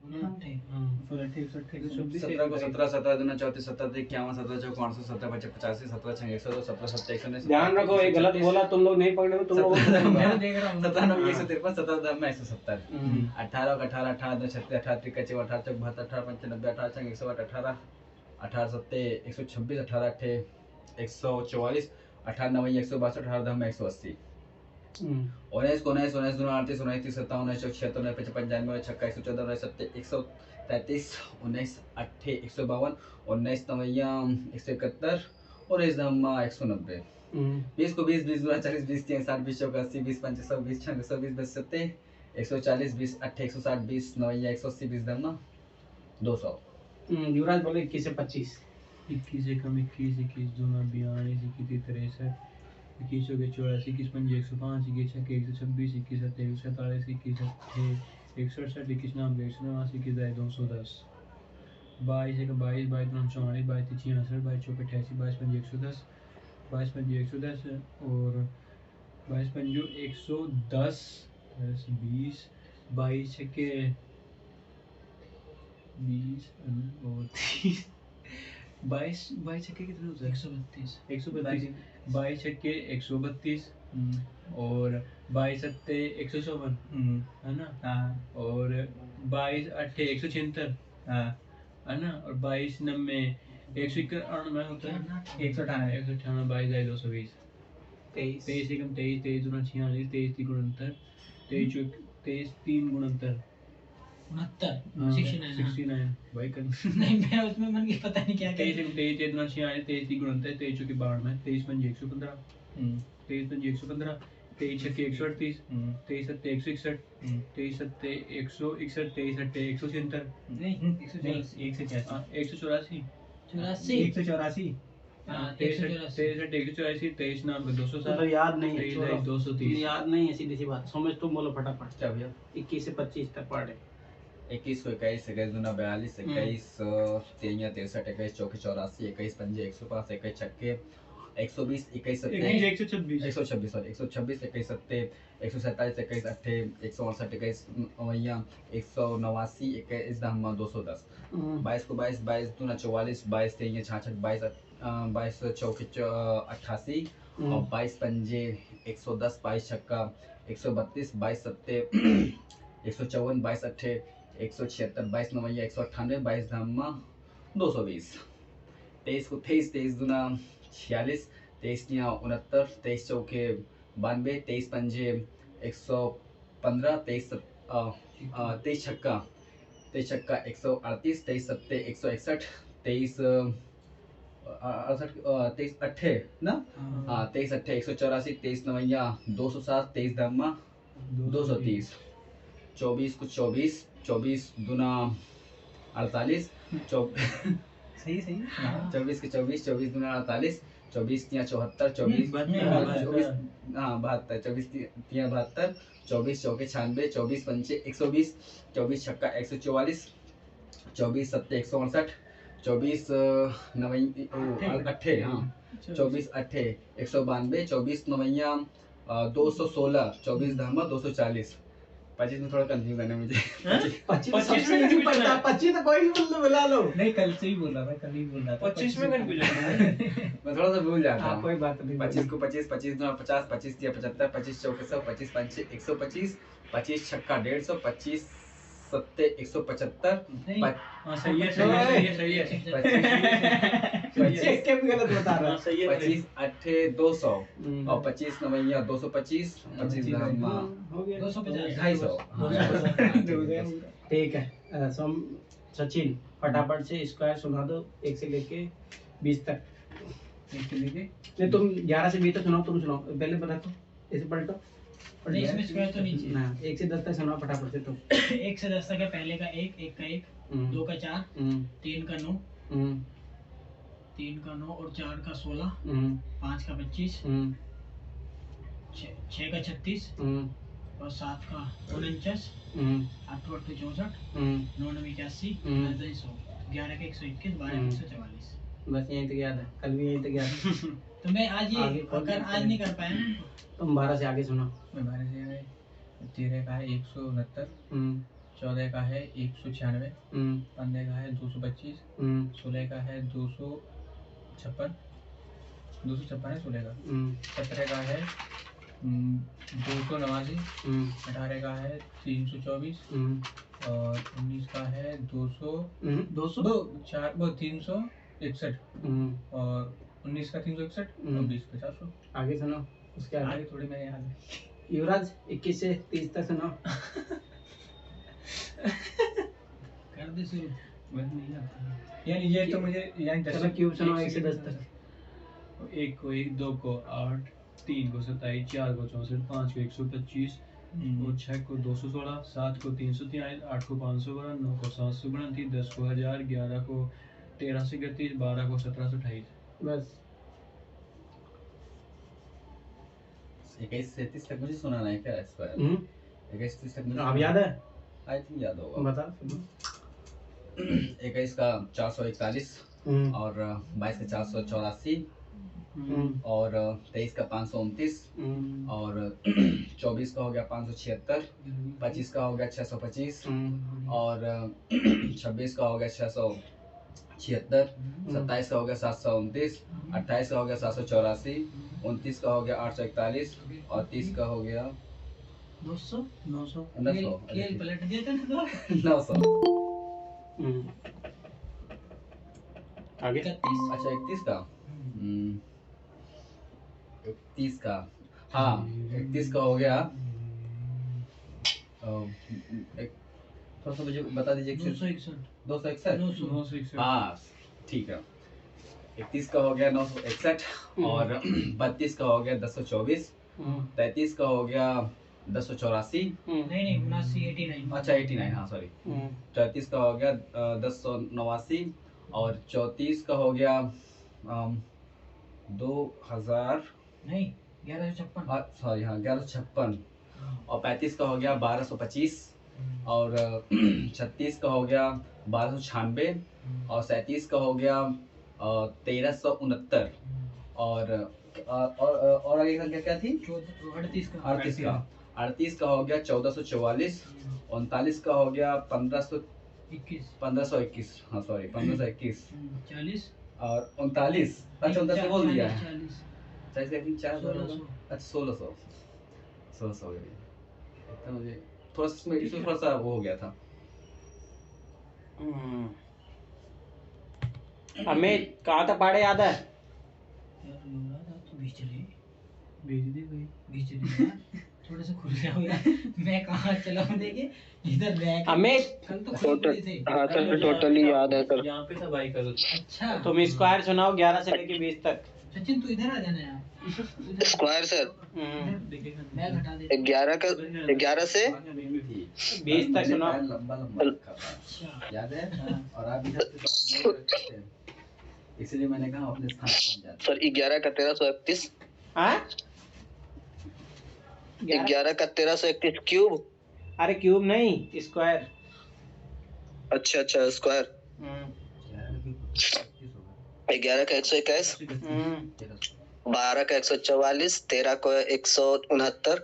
17 को 17 17 दूना 34 17 51 17 चौक 500 17 25 85 17 6 102 17 17 119 ध्यान रखो, ये गलत बोला तुम लोग नहीं पकड़े, तुम लोग मैं देख रहा हूं 17 9 153 17 10 में 170 18 18 18 2 36 18 23 18 चौक 72 18 95 18 6 108 18 18 7 126 18 8 144 18 9 162 18 10 में 180 19 को 19 19 दूना 38 19 30 57 19 76 19 55 95 56 114 133 19 8 152 19 9 171 और इस दम 190 20 को 20 20 दूना 40 20 30 60 20 80 20 55 20 96 20 70 140 20 8 160 20 9 180 20 दम 200 युवराज बोले 21 से 25 21 एकम 21 21 दूना 42 21 63 21 के 84 21 पंजे 105 21 छक्के 126 21 सत्ते 147 21 अट्ठे 167 21 नाम 189 21 दाई 210 22 एक 22 22 दूना 44 22 तीन 66 22 चौके 88 22 पंजे 110 22 पंजे 110 और 22 पंजो 110 20 22 छक्के 20 और 30 22 छक्के कितने होते हैं 132 22 छक्के 132 और 22 सत्ते 154 है ना और 22 अट्ठे 176 है ना और 22 नब्बे 191 होता है 198 22 जाए 220 23 एकम 23 23 दूना 46 23 3 गुणंतर 23 3 गुणंतर 69 भाई कर नहीं मैं उसमें मन के पता नहीं क्या 23 23 दूना 46 23 3 गुणंतर 23 चौके 92 23 पंजे 115 23 पंजे 115 23 छक्के 138 23 सत्ते 161 23 सत्ते 161 23 अट्ठे 176 नहीं 184 184 23 नाम का 207 याद नहीं है, 230 याद नहीं है, सीधी सी बात समझ, तुम बोलो फटाफट। क्या भैया 21 से 25 तक पढ़े 21 को 21 21 दूना 42 21 13 63 21 चौके 84 21 पंजे 105 21 छक्के 120 21 सत्ते 126 सॉरी 126 21 सत्ते 147 21 अट्ठे 168 21 नवैया 189 21 दम 210 22 को 22 22 दूना 44 22 13 66 22 चौके 88 और 22 पंजे 110 22 छक्का 132 22 सत्ते 154 22 अट्ठे 176 22 नवैया 198 22 धम्मा 220 23 को 23 23 दूना 46 23 या 69 23 चौके 92 23 पंजे 115 23 छक्का 138 23 सत्ते 161 23 23 अट्ठे ना 23 अट्ठे 184 23 नवैया 207 23 धम्मा 230 24 को 24 दूना 48 सही 24 के 24 दूना 48 24 तिया 74 24 हाँ 72 24 तिया 72 24 चौके 96 24 पंचे 120 24 छक्का 144 24 सत्ते 168 24 अट्ठे हाँ 24 अट्ठे 192 24 नवैया 216 24 धमा 240 25 में थोड़ा कंफ्यूज है ना मुझे 25 में नहीं पढ़ता, 25 तो कोई भी बुला लो। नहीं कल से ही बोल रहा था, कल ही बोल रहा था 25 में कंफ्यूज है मैं थोड़ा सा भूल जाता हूँ। कोई बात नहीं। 25 को 25 25 दूना 50 25 तिया 75 25 चौके 100 25 पंचे 125 25 छक्का 150 25 सत्ते 175 सही है 25 अट्ठे 200 और 25 नवैया 225 25 धमा 250 ठीक है। सचिन फटाफट से स्क्वायर सुना दो 1 से लेके 20 तक। 1 से लेके नहीं तुम 11 से 20 तक सुनाओ, तुम सुनाओ पहले बता दो, ऐसे पलटो नहीं इसमें स्क्वायर तो नीचे ना। 1 से 10 तक सुनाओ फटाफट से तुम। 1 से 10 तक है। पहले का 1 1 का 1 2 का 4 3 का 9 3 का 9 और 4 का 16 5 का 25 6 का 36 और 7 का 49 8 8 64 9 9 81 10 100 11 का 121 12 का 144। बस यहीं तक याद है, कल भी यहीं तक याद है। तो मैं आज ये आज नहीं कर पाया ना। तुम 12 से आगे सुनो। मैं 12 से 13 का 169 14 का है 196, 15 का है 225, 16 का है 256, 256 है 16 का, 17 का है 289, 18 का है 324 और 19 का है 361 और 19 का 361 और 20 का 400। आगे सुनो, उसके आगे आगे थोड़ी मेरे याद है। युवराज 21 से 30 तक सुनो। कर दे शुरू। मुझे नहीं आता यानी ये तो मुझे यानी चलो क्यूब सुनो 1 से 10 तक। 1 को 1, 2 को 8, 3 को 27, 4 को 64, 5 को 125 और 6 को 216, 7 को 343, 8 को 512, 9 को 729, 10 को 1000, 11 को 1331, 12 को 1728। बस 21 से 30 तक मुझे सुनाना है क्या स्क्वायर? 21 से 30 तक मुझे अब याद है? आई थिंक याद होगा। बता सुनो। 21 का 441 और 22 का 484 और 23 का 529 और 24 का हो गया 576, 25 का हो गया 625 और 26 का हो गया 676, 27 का हो गया 729, 28 का हो गया 784, 29 का हो गया 841 और 30 का हो गया 900 900 खेल पलट दिया था ना तो 900। आगे 31 अच्छा 31 का 31 का हाँ 31 का हो गया थोड़ा सा मुझे बता दीजिए। 261 261 961 हाँ ठीक है। 31 का हो गया 961 और 32 का हो गया 1024, 33 का हो गया 1084, नहीं 79 अच्छा 89 हाँ सॉरी, 34 का हो गया 1089 और 34 का हो गया 2000 नहीं 1156 सॉरी हाँ 1156 और 35 का हो गया 1225 और 36 का हो गया 1296 और 37 का हो गया 1369 और आगे संख्या क्या थी? 38 का 38 का हो गया 1444, 39 का हो गया 1521 हाँ सॉरी 1521 40 और 39 अच्छा 39 बोल दिया है 40 अच्छा 1600 हो गया। इतना मुझे थोड़ा सा इसमें थोड़ा सा वो हो गया था। अमित कहाँ तक पढ़े याद है? यार युवराज आप तो बीच रहे भेज दे भाई। बीच रहे यार थोड़ा सा खुल जाओ यार मैं कहाँ चला हूँ देखे इधर रह अमित कल तो खुल थे। हाँ सर टोटली याद है सर। यहाँ पे था भाई का अच्छा तुम स्क्वायर सुनाओ 11 से लेके 20 तक। सचिन तू इधर आ जाना यार स्क्वायर सर मैं घटा दे 11 से 20 तक सुनाओ। लंबा लंबा रखा था अच्छा याद है? और आप इधर से तो आप रखते हैं इसलिए मैंने कहा अपने स्थान पहुंच जाते। सर 11 का 1331 हाँ 11 का 1331 क्यूब। अरे क्यूब नहीं स्क्वायर। अच्छा स्क्वायर 11 का 121, 12 का 144, 13 को 169,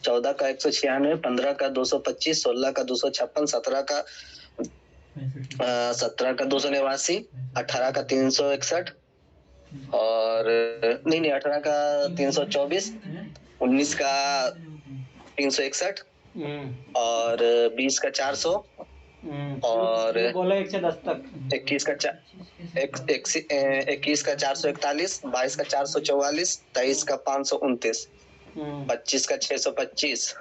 14 का 196, 15 का 225, 16 का 256, 17 का 289, 18 का 361 और नहीं 18 का 324, 19 का 361 और 20 का 400 और बोलो 1 से 10 तक। 21 का 441, 22 का 444, 23 का 529, 25 का 625,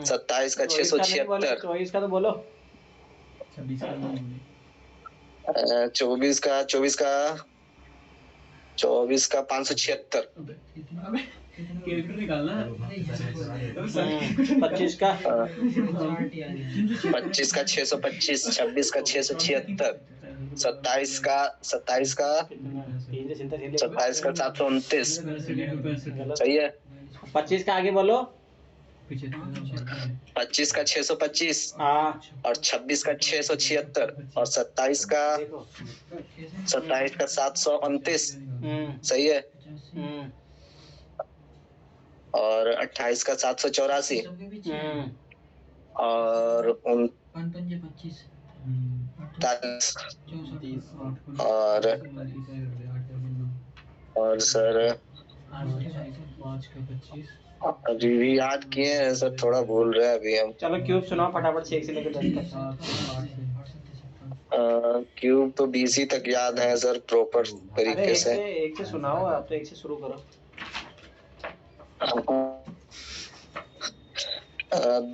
27 का 676, 24 का तो बोलो। 24 का 576, 25 का 25 का 625, 26 का 676, 27 का 729। सही है। 25 का आगे बोलो। 25 का 625 हाँ और 26 का 676 और 27 का 729। सही है। और 28 का 784 और 25 39 64 और सर 5 का 25 अभी भी याद किए हैं सर, थोड़ा भूल रहे हैं अभी हम। चलो क्यूब सुनाओ फटाफट से 1 से लेकर 10 तक। 7 से क्यूब तो BC तक याद है सर प्रॉपर अरे तरीके से। 1 से सुनाओ, आप तो 1 से शुरू करो।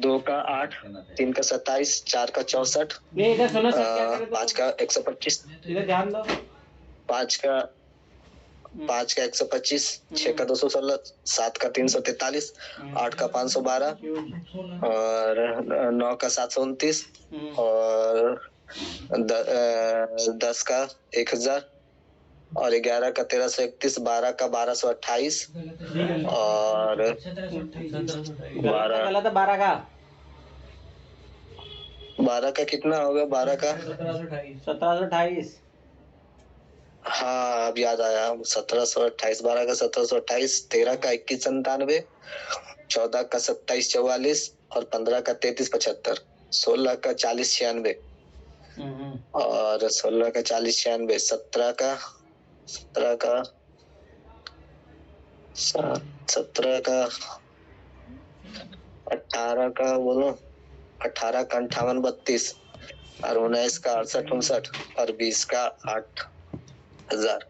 2 का 8, 3 का 27, 4 का 64, नहीं इधर सुनो सर, क्या करे 5 का 125, इधर ध्यान दो। 5 का 125, 6 का 216, 7 का 343, 8 का 512 और 9 का 729 और 10 का 1000 और 11 का 1331, 12 का 1228 और 12 गलत है 12 का। 12 का कितना होगा? 12 का 1728। हाँ अब याद आया, 1728, 12 का 1728, 13 का 2197, 14 का 2744 और 15 का 3375, 16 का 4096 और 16 का 4096, 17 का 18 का बोलो, 18 का 5832 और 19 का 6859 और 20 का 8000।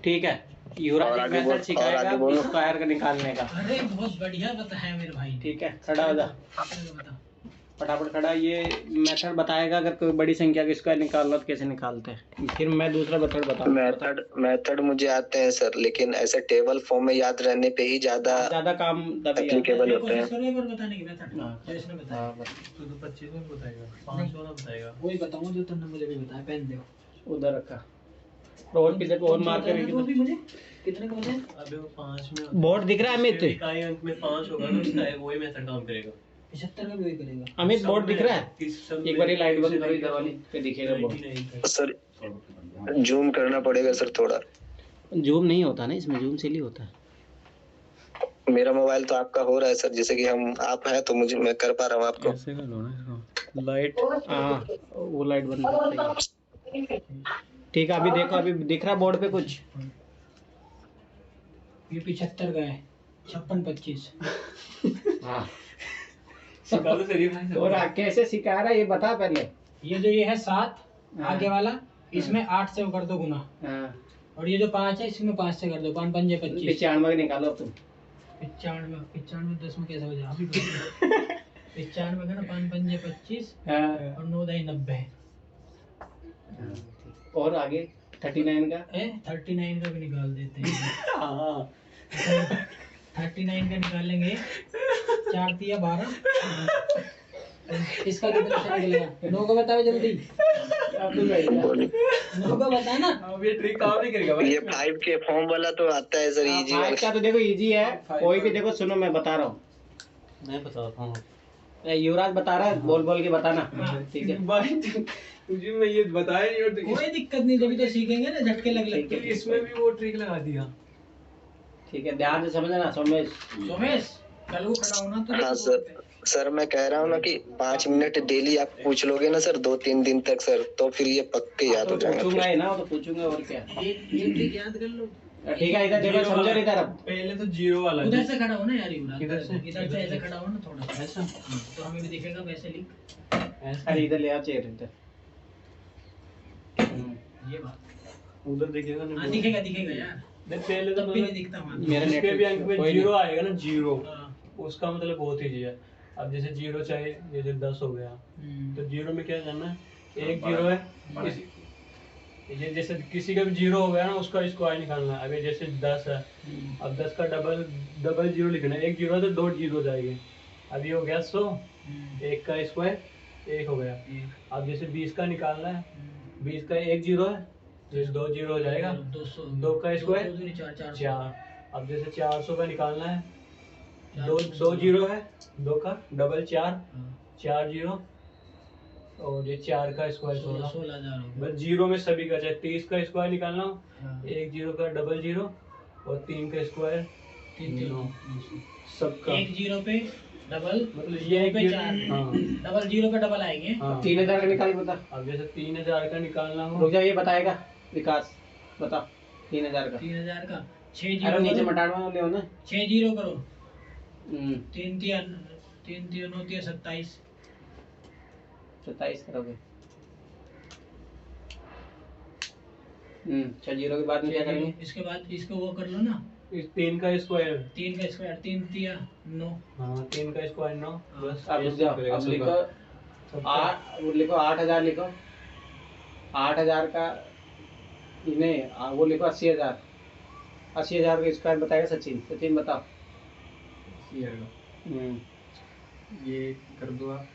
ठीक है, युवराज एक मेथड सिखाएगा स्क्वायर का निकालने का। अरे बहुत बढ़िया बताया मेरे भाई। ठीक है, खड़ा हो जा, बता फटाफट खड़ा। ये मेथड बताएगा अगर कोई बड़ी संख्या का स्क्वायर निकालना तो कैसे निकालते हैं। फिर मैं दूसरा मेथड बताऊंगा। मेथड मुझे आते हैं सर, लेकिन ऐसे टेबल फॉर्म में याद रहने पे ही ज्यादा काम तभी एप्लीकेबल होते हैं। एक बार बताने की मेथड जो इसने बताया। तो 25 में बताएगा, 5 वाला बताएगा। वही बताऊंगा जो तुमने मुझे भी बताया। पेन दो उधर रखा और किधर और मार्कर वो भी मुझे कितने का बताया? अबे वो 5 में बोर्ड दिख रहा है अमित? इकाई अंक में 5 होगा ना, उसका वही मेथड काम करेगा। 75 का भी वही करेगा। अमित बोर्ड दिख रहा है? एक बार ये लाइट बंद करो इधर वाली, फिर दिखेगा बोर्ड। सर जूम करना पड़ेगा सर थोड़ा। जूम नहीं होता ना इसमें, जूम से ही होता है। मेरा मोबाइल तो आपका हो रहा है सर, जैसे कि आप हैं तो मैं कर पा रहा हूँ आपको। ऐसे कर लो ना इसको, लाइट हाँ वो लाइट बंद कर। ठीक है, अभी देखो, अभी दिख रहा बोर्ड पे कुछ? ये 75 का है, 56 25। हाँ सिखा दो सर ये भाई। और कैसे सिखा रहा है ये बता पहले। ये है 7 आगे वाला, इसमें 8 से कर दो गुना। हाँ और ये जो 5 है इसमें 5 से कर दो, 5 5 25। 95 निकालो तुम। 95 10 में कैसे हो जाए? 95 का ना 5 5 25 हाँ और 9 दाई 90। और आगे 39 का 39 का भी निकाल देते हैं। हाँ 39 का निकालेंगे, 4 दिया 12। इसका कितना से निकलेगा? 9 का बताओ जल्दी। 9 का बता ना। अब ये ट्रिक काम नहीं करेगा भाई। ये 5 के फॉर्म वाला तो आता है सर, इजी वाला। क्या तो देखो इजी है, कोई भी देखो। सुनो मैं बता रहा हूँ, मैं बताता हूँ। युवराज बता रहा है, बोल बोल के बताना। ठीक है भाई तुझे मैं ये बताया नहीं, और कोई दिक्कत नहीं, जब तो सीखेंगे ना झटके लग लग के। इसमें भी वो ट्रिक लगा दिया। ठीक है, ध्यान से समझना। सोमेश कल को खड़ा होना तो हाँ सर मैं कह रहा हूँ ना कि 5 मिनट डेली आप पूछ लोगे ना सर 2-3 दिन तक सर, तो फिर ये पक्के याद हो जाएगा। पूछूंगा ही ना, तो पूछूंगा और क्या। ये ट्रिक याद कर लो। ठीक है, इधर देखो, समझो इधर। अब पहले तो 0 वाला उधर से खड़ा हो ना यार, युवराज इधर से ऐसे खड़ा हो ना थोड़ा सा ऐसा, तो हमें भी दिखेगा वैसे लिख। अरे इधर ले आ चेयर इधर। ये बात उधर दिखेगा ना। हाँ दिखेगा यार। नहीं पहले तो तब भी नहीं दिखता वहाँ। मेरा जिसके भी अंक में कोई 0 आएगा ना, 0 हाँ। उसका मतलब बहुत ईजी है। अब जैसे 0 चाहे जैसे 10 हो गया, तो 0 में क्या करना है? एक 0 है, ये जैसे किसी का भी 0 हो गया ना, उसका स्क्वायर निकालना है। अभी जैसे 10 है, अब 10 का डबल 0 लिखना है। 1 0 है तो 2 0 हो जाएंगे। अब ये हो गया 100, 1 का स्क्वायर 1 हो गया। अब जैसे 20 का निकालना है, 20 का 1 0 है, जैसे 2 0 हो जाएगा। 2 का स्क्वायर 4। अब जैसे 400 का निकालना है, 2 0 है, 2 का डबल 4 0 और ये 4 का स्क्वायर 16,000 बस 0 में सभी का। चाहे 30 का स्क्वायर निकालना हो, 1 0 का डबल 0 और 3 का स्क्वायर 9 सबका। 1 0 पे डबल मतलब ये है पे कि 4 हाँ डबल जीरो पे डबल आएंगे। हाँ 3000 का निकाल बता। अब जैसे 3000 का निकालना हो रुक जा, ये बताएगा विकास, बता 3000 का। 3000 का 6 अरे जीरो नीचे करो, मटाड़वा ले हो ना। 6 जीरो करो, हम्म, 3 3 9 27। 27 करोगे। 6 जीरो के बाद में क्या करेंगे? इसके बाद इसको वो कर लो ना, इस 3 का स्क्वायर 3 का स्क्वायर, 3 3 9। हाँ 3 का स्क्वायर 9 बस अब रुक जाओ, अब लिखो वो लिखो 8000 लिखो। 8000 का नहीं, वो लिखो 80,000। 80,000 का स्क्वायर बताएगा सचिन। सचिन बताओ। ये कर दो आप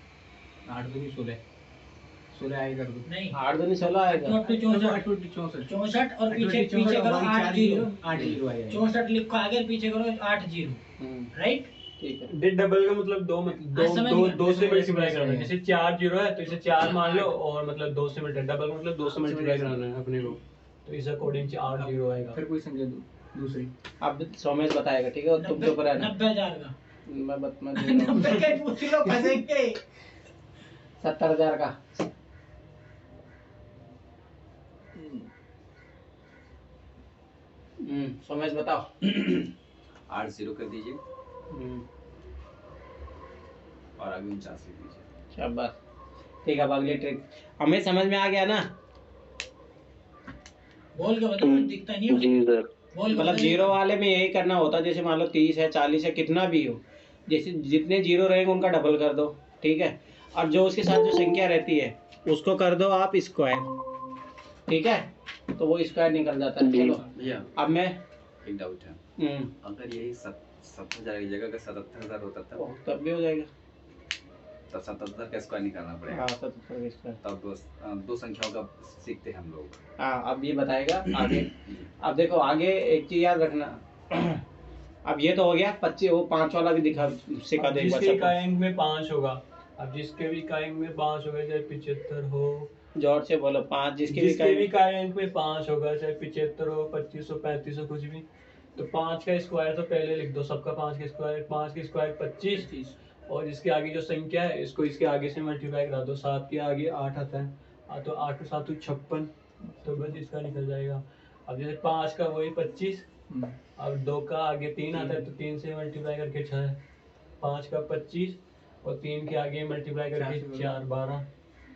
8 दूनी 16 16 आगे कर दो नहीं 8 दूनी 16 आएगा। 64 और पीछे पीछे करो 8 जीरो, 8 जीरो आएगा 64 लिखो आगे और पीछे करो 8 जीरो, राइट। ठीक है। डेढ़ डबल का मतलब दो मतलब हाँ, समझ गया। दो से मल्टीप्लाई करना है। जैसे 4 जीरो है तो इसे 4 मान लो और मतलब 2 से मल्टीप्लाई, डबल का मतलब 2 से मल्टीप्लाई कराना है अपने को, तो इस अकॉर्डिंग 8 जीरो आएगा। फिर कोई संख्या दूसरी अब सोमेश बताएगा, ठीक है? तुम चुप रहना। 90,000 का मैं 90 के पूछ लो फंसेंगे। 70,000 का। सोमेश बताओ। 8 0 कर दीजिए हम्म, और आगे 49 लिख दीजिए। शाबाश। ठीक है, अब अगली ट्रिक हमें समझ में आ गया ना? बोल के बताओ, दिखता नहीं है। जी सर। बोल के मतलब बताओ। जीरो वाले में यही करना होता है। जैसे मान लो 30 है, 40 है, कितना भी हो, जैसे जितने जीरो रहेंगे उनका डबल कर दो, ठीक है? और जो उसके साथ जो संख्या रहती है उसको कर दो आप स्क्वायर, ठीक है? तो वो स्क्वायर निकल जाता है। चलो भैया अब मैं एक डाउट है, अगर यही 70,000 की जगह अगर 77,000 होता तब भी हो जाएगा। तब 77,000 का स्क्वायर निकालना पड़ेगा। हाँ 77 स्क्वायर। तब दो संख्याओं का सीखते हैं हम लोग। हाँ अब ये बताएगा आगे। अब देखो आगे एक चीज याद रखना। अब ये तो हो गया 25, वो 5 वाला भी दिखा सिखा दो एक बार जिसके सबको। इकाइंक में 5 होगा, अब जिसके भी इकाइंक में 5 होगा, चाहे 75 हो, जोर से बोलो। 5 जिसके भी जिसके भी कहें। इकाइंक में 5 होगा, चाहे 75 हो, 25 हो, 35 हो, कुछ भी, तो 5 का स्क्वायर तो पहले लिख दो। सबका 5 का स्क्वायर, 5 का स्क्वायर 25, और इसके आगे जो संख्या है इसको इसके आगे से मल्टीप्लाई करा दो। 7 के आगे 8 आता है, तो 8 और 7 56, तो बस इसका निकल जाएगा। अब जैसे 5 का वही 25, अब 2 का आगे 3 आता है, तो 3 से मल्टीप्लाई करके 6, 5 का 25 और 3 के आगे मल्टीप्लाई करके 4 12।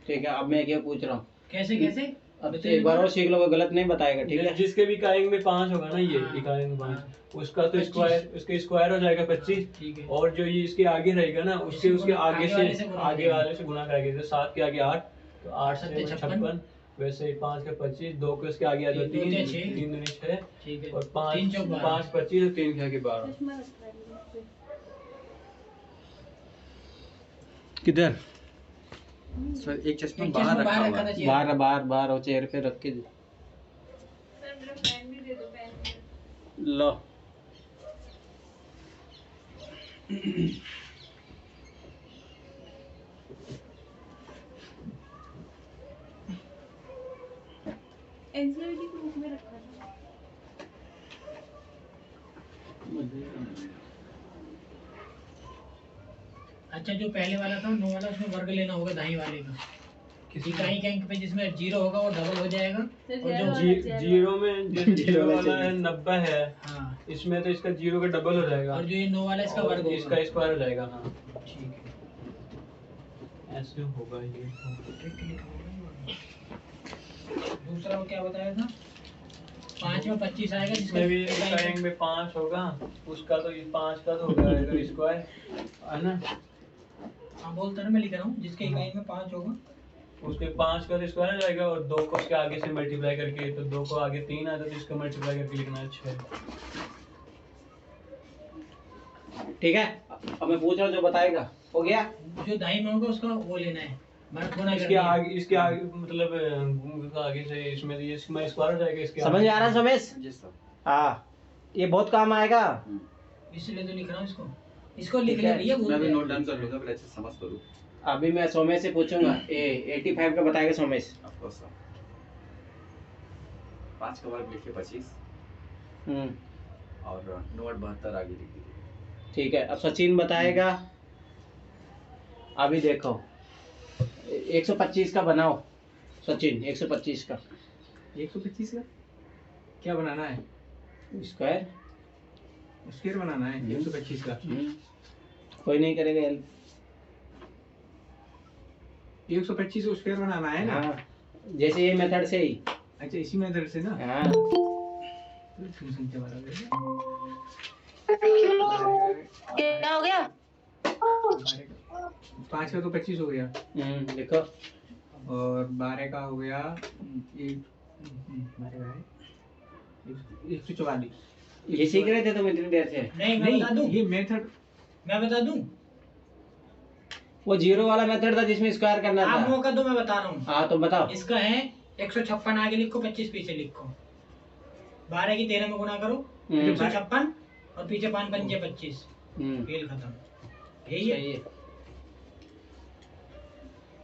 ठीक है, अब मैं क्या पूछ रहा हूँ, कैसे कैसे? अब तो एक बार और सीख लो, गलत नहीं बताएगा, ठीक है? जिसके भी इकाइंक में 5 होगा ना, ये इकाइंक में 5, उसका तो स्क्वायर, उसके स्क्वायर हो जाएगा 25, ठीक है। और जो ये इसके आगे रहेगा ना, उसके उसके आगे आगे वाले से गुणा आगे वाले से गुणा करेंगे। जैसे 7 के आगे 8, तो 8 से 56, 56, वैसे 5 का 25, 2 के उसके आगे आ जाओ 3, 3 दूनी 6, ठीक है। और 3 चौक 12। 5 25 और 3 के आगे 12। किधर? सर एक चश्मा एक बाहर चश्मा रखा बाहर हुआ रखा है। था। बाहर बाहर बाहर हो, चेयर पे रख के लो। एनसीईआरटी की बुक में रखा था। अच्छा, जो पहले वाला था 9 वाला, उसमें वर्ग लेना होगा दाई वाले का। किसी इकाई के अंक पे जिसमें 0 होगा वो डबल हो जाएगा, और जो जीरो में जैसे जीरो वाला है 90 है, हाँ, इसमें तो इसका 0 का डबल हो जाएगा, और जो ये 9 वाला इसका और वर्ग होगा। इसका स्क्वायर हो जाएगा। हाँ ठीक है। ऐसे होगा ये। दूसरा वो क्या बताया था? 5 में 25 आएगा, जिसका इसमें भी इकाइंक में 5 होगा, उसका तो ये 5 का तो हो जाएगा स्क्वायर, है ना? हाँ बोलता ना, मैं लिख रहा हूँ, जिसके इकाई में 5 होगा उसके 5 का तो स्क्वायर हो जाएगा, और 2 को उसके आगे से मल्टीप्लाई करके, तो 2 को आगे 3 आता है, तो इसका मल्टीप्लाई करके लिखना है 6। ठीक है, अब मैं पूछ रहा हूँ, जो बताएगा हो गया। जो दाई में होगा उसका वो लेना है, गुणा इसके आगे मतलब आगे से इसमें ये स्क्वायर हो जाएगा इसके समझ में आ रहा है सोमेश? जी सर। हाँ, ये बहुत काम आएगा। इसलिए तो लिख रहा हूँ इसको लिख ले भैया। मैं भी नोट डाउन कर लूंगा, पहले अच्छे समझ करूँ। अभी मैं सोमेश से पूछूंगा। 85 का बताएगा सोमेश। Of course sir. 5 का वर्ग लिखिए 25, और 9 8 72 आगे लिख दीजिए। ठीक है, अब सचिन बताएगा अभी देखो 125 का बनाओ सचिन, 125 का 125 का क्या बनाना है? स्क्वायर। स्क्वायर बनाना है 125 का। कोई नहीं करेगा हेल्प। 125 को स्क्वायर बनाना है ना? हाँ, जैसे ये मेथड से ही। अच्छा, इसी मेथड से ना? हाँ क्या हो गया? 5 का तो 25 हो गया देखो, और 12 का हो गया 144। ये सीख रहे थे तुम इतनी देर से? नहीं, मैं बता दूं? ये मेथड मैं बता दूं? वो जीरो वाला मेथड था जिसमें स्क्वायर करना आप था। मौका दो, मैं बता रहा हूँ। हाँ तो बताओ। इसका है 156 आगे लिखो, 25 पीछे लिखो। 12 की 13 में गुणा करो, 156 और पीछे 5 पंजे 25। खेल खत्म। यही है।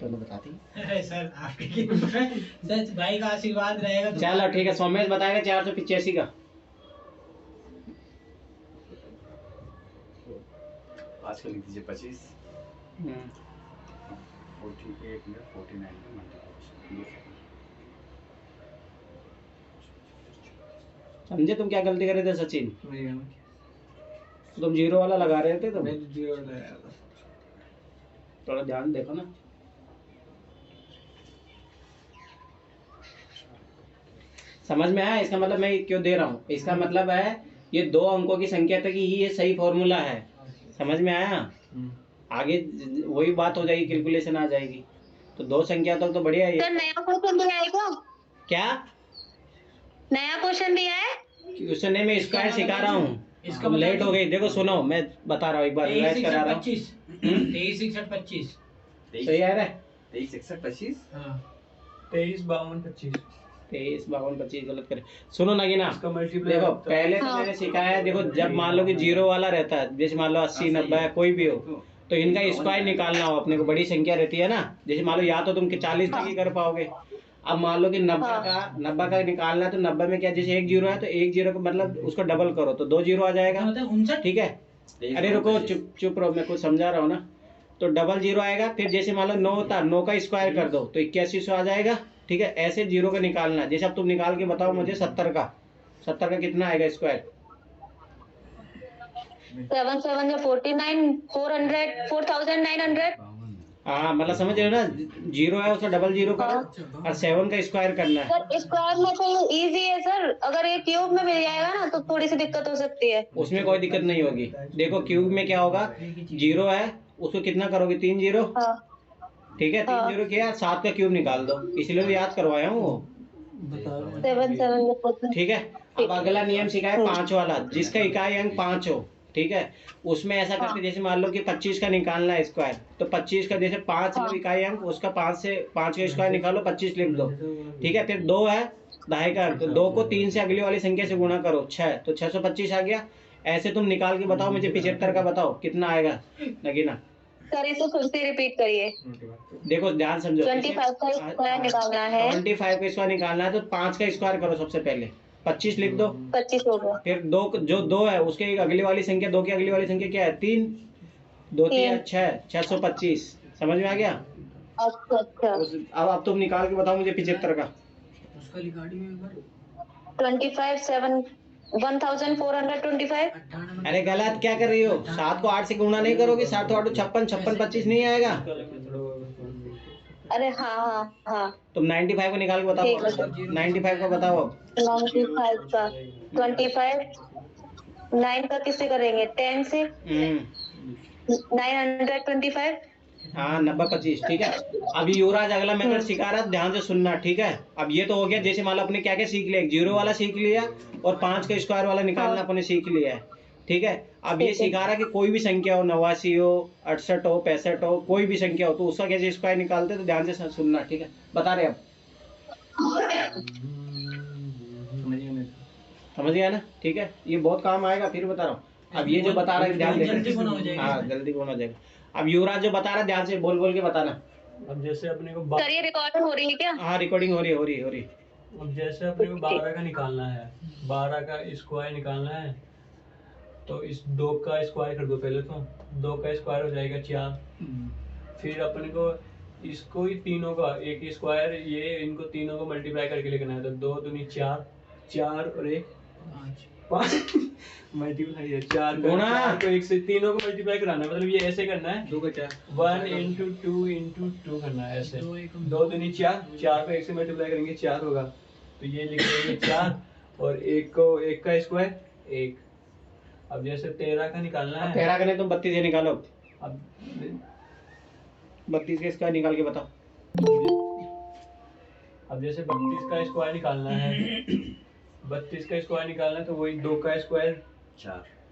तो बताती। अरे सर आपके सच भाई का आशीर्वाद रहेगा तो। चलो ठीक है, सोमेश बताएगा 485 का। आज का लिख दीजिए 25 48 में 49 में मल्टीप्लिकेशन। समझे तुम क्या गलती कर रहे थे सचिन? समझ गया मैं। तुम जीरो वाला लगा रहे थे, तुम मैं तो जीरो लगाया था। थोड़ा ध्यान देखो ना। समझ में आया इसका मतलब मैं क्यों दे रहा हूँ? इसका मतलब है ये 2 अंकों की संख्या तक ही ये सही फॉर्मूला है। समझ में आया? आगे वही बात हो जाएगी, कैलकुलेशन आ जाएगी। तो 2 संख्या तक तो बढ़िया है। सर नया क्वेश्चन भी आएगा? क्या नया क्वेश्चन भी आया? क्वेश्चन नहीं, मैं स्क्वायर सिखा रहा हूँ। इसका तुम लेट हो गई। देखो सुनो, मैं बता रहा हूँ, एक बार रिवाइज करा रहा हूँ। 23 61 25। सही आ रहा है? 23 61 25। हाँ 23 52 25। 23 52 25 गलत करे। सुनो नगीना, इसका मल्टीप्लाई देखो पहले तो मैंने सिखाया है। देखो जब मान लो कि जीरो वाला रहता है, जैसे मान लो 80 90 कोई भी हो, तो इनका स्क्वायर निकालना हो अपने को। बड़ी संख्या रहती है ना, जैसे मान लो या तो तुम 40 तक ही कर पाओगे। अब मान लो कि 90 का निकालना है, तो 90 में क्या, जैसे 1 जीरो है तो 1 जीरो का मतलब उसको डबल करो तो 2 जीरो आ जाएगा। मतलब 59। ठीक है, अरे रुको, चुप रहो, मैं कुछ समझा रहा हूँ ना। तो डबल जीरो आएगा। फिर जैसे मान लो 9 था, 9 का स्क्वायर कर दो तो 81 आ जाएगा। ठीक है, ऐसे जीरो का निकालना है। जैसे अब तुम निकाल के बताओ मुझे 70 का कितना आएगा स्क्वायर? 7 7 49 400 4900। हाँ मतलब समझ रहे हो ना, जीरो है उसका डबल जीरो करो और 7 का स्क्वायर करना है। सर स्क्वायर में तो इजी है सर, अगर ये क्यूब में मिल जाएगा ना तो थोड़ी सी दिक्कत हो सकती है। उसमें कोई दिक्कत नहीं होगी। देखो क्यूब में क्या होगा, जीरो है उसको कितना करोगे, 3 जीरो। ठीक है, 3 जीरो किया, 7 का क्यूब निकाल दो, इसलिए तो याद करवाया हूँ वो। 7 7 ठीक है, अब अगला नियम सिखाया 5 वाला, जिसका इकाई अंक 5 हो। ठीक है, उसमें ऐसा करके जैसे मान लो कि 25 का निकालना है स्क्वायर, तो 25 का जैसे 5 लो इकाई अंक, उसका 5 का स्क्वायर निकालो, 25 लिख दो। ठीक है, फिर 2 है 2.5 का अंक, तो 2 को 3 से अगली वाली संख्या से गुणा करो, 6 तो 625 आ गया। ऐसे तुम निकाल के बताओ मुझे 75 का बताओ कितना आएगा नगीना। सर इसे फिर से रिपीट करिए। देखो ध्यान समझो, 25 का स्क्वायर निकालना है। 25 का स्क्वायर निकालना है तो 5 का स्क्वायर करो सबसे पहले, 25 लिख दो। 25 हो गया। फिर 2 जो 2 है उसके अगली वाली संख्या, 2 की अगली वाली संख्या क्या है, 3 2 3 6 625। समझ में आ गया? अच्छा अच्छा। अब तुम निकाल के बताओ मुझे 75 का। उसका लिखाड़ी में 25 7 1425। अरे गलत क्या कर रही हो, 7 को 8 से गुणा नहीं करोगे, 7 तो 8 56 56 25 नहीं आएगा। अरे हाँ हाँ हाँ। तुम 95 को निकाल के बताओ। 95 का बताओ अब। 95 का 25 9 का किससे करेंगे, 10 से 925। हाँ 90 25। ठीक है, अब युवराज अगला मेथड सिखा रहा है, ध्यान से सुनना। ठीक है, अब ये तो हो गया, जैसे मान लो अपने क्या क्या सीख लिया, जीरो वाला सीख लिया और 5 का स्क्वायर वाला निकालना अपने सीख लिया है। ठीक है, अब ये सिखा रहा कि कोई भी संख्या हो, 89 हो 68 हो 65 हो, कोई भी संख्या हो तो उसका कैसे स्क्वायर निकालते, तो ध्यान से सुनना। ठीक है, बता रहे अब समझ गया ना? ठीक है, ये बहुत काम आएगा, फिर बता रहा हूँ। अब ये जो बता रहा है ध्यान जल्दी देना। गुना हो जाएगा। हाँ जल्दी गुना हो जाएगा। अब युवराज जो बता रहा है ध्यान से बोल बोल के बताना। अब जैसे अपने को सर ये रिकॉर्डिंग हो रही है क्या? हाँ रिकॉर्डिंग हो रही है। अब जैसे अपने को 12 का निकालना है, 12 का स्क्वायर निकालना है, तो इस 2 का स्क्वायर कर दो पहले। तो 2 का स्क्वायर हो जाएगा 4, फिर अपने को इसको ही तीनों का एक स्क्वायर, ये इनको तीनों को मल्टीप्लाई करके लिखना है। तो 2 दूनी 4, 4 और 1 5 मल्टीप्लाई है 4 को 1 से तीनों को मल्टीप्लाई कराना है। मतलब ये ऐसे करना है 2 का 4 1 into 2 into 2 करना है ऐसे। 2 दूनी 4, 4 को 1 से मल्टीप्लाई करेंगे 4 होगा। तो ये लिख देंगे 4 और 1 को 1 का स्क्वायर 1। अब जैसे 13 का निकालना है। 13 का नहीं तुम 32 ये निकालो। अब 32 के स्क्वायर निकाल के बताओ। अब जैसे 32 का स्क्वायर निकालना है 32 का स्क्वायर निकालना है तो वही 2 का स्क्वायर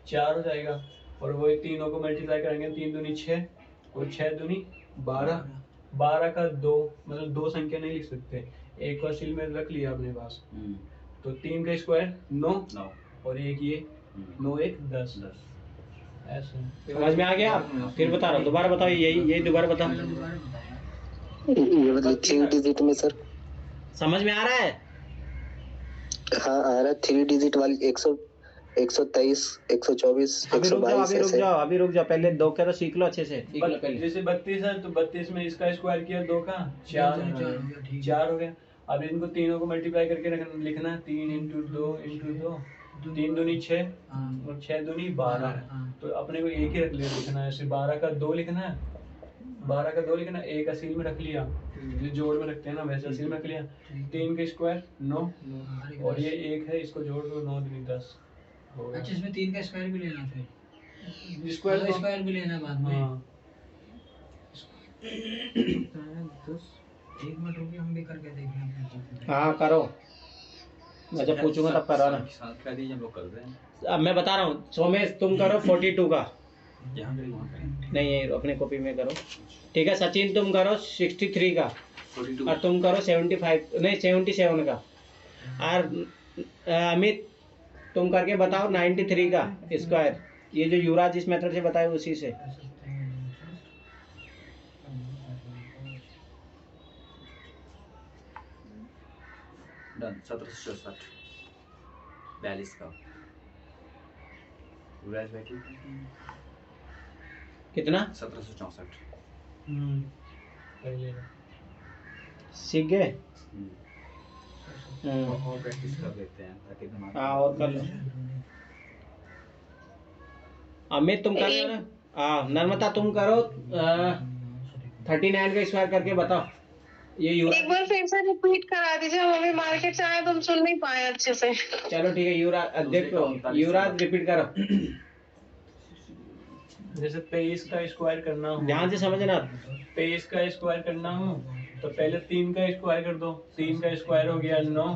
4 हो जाएगा। और वही तीनों को मल्टीप्लाई करेंगे 3 दूनी 6 और 6 दूनी 12। 12 का 2 मतलब 2 संख्या नहीं लिख सकते, एक को असल में रख लिया अपने पास। तो 3 का स्क्वायर 9 और एक ये 9 1 10 ऐसे। समझ में आ गया? फिर बता रहा हूँ, दोबारा बताओ। यही दोबारा बताओ। ये मतलब 3 डिजिट में सर। समझ में आ रहा है? हाँ आ रहा है। 3 डिजिट वाली 100 123 124 122 अभी रुक जाओ पहले 2 का तो सीख लो अच्छे से। सीख लो पहले। जैसे 32 है तो 32 में इसका स्क्वायर किया 2 का 4 हो गया। अब इनको तीनों को मल्टीप्लाई करके लिखना 3 into 2 into 2 3 दूनी 6 और 6 दूनी 12। तो अपने को एक ही रख लिया लिखना है। ऐसे 12 का 2 लिखना है, 12 का 2 लिखना, एक असील में रख लिया, जो जोड़ में रखते हैं ना वैसे असील में रख लिया। 3 का स्क्वायर 9 और ये 1 है, इसको जोड़ दो 9 दूनी 10। अच्छा इसमें 3 का स्क्वायर भी लेना, फिर स्क्वायर स्क्वायर भी लेना बाद में। हाँ। एक मिनट रुकिए, हम भी करके देख लें। हाँ करो, मैं जब पूछूंगा तब करो ना। साथ का दीजिए हम लोग कर रहे हैं। अब मैं बता रहा हूँ सोमेश, तुम करो 42 का। यहाँ करें वहाँ करें। नहीं ये अपने कॉपी में करो, ठीक है। सचिन तुम करो 63 का 42 और तुम करो 75 नहीं 77 का। और अमित तुम करके बताओ 93 का स्क्वायर। ये जो युवराज जिस मेथड से बताए उसी से। डन। 1764 42 का युवराज भाई कितना? 1764। पहले सीख गए? और प्रैक्टिस कर लेते हैं ताकि दिमाग। हाँ और कर लो। अमित तुम कर लो ना। हाँ नर्मदा तुम करो 39 का स्क्वायर करके बताओ। ये एक बार फिर से रिपीट करा दीजिए, हम अभी मार्केट से आए तो हम सुन नहीं पाए अच्छे से। चलो ठीक है युवराज, देखो युवराज रिपीट करो। जैसे 23 का स्क्वायर करना हो, ध्यान से समझना। 23 का स्क्वायर करना हो तो पहले 3 का स्क्वायर कर दो। 3 का स्क्वायर हो गया 9।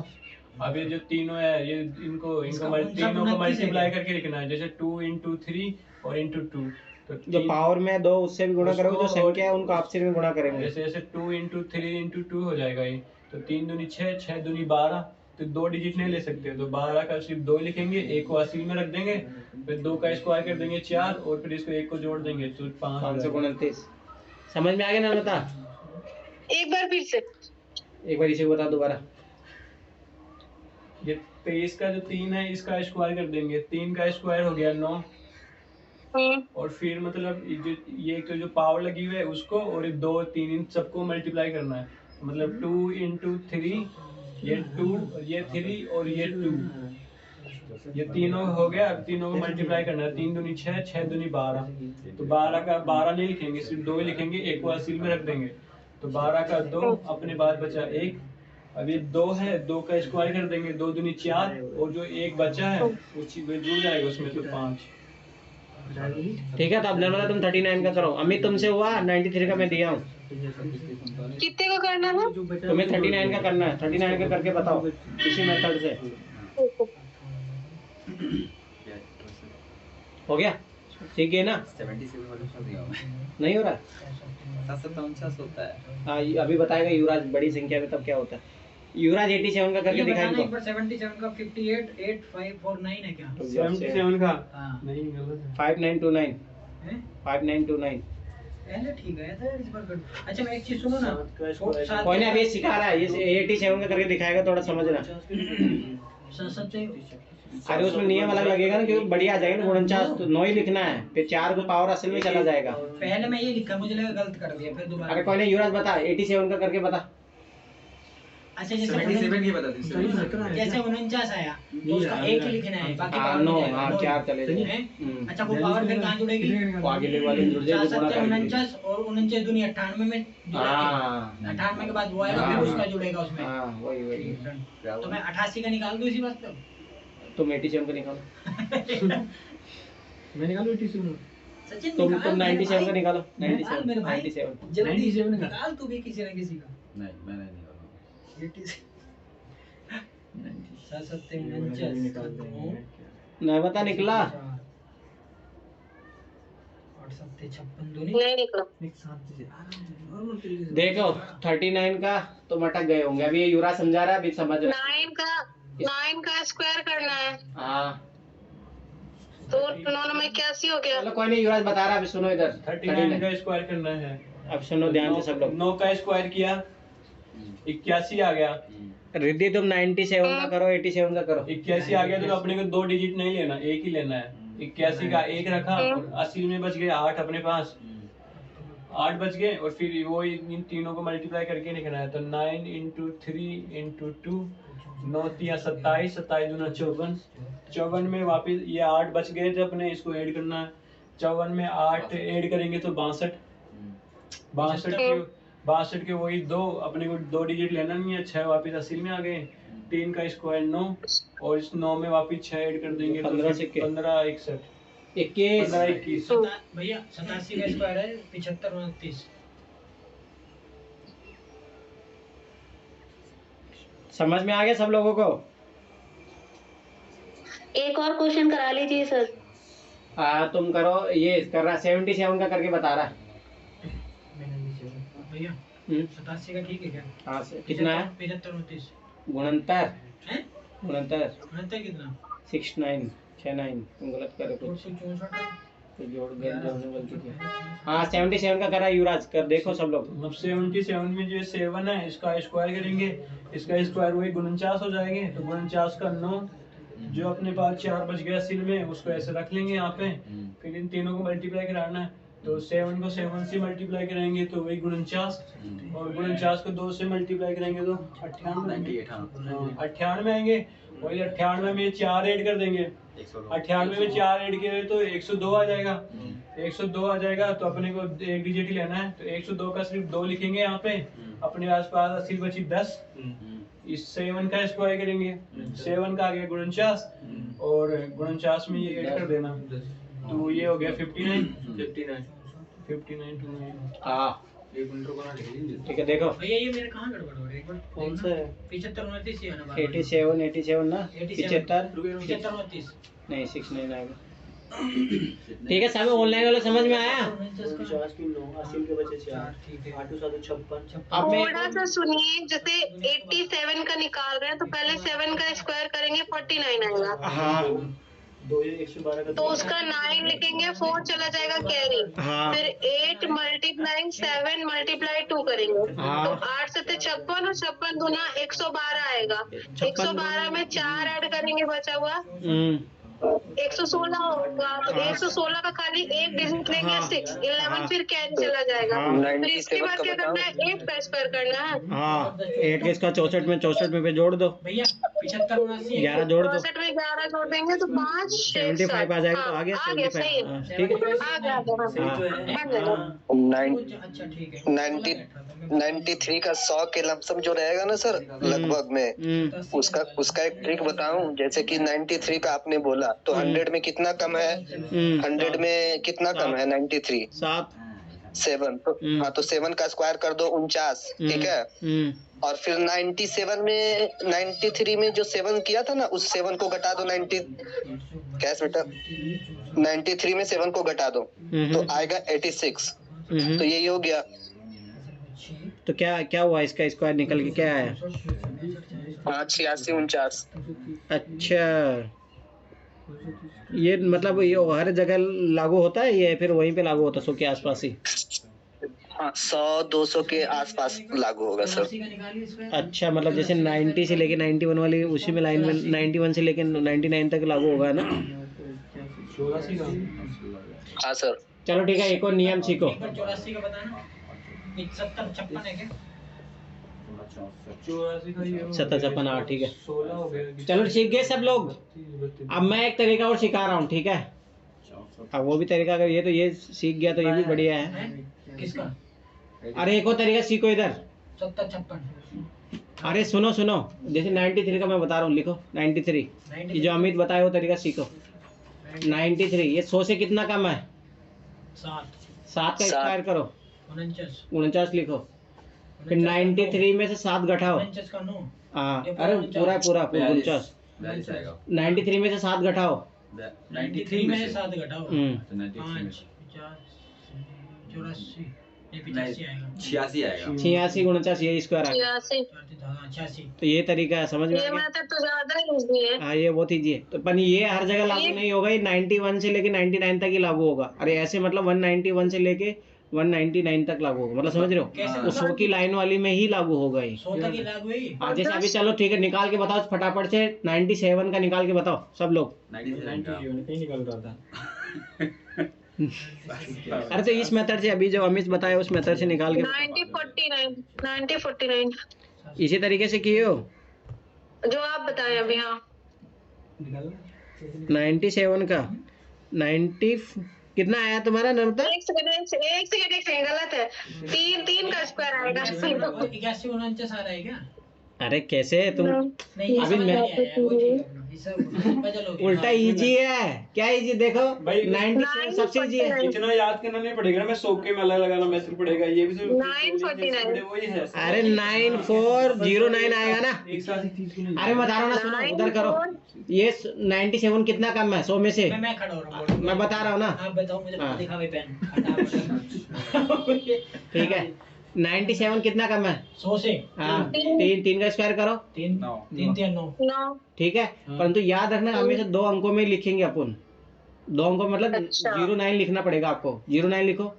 अब ये जो तीनों है ये इनको तीनों को मल्टीप्लाई करके लिखना है। जैसे 2 into 3 और into 2। तो जो पावर में दो उससे भी गुणा करोगे, जो संख्या है उनको आपसे भी गुणा करेंगे। जैसे 2 into 3 into 2 हो जाएगा ये। तो 3 दूनी 6 6 दूनी 12। तो 2 डिजिट नहीं ले सकते, तो 12 का सिर्फ 2 लिखेंगे, एक को असील में रख देंगे, फिर 2 का स्क्वायर कर देंगे 4 और फिर इसको एक को जोड़ देंगे तो 529। समझ में आ गया ना बता? एक बार फिर से। एक बार इसे बता दोबारा। ये 23 का जो 3 है इसका स्क्वायर कर देंगे। 3 का स्क्वायर हो गया 9 और फिर मतलब ये तो जो पावर लगी हुई है उसको और 2 3 इन सबको मल्टीप्लाई करना है। मतलब 2 into 3 ये 2 ये 3 और ये 2 ये तीनों हो गया। अब तीनों को मल्टीप्लाई करना है। 3 दूनी 6 6 दूनी 12। तो 12 का 12 नहीं लिखेंगे, सिर्फ 2 ही लिखेंगे, एक को असील में रख देंगे। तो 12 का 2 अपने बाद बचा 1। अब ये 2 है, 2 का स्क्वायर कर देंगे, 2 दूनी 4 और जो एक बचा है वो जुड़ जाएगा उसमें तो 5। ठीक है। तो अब नर्मदा तुम 39 का करो। अमित तुमसे हुआ 93 का मैं दिया हूँ। कितने को करना है? तुम्हें 39 का करना है। 39 का करके बताओ इसी मेथड से। हो गया? ठीक है ना? 77 वाला कर दिया मैं। नहीं हो रहा? 749 होता है। हाँ अभी बताएगा युवराज बड़ी संख्या में तब क्या होता है। युवराज 87 का करके दिखाएगा। एक बार 77 का 58 8549 है क्या? 77 का हाँ नहीं गलत है। 5929 हैं? 5929। पहले ठीक है तो इस बार कर। अच्छा मैं एक चीज सुनो ना, कोई नहीं अभी ये सिखा रहा है। ये 87 का करके दिखाएगा, थोड़ा समझना। सबसे अरे उसमें नियम अलग लगेगा ना, क्योंकि बढ़िया आ जाएगा ना 49, तो 9 ही लिखना है, फिर 4 को पावर असल में चला जाएगा। पहले मैं ये लिखा, मुझे लगा गलत कर दिया, फिर दोबारा। अरे कोई नहीं, युवराज बता 87 का करके बता। अच्छा जैसे 77 की बता दी। जैसे 49 आया तो उसका एक ही लिखना है, बाकी हाँ, पावर नो, नहीं हाँ, जाएगा, 4 चले जाए। हैं? अच्छा वो पावर फिर कहाँ जुड़ेगी? वो आगे ले वाले जुड़ जाए, तो गुणा कर देंगे। 49 और 49 दूनी 98 में जुड़ा हाँ 98 के बाद वो आएगा, फिर उसका जुड़ेगा उसमें। हाँ, वही। तो मैं 88 का निकाल दूं इसी बात पे। तुम 87 का निकालो। मैं निकालूं 87? सचिन तुम निकाल 97 का निकालो। निकाल मेरे भाई। 97। जल्दी 97 का। निकाल तू भी किसी न किसी का। नहीं मैं नहीं निकालूंगा। निकाल देंगे। नहीं बता निकला। 56 दूनी नहीं निकला। देखो 39 का तुम अटक गए होंगे। अभी ये युवराज समझा रहा है, अभी समझ रहा 9 का स्क्वायर करना है, है। हाँ तो 9 में 81 हो गया। चलो कोई नहीं, युवराज बता रहा है, अभी सुनो इधर। 39 का स्क्वायर करना है। अब सुनो ध्यान से सब लोग। 9 का स्क्वायर किया 81 आ गया। रिद्धि तुम 97 का करो, 87 का करो। 81 आ गया तो अपने को 2 डिजिट नहीं लेना, एक ही लेना है। 81 का 1 रखा और 80 में बच गए 8 अपने पास। 8 बच गए और फिर वो इन तीनों को मल्टीप्लाई करके लिखना है। तो 9 × 3 × 2 9 3 27, 27 दूना 54। 54 में वापस ये 8 बच गए थे अपने, इसको ऐड करना है। 54 में 8 ऐड करेंगे तो 62। 62 के वही 2 अपने को 2 डिजिट लेना नहीं है। 6 वापस 80 में आ गए। 3 का स्क्वायर 9 और इस 9 में वापस 6 ऐड कर देंगे तो 15 से 15 61 21 15 21। भैया 87 का स्क्वायर है 75 29। समझ में आ गया सब लोगों को? एक और क्वेश्चन करा लीजिए सर। हाँ तुम करो, ये कर रहा 77 का करके बता रहा। भैया 87 का ठीक है क्या? हाँ कितना है? 75 29 गुणनतर हैं? गुणनतर कितना? 69 69 तुम गलत कर रहे हो, 64 कुछ जोड़ जोड़ने गलती की। हाँ 77 का करा युवराज, कर देखो सब लोग। अब 77 में जो 7 है इसका स्क्वायर करेंगे, इसका स्क्वायर वही 49 हो जाएंगे। तो 49 का 9 जो अपने पास 4 बच गया 80 में, उसको ऐसे रख लेंगे यहाँ पे। फिर इन तीनों को मल्टीप्लाई कराना है। तो 7 को 7 से मल्टीप्लाई करेंगे तो वही 49 और 49 को 2 से मल्टीप्लाई करेंगे तो 98 आएंगे। वही 98 में 4 ऐड कर देंगे। 98 में 4 ऐड किए तो 102 आ जाएगा। 102 आ जाएगा तो अपने को एक डिजिट ही लेना है। तो 102 का सिर्फ 2 लिखेंगे यहाँ पे। अपने आसपास 80 बची 10। इस 7 का स्क्वायर करेंगे। 7 का आ गया 49 और 49 में ये ऐड कर देना तो ये हो गया 59। हाँ ठीक है देखो। भैया ये मेरे कहाँ गड़बड़ हो रही है? एक बार कौन सा है? 75 29 ही है ना? 87 ना 75 75 29 नहीं 69 आएगा। ठीक है सब ऑनलाइन वाला समझ में आया? 50 की 9 80 के बचे 4 ठीक है। 8 7 56। अब मैं थोड़ा सा सुनिए, जैसे 87 का निकाल रहे हैं तो पहले 7 का स्क्वायर करेंगे 49 आएगा। हाँ 2 112 का तो उसका 9 लिखेंगे, 4 चला जाएगा कैरी। हाँ। फिर 8 × 7 × 2 करेंगे हाँ। तो 8 7 56 और 56 दूना 112 आएगा। 112 में 4 ऐड करेंगे बचा हुआ 116 होगा। तो 116 का खाली एक डिजिट लेंगे 6 11 फिर कैरी चला जाएगा। फिर इसके बाद क्या करना है? 8 का स्क्वायर करना है। हाँ 8 के इसका 64 में जोड़ दो। भैया 75 79 11 जोड़ दो। 64 में 11 जोड़ देंगे तो 5 75 आ जाएगा। तो आ गया 75। ठीक है। आ गया। अच्छा ठीक है। 93 का 100 के लमसम जो रहेगा ना सर लगभग में, उसका एक ट्रिक बताऊं। जैसे कि 93 का आपने बोला तो 100 में कितना कम है? 100 में कितना कम है? 93 7 तो हाँ, तो 7 का स्क्वायर कर दो 49। ठीक है। और फिर 97 में 93 में जो 7 किया था ना, उस 7 को घटा दो 90 कैश बेटा 93 में 7 को घटा दो तो आएगा 86। तो यही हो गया। तो क्या हुआ? इसका स्क्वायर निकल के क्या आया? 86 49। अच्छा ये मतलब ये हर जगह लागू होता है, ये फिर वहीं पे लागू होता है 100 के आसपास ही? हाँ 100-200 के आसपास लागू होगा सर। 84 का निकालिए इसमें। अच्छा, मतलब जैसे 90 से लेके 91 वाली उसी में लाइन में 91 से लेके 99 तक लागू होगा ना? 84 का। हाँ सर। चलो ठीक है, एक और नियम सीखो। एक बार 84 का बताना। 70 56 है क्या? 84 का ये 70 56 8 ठीक है। 16 हो गया। चलो सीख गए सब लोग। अब मैं एक तरीका और सिखा रहा हूँ, ठीक है? अब वो भी तरीका, अगर ये तो ये सीख गया तो ये भी बढ़िया है। हैं? किसका? अरे एक और तरीका सीखो इधर। 70 56। अरे सुनो सुनो, जैसे 93 का मैं बता रहा हूँ, लिखो 93। ये जो अमित बताया वो तरीका सीखो। 93 ये 100 से कितना कम है? 7 7 का स्क्वायर करो, 49 49 लिखो। फिर 93 में से 7 घटाओ। 49 का 9। हाँ, अरे पूरा पूरा 49। 42 आएगा। 93 में से 7 घटाओ। 93 में 7 घटाओ। 5 50 84 ये 85 आएगा। 86 आएगा। 86 49 ये स्क्वायर आ गया। 86 तो ये तरीका है, समझ में आ ये गया? मेथड तो ज्यादा इजी है। हाँ ये बहुत ईजी है। तो पर ये हर जगह लागू नहीं होगा, ये 91 से लेके 99 तक ही लागू होगा। अरे ऐसे मतलब 191 से लेके 199 तक लागू होगा, मतलब समझ रहे हो? कैसे? वो 100 की लाइन वाली में ही लागू होगा ये। 100 तक ही लागू है। हाँ, जैसे अभी चलो ठीक है, निकाल के बताओ फटाफट से। 97 का निकाल के बताओ सब लोग। 97 का। नहीं निकल रहा था। अरे तो इस मेथड से, अभी जो अमित बताया उस मेथड से निकाल के 90 49 इसी तरीके से किए हो। जो आप बताएं अभी। हाँ 97 का 90 कितना आया तुम्हारा नमता? एक सेकंड गलत है। 3 का स्क्वायर आएगा। 81 49 आ रहा है क्या? अरे कैसे तुम, नहीं अभी समझ मैं- नहीं आया, वो ठीक है। ये सब पजल हो गया। उल्टा इजी है। क्या इजी? देखो भाई, 97 सबसे इजी है। इतना याद करना नहीं पड़ेगा ना, मैं 100 के में अलग लगाना मैथड पड़ेगा। ये भी तो 949 वही है। अरे 9409 आएगा ना? एक साथ ही 30 को नहीं। अरे बता रहा हूँ ना, सुनो उधर करो। ये 97 कितना कम है 100 में से? मैं खड़ा हो रहा हूँ। मैं बता रहा हूँ ना। आप बताओ मुझे। हाँ। दिखा भाई पेन। फटाफट। ठीक है, 97 कितना कम है? 100 से हाँ, 3 का स्क्वायर करो। 3 3 3 9। 9 ठीक है, परंतु याद रखना हमेशा 2 अंकों में लिखेंगे अपन। 2 अंकों मतलब अच्छा। 09 लिखना पड़ेगा आपको। 09 लिखो। हाँ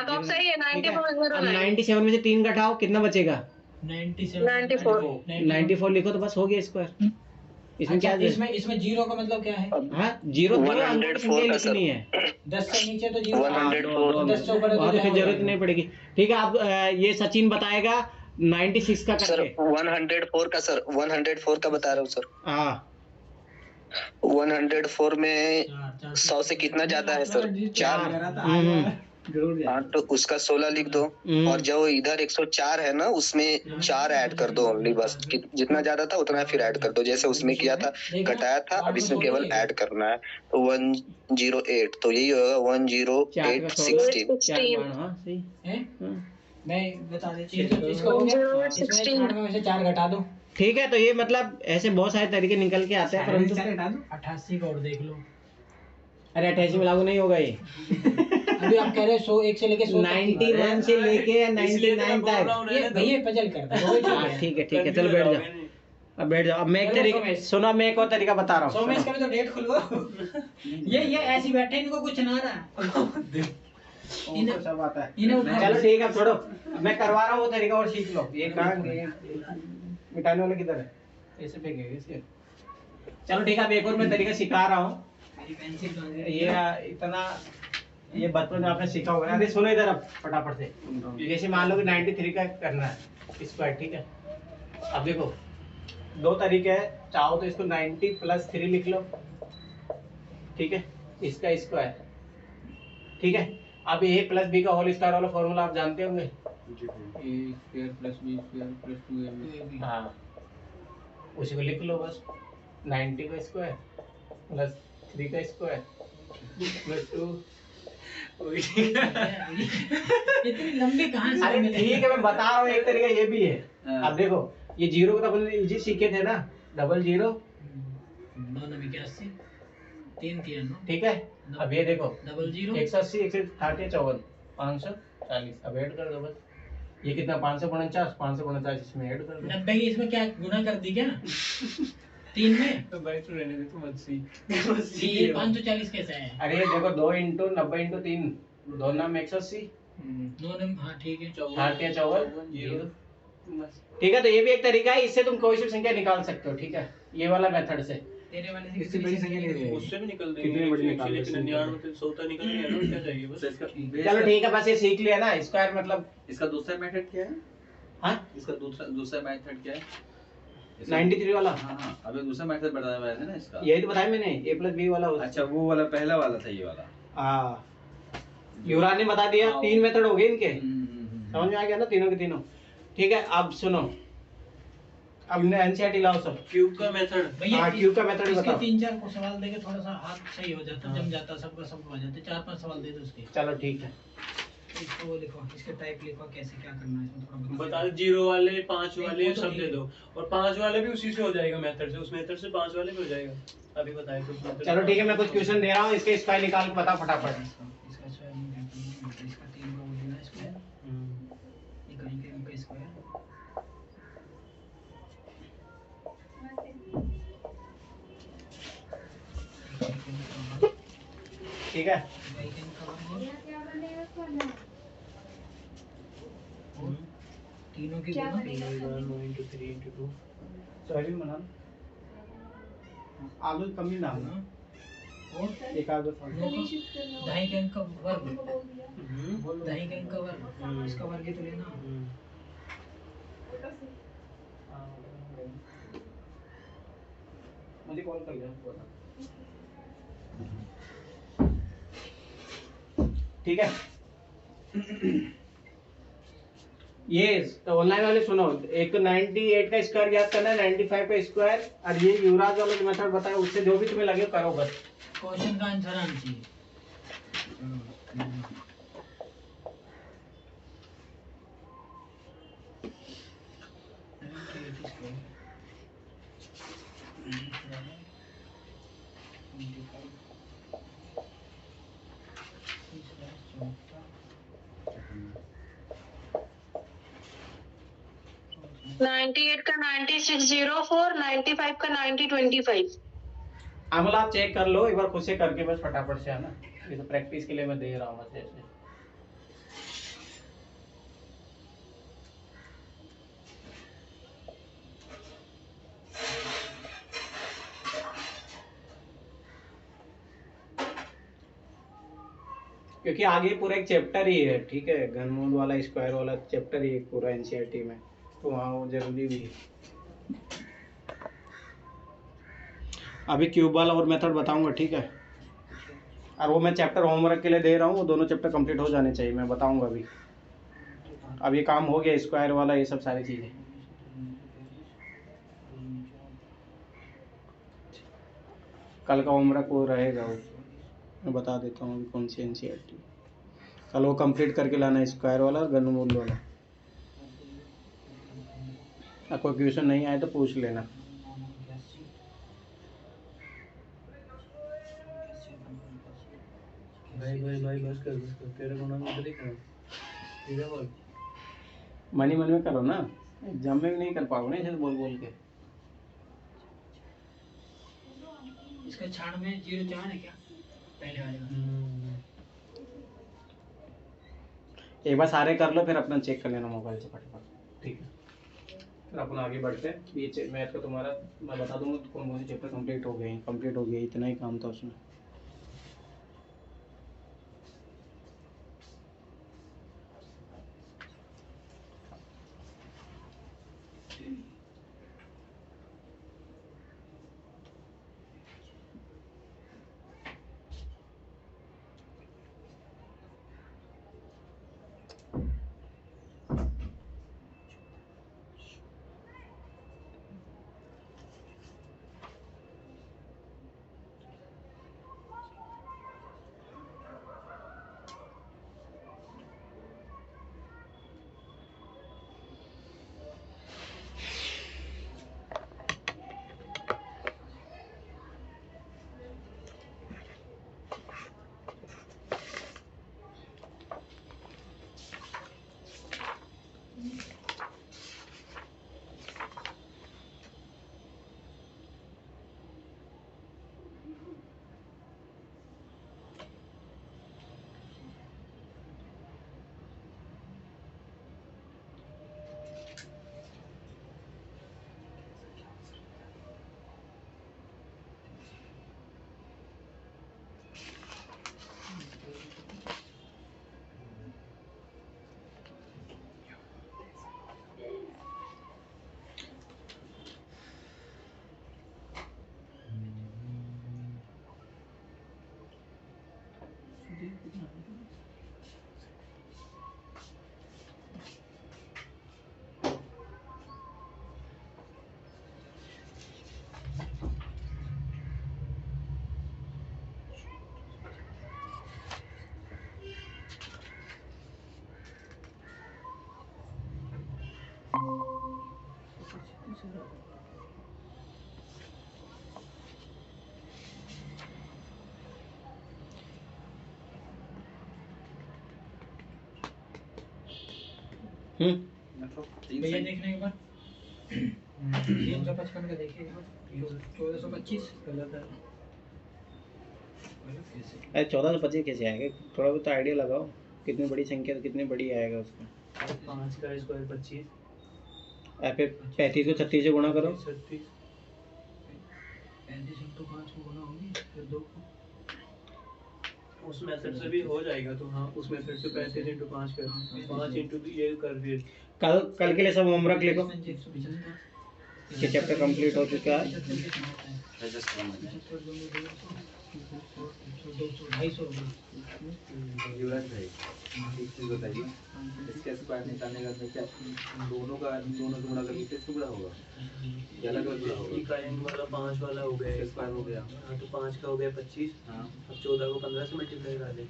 तो अब सही है। ठीक है, 94 अब 97 में से 3 घटाओ, कितना बचेगा? 94 94 लिखो तो बस हो गया स्क्वायर। इसमें क्या है? इसमें जीरो का मतलब क्या है? हाँ, 0 104 का सर। लिखनी है। 10 से नीचे तो जीरो। 104 10 से ऊपर है तो और क्या फिर होगा? जरूरत नहीं पड़ेगी। ठीक है, अब ये सचिन बताएगा 96 का सर करके। 104 का सर, 104 का बता रहा हूँ सर। हाँ 104 में 4 100 से कितना ज्यादा है सर? 4। हाँ तो उसका 16 लिख दो। और जो इधर 104 है ना, उसमें 4 ऐड कर दो ओनली, बस जितना ज्यादा था उतना फिर ऐड कर दो। जैसे उसमें किया था, घटाया था, अब इसमें केवल ऐड करना है। तो 108, तो यही होगा 108 16। 16 हाँ सही। हैं? हाँ। मैं बता देती हूँ। इसका हो गया। इसमें 96 में से 4 घटा दो। ठीक है, तो ये मतलब ऐसे बहुत सारे तरीके निकल के आते हैं, परंतु 88 का और देख लो। अरे 88 में लागू नहीं होगा ये। अभी आप कह रहे हो 100 1 से लेके 100 तक। 91 से लेके 99 तक। ये भैया पजल करता है। हाँ ठीक है, चलो बैठ जाओ। अब बैठ जाओ। अब मैं एक तरीका सुनो, मैं एक और तरीका बता रहा सो में हूँ। इसका भी तो डेट खुलवाओ। ये ऐसी बैठे, इनको कुछ ना रहा। इन्हें सब आता है। इन्हें उठा। चलो ठीक है, छोड़ो। मैं करवा रहा हूँ वो तरीका और सीख लो। ये कहाँ मिटाने वाला किधर है? ऐसे फेंकेंगे इसके। चलो ठीक है, अब एक और मैं तरीका सिखा रहा हूँ। ये इतना ये बचपन में आपने सीखा होगा। अरे सुनो इधर, अब फटाफट से। जैसे मान लो कि 93 का करना है स्क्वायर, ठीक है? अब देखो 2 तरीके हैं। चाहो तो इसको 90 + 3 लिख लो, ठीक है? इसका स्क्वायर, ठीक है? अब a + b का होल स्क्वायर वाला फॉर्मूला आप जानते होंगे। a² + b² + 2ab। हाँ, उसी को लिख लो बस। 90 का स्क्वायर + 3 का स्क्वायर + 2। इतनी लंबी कहां से अरे मिलेगी? ठीक है, मैं बता रहा हूँ एक तरीका ये भी है। अब देखो ये 0 को तो अपन इजी सीखे थे ना, 00, 981 3 3 9। ठीक है? अब ये देखो 00 180 160 54 540। अब ऐड कर दो बस। ये कितना 549 इसमें ऐड कर दो। 90 की इसमें क्या गुना कर दी क्या? 3 में तो भाई तो रहने दे, तू मत सी। ये 540 कैसे है? अरे ये देखो 2 × 90 × 3 2 नाम 180 नो नंबर, हाँ ठीक है। 54 ठीक है। तो ये भी एक तरीका है, इससे तुम कोई सी संख्या निकाल सकते हो, ठीक है, ये वाला मेथड से। तेरे वाले से इससे बड़ी संख्या नहीं है। उससे भी निकल कितनी देंगे, बड़ी निकाल दो? लेकिन 99 तो 100 तो निकल गया ना, क्या चाहिए बस। चलो ठीक है, बस ये सीख लिया ना, स्क्वायर मतलब। इसका दूसरा मेथड क्या है? हाँ, इसका दूसरा मेथड क्या है? 93 वाला। हाँ हाँ, अबे दूसरा मेथड बताया हुआ है ना इसका। यही तो बताया मैंने, a + b वाला। अच्छा, वो वाला पहला वाला था, ये वाला। हाँ, युवराज ने बता दिया। 3 मेथड हो गए इनके, हम्म। समझ में आ गया ना, तीनों के तीनों। ठीक है, अब सुनो, अब एनसीईआरटी लाओ सब। क्यूब का मेथड। भैया हाँ, क्यूब का मेथड इसके बताओ। 3-4 को सवाल देके थोड़ा सा हाथ सही हो जाता, जम जाता, सबका सब हो जाते। 4-5 सवाल दे दो उसके। चलो ठीक है, इसको वो लिखो, इसके टाइप लिखो, कैसे क्या करना है इसमें थोड़ा बता दो, 0 वाले 5 वाले वो तो सब ठीक दे है। दो, और 5 वाले भी उसी से हो जाएगा मेथड से, उस मेथड से 5 वाले भी हो जाएगा। अभी बताए तो उस method से चलो ठीक है, मैं 5 कुछ क्वेश्चन दे रहा हूँ, इसके स्क्वायर निकाल के बता फटाफट। इसका स्क्वायर नहीं करना है, इसका 3 को बोलना है स्क्वायर, ये करेंगे इनका स्क्वायर। ठीक है, तीनों की क्या गुना। सोयाबीन बना लो। आलू कम ही डालना, और एक आलू डाल। ढाई का अंक का वर्ग, ढाई का अंक का वर्ग, इसका वर्ग ही तो लेना। मुझे कॉल कर लिया, ठीक है। ये ऑनलाइन वाले सुनो, एक 98 का स्क्वायर याद करना है, 95 का स्क्वायर, और ये युवराज वाला जो मेथड बताया उससे जो भी तुम्हें लगे करो बस। क्वेश्चन का आंसर आना चाहिए। नाइन्टी एट का 9604, 95 का 9025। अमल आप चेक कर लो एक बार खुद से करके, बस फटाफट से, है ना, ये तो प्रैक्टिस के लिए मैं दे रहा हूँ बस ऐसे। क्योंकि आगे पूरा एक चैप्टर ही है, ठीक है, घनमूल वाला स्क्वायर वाला चैप्टर ही है पूरा एनसीईआरटी में, तो वहाँ वो जरूरी भी है। अभी क्यूब वाला और मेथड बताऊंगा, ठीक है, और वो मैं चैप्टर होमवर्क के लिए दे रहा हूँ, वो दोनों चैप्टर कंप्लीट हो जाने चाहिए, मैं बताऊंगा अभी। अब ये काम हो गया स्क्वायर वाला, ये सब सारी चीज़ें। कल का होमवर्क वो रहेगा, वो मैं बता देता हूँ अभी कौन सी एनसीईआरटी। कल वो कंप्लीट करके लाना है, स्क्वायर वाला और घनमूल वाला। अब कोई क्वेश्चन नहीं आए तो पूछ लेना। भाई बस कर, तेरे को ना उधर ही करो, सीधा बोल। मन ही मन में करो ना, एग्जाम में भी नहीं कर पाओगे ना ऐसे बोल बोल के। इसका 9604 है क्या पहले वाले का? एक बार सारे कर लो, फिर अपना चेक कर लेना मोबाइल से फटाफट, ठीक है। फिर अपन आगे बढ़ते हैं। ये मैथ का तुम्हारा मैं बता दूंगा कौन कौन से चैप्टर कंप्लीट हो गए, कंप्लीट हो गए, इतना ही काम था उसमें। भैया देखने के बाद 355 का देखिए 1425 गलत है। 1425 कैसे आएगा? थोड़ा बहुत आइडिया लगाओ, कितनी बड़ी संख्या तो कितनी बड़ी आएगा उसका। 5 का स्क्वायर 25, फिर 35 को 36 से गुणा करो। 36, 35 इंटू 5 को गुणा होगी, फिर 2 उस मेथड से भी हो जाएगा। तो हाँ, उस मेथड से 35 इंटू 5 कर, 5 इंटू ये कर, फिर कल के लिए सब होमवर्क लिखो। ये चैप्टर कंप्लीट हो चुका है। 250 युवराज भाई एक चीज बताइए, इसके स्क्वायर निकालने का क्या दोनों से गुणा करके किस टुकड़ा होगा या अलग अलग टुकड़ा होगा? इकाइंग वाला 5 वाला हो गया, स्क्वायर हो गया। हाँ, तो 5 का हो गया 25। हाँ, अब 14 को 15 से मल्टीप्लाई कर दे,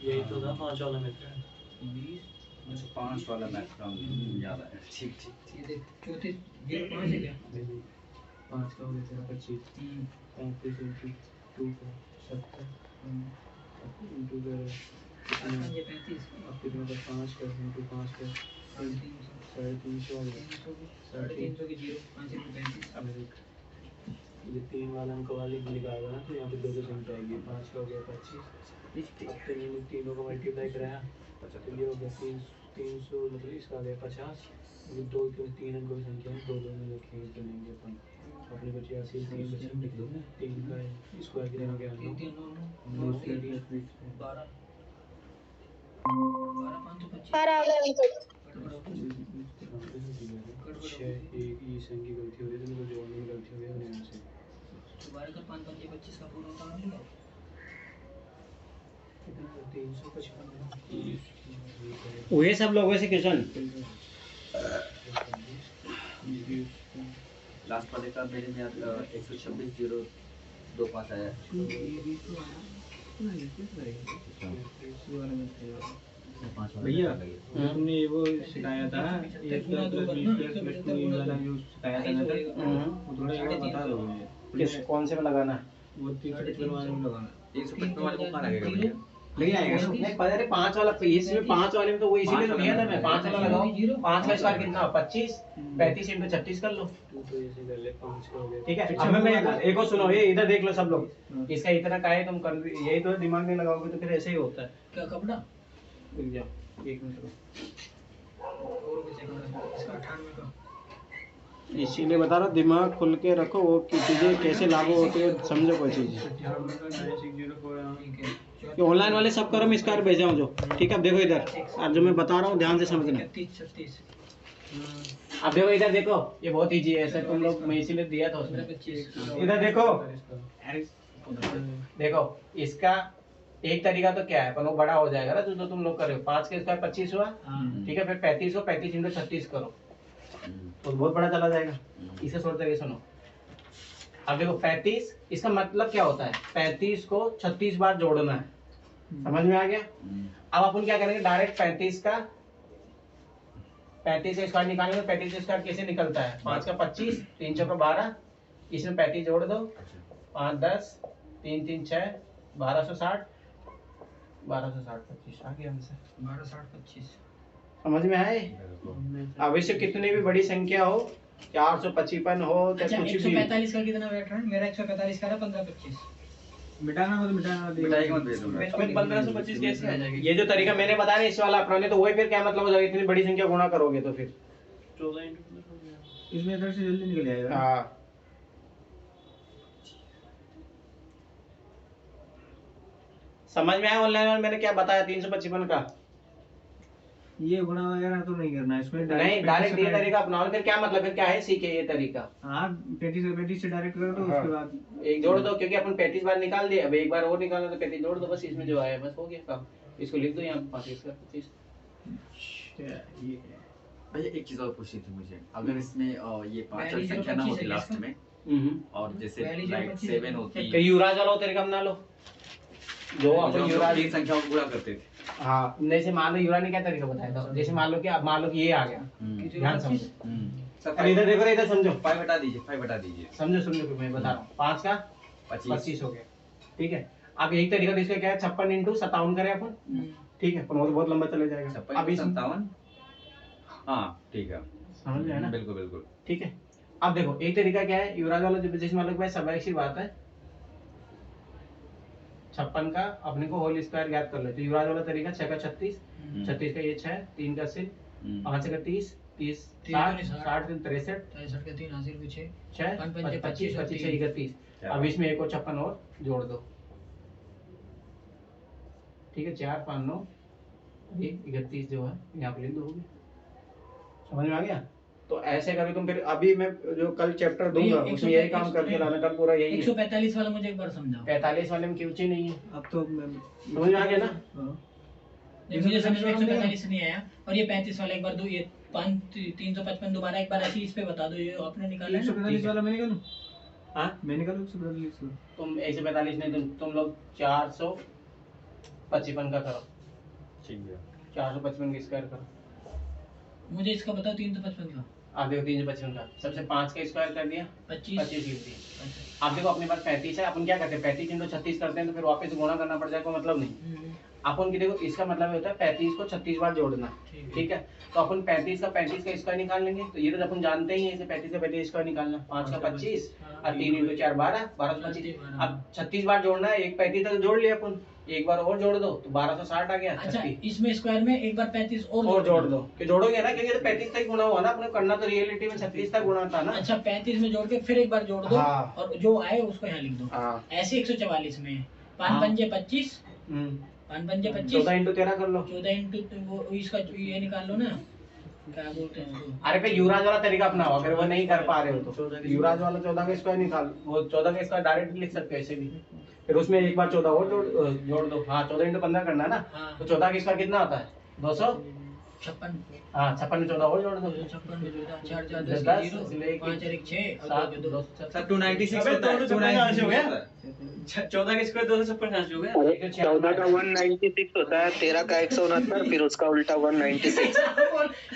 यही तो था 5 वाला मेथड। 5 वाला मैथ याद है। ठीक ठीक ये देख 34 05 है क्या? 5 का हो गया तेरा 25, 35 इंटू 2 का 70 इंटू कर ये 35 अब कितना का 5 का इंटू 5 का 350 हो गया। 350 की 0 5 इंटू 35 अब देख, ये 3 वाला अंक वाली निकाला ना, तो यहाँ पे 2 संख्या आएगी। 5 का हो गया 25, अब तीनों को मल्टीप्लाई कराया तो ये हो गया 300, मतलब इसका आ गया 50। ये 2 क्यों 3 अंकों की संख्या है, 2 में रखेंगे तो लेंगे अपन अपने बचे 80 3 बचे 3 का स्क्वायर कितना हो गया 9 12 एक ही संख्या गलती हो रही थी, मुझे जोड़ने में गलती हो गई अपने से। 12 का 5 5 25 का पूरा उतार लिया। 355 हुए सब लोगों से क्वेश्चन। लास्ट वाले का मेरे में 126.025 आया। भैया तुमने ये वो सिखाया था, ये वाला जो सिखाया था ना, वो थोड़ा ये बता दो मुझे। किस कौन से में लगाना है? वो 355 वाले में लगाना। 355 वाले को कहाँ लगेगा भैया? नहीं आएगा नहीं पता है। 5 वाला इसमें 5 वाले में तो वो इसीलिए तो दिया था मैं। 5 वाला लगाओ। 5 का स्क्वायर कितना? 25 35 इंटू 36 कर लो। तो ऐसे कर ले, 5 का हो गया ठीक है। अब मैं एक और सुनो, ये इधर देख लो सब लोग। इसका इतना का है, तुम कर यही तो दिमाग में लगाओगे तो फिर ऐसे ही होता है। क्या कपड़ा रुक जाओ 1 मिनट रुको। और भी चेक करो इसका 98 का। इसीलिए बता रहा हूं, दिमाग खुल के रखो, वो की चीजें कैसे लागू होती है समझो कोई चीज। ये ऑनलाइन वाले सब करो, मैं इसका भेजा हूं जो। ठीक है, अब देखो इधर, अब जो मैं बता रहा हूँ ध्यान से समझना। 36 36 अब देखो इधर देखो, ये बहुत इजी है, ऐसा तुम लोग मैं इसीलिए दिया था उसमें। 25 इधर देखो, देखो इसका एक तरीका तो क्या है, पर वो बड़ा हो जाएगा ना, जो तुम लोग कर रहे हो। 5 के स्क्वायर 25 हुआ, ठीक है। फिर 35 को 35 इंटू 36 करो तो बहुत बड़ा चला जाएगा। इसे सोचते हुए सुनो। अब देखो 35, इसका मतलब क्या होता है? 35 को 36 बार जोड़ना है। समझ में आ गया? अब अपन क्या करेंगे, डायरेक्ट 35 का स्क्वायर निकालेंगे। 35 का स्क्वायर कैसे निकलता है? 5 का 25, 3 चौका 12, इसमें 35 जोड़ दो, 5 10, 3 3 6, 1260, 25 आ गया हमसे। 12 60 25 समझ में आए? अब इसे कितनी भी बड़ी संख्या हो, 455 हो या अच्छा कुछ भी। 145 का कितना बैठ रहा है? मेरा 145 का रहा 15 25। मिटाना मत मिटाना, मिटाएगा मत भेज दो। अबे 1525 कैसे आ जाएगी? ये जो तरीका मैंने बताया इस वाला अपनाने, तो वही फिर क्या मतलब हो जाएगा? इतनी बड़ी संख्या गुणा करोगे तो फिर 14 इंटू 15 हो गया। इसमें इधर से जल्दी निकल जाएगा। हाँ। समझ में आया ऑनलाइन में मैंने क्या बताया? 355 का ये गुणा वगैरह तो नहीं करना है इसमें, नहीं, डायरेक्ट ये तरीका अपनाओ। फिर क्या मतलब, फिर क्या है, सीखे ये तरीका। हाँ 35 से डायरेक्ट कर दो। हाँ। उसके बाद एक जोड़ दो, क्योंकि अपन 35 बार निकाल दिए, अब एक बार और निकालना तो 35 जोड़ दो, बस इसमें जो आया बस हो गया काम। इसको लिख दो यहाँ 35 का 25। ये भैया एक चीज और पूछनी थी मुझे, अगर इसमें ये 5 पहली जो संख्या ना 25 होती है लास्ट इसका? में, और जैसे पहली जो लाइक 25 7 होती, तो युवराज वाला तरीका बना लो, जो अपन युवराज 3 संख्याओं को गुणा करते थे। हाँ, जैसे मान लो युवराज ने क्या तरीका बताया था, जैसे मान लो कि अब मान लो कि ये आ गया, ध्यान समझो। अरे इधर देखो, इधर समझो, 5 हटा दीजिए, 5 हटा दीजिए। समझो समझो कि मैं बता रहा हूँ। 5 का 25 हो गया, ठीक है। अब यही तरीका तो इसका क्या है, 56 × 57 करें अपन, ठीक है, पर वो तो बहुत लंबा चले जाएगा। 56 अब × 57, हाँ ठीक है, समझ में आया ना? बिल्कुल बिल्कुल, ठीक है। अब देखो एक तरीका क्या है, युवराज वाला जो जैसे मान लो भाई स्वाभाविक सी बात है, 56 का अपने को होल स्क्वायर ज्ञात कर लो, तो युवराज वाला तरीका 6 का 36, 36 का ये 6, 3 का 80, 5 का 30, 30 60, 60 63, 63 के 3 हासिल भी 6, 6 25 25 31। अब इसमें एक और 56 और जोड़ दो, ठीक है, 4 5 9 31 जो है यहाँ पे लिख दोगे। समझ में आ गया? तो ऐसे करो तुम। फिर अभी मैं जो कल चैप्टर दूंगा उसमें यही काम करके लाना, कल पूरा यही है। 145 वाला मुझे एक बार समझाओ। 45 वाले में क्योंकि नहीं है, अब तो समझ में आ गया ना? नहीं, मुझे समझ में 145 नहीं आया। और ये 35 वाला एक बार दो, ये 355 दोबारा एक बार ऐसे इस पे बता दो, ये आपने निकाला है ना? 145 वाला मैं निकालूं? हाँ मैं निकालूं 145 वाला? तुम 145 नहीं, तुम लोग 455 का करो, ठीक है, 455 का स्क्वायर करो। मुझे इसका बताओ 355 का। आप देखो 355 का सबसे 5 का स्क्वायर कर दिया, 25 लिख दिया। आप देखो अपने पास 35 है, अपन क्या करते हैं 35 × 36 करते हैं, तो फिर वापस गुणा करना पड़ जाएगा, मतलब नहीं। अपन की देखो इसका मतलब होता है 35 को 36 बार जोड़ना, ठीक है। तो अपन 35 का स्क्वायर निकाल लेंगे, तो ये तो अपन जानते ही है, इसे 35 का 35 स्क्वायर निकालना, 5 का 25 और 3 × 4 12, 1225। अब 36 बार जोड़ना है, एक 35 तक जोड़ लिया अपन, एक बार और जोड़ दो तो 1260 आ गया। अच्छा, इसमें स्क्वायर में एक बार 35 और जोड़ दो, कि जोड़ोगे ना, क्योंकि 35 तक गुणा हुआ ना, अपने करना तो रियलिटी में 36 तक गुणा था ना। अच्छा, 35 में जोड़ के फिर एक बार जोड़ दो, हाँ। और जो आए उसको यहाँ लिख दो। हाँ। ऐसे 144 में 5 पंजे 25, 5 पंजे 25, 14 × 13 कर लो। 14 इंटू वो इसका ये निकाल लो ना, क्या बोलते हैं इसको? अरे पे युवराज वाला तरीका अपनाओ, अगर वो नहीं कर पा रहे हो तो युवराज वाला 14 का स्क्वायर निकाल, वो 14 का स्क्वायर डायरेक्ट लिख सकते हो ऐसे भी, फिर उसमें एक बार 14 और जोड़ दो। हाँ 14 × 15 करना है ना, तो 14 का स्क्वायर कितना होता है 56। हाँ 56 में 14 और जोड़ दो, 56 में 4 4 10 10 10 0 लेके 5 और 1 6 और 7 2 सर 296 होता है, 296 हो गया, 14 के स्क्वायर 256 हो गया। 14 का 196 होता है, 13 का 169, फिर उसका उल्टा 196।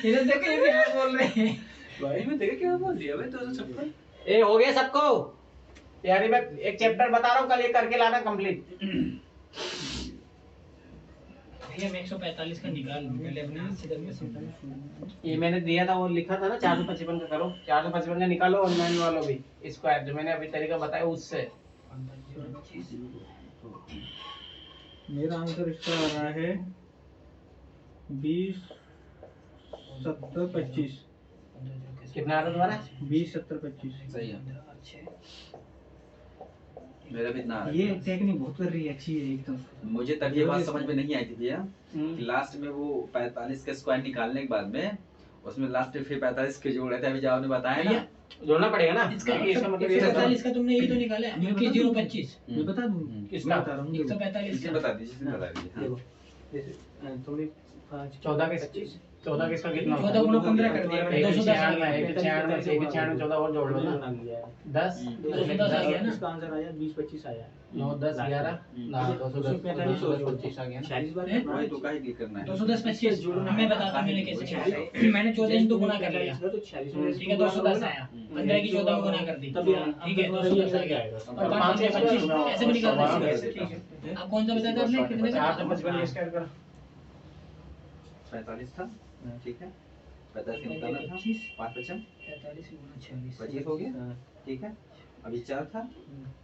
इधर देखो ये क्या बोल रहे हैं भाई मैं देखा क्या बोल दिया भाई 256। ए हो गया सबको यार, मैं एक चैप्टर बता रहा हूँ, कल ये करके लाना कंप्लीट। भैया मैं 145 का निकाल लूं पहले अपने हाथ से करके समझो। ये मैंने दिया था, वो लिखा था ना 455 का करो, 455 का निकालो, ऑनलाइन वालों भी स्क्वायर जो मैंने अभी तरीका बताया उससे। मेरा आंसर इसका आ रहा है 20 70 25। कितना आ रहा तुम्हारा? 20 70 25 सही है, मेरा भी इतना आ रहा है। ये टेक्निक बहुत कर रही है, अच्छी है एकदम। मुझे तब ये बात समझ में नहीं आई थी भैया कि लास्ट में वो 45 का स्क्वायर निकालने के बाद में उसमें लास्ट में फिर 45 के जोड़ रहे थे, अभी जो आपने बताया ना, जोड़ना पड़ेगा ना। इसका इसका मतलब ये 145 का तुमने यही तो निकाला है, क्योंकि 025 मैं बता दूं किसका? बता रहा हूँ 145 इसे का बता दीजिए, बता दीजिए। हाँ। थोड़ी 14 के 14 के इसका कितना होता है? 14 गुना 15 कर दिया, 210 आ गया। 196 14 और जोड़ लो ना, 10 210 आ गया ना। इसका आंसर आया 20 25 आया। 9 10 11 ना 210 25 आ गया ना। 40 बार वही तो काहे क्लिक करना है। 210 25 मैं बताता हूँ मैंने कैसे किया। मैंने 14 इंटू गुना कर लिया, तो 46 ठीक है, 210 आया, 15 की 14 में गुना कर दी, ठीक है, 210 आ गया। और 5 से 25 ऐसे भी निकाल सकते हैं, ठीक है। अब कौन सा बताया था आपने, कितने का? 455 स्क्वायर करो। 45 था, ठीक है, 45 का निकालना था, 5 बचा, 45 गुना 46 25 हो गया, ठीक है, अभी 4 था,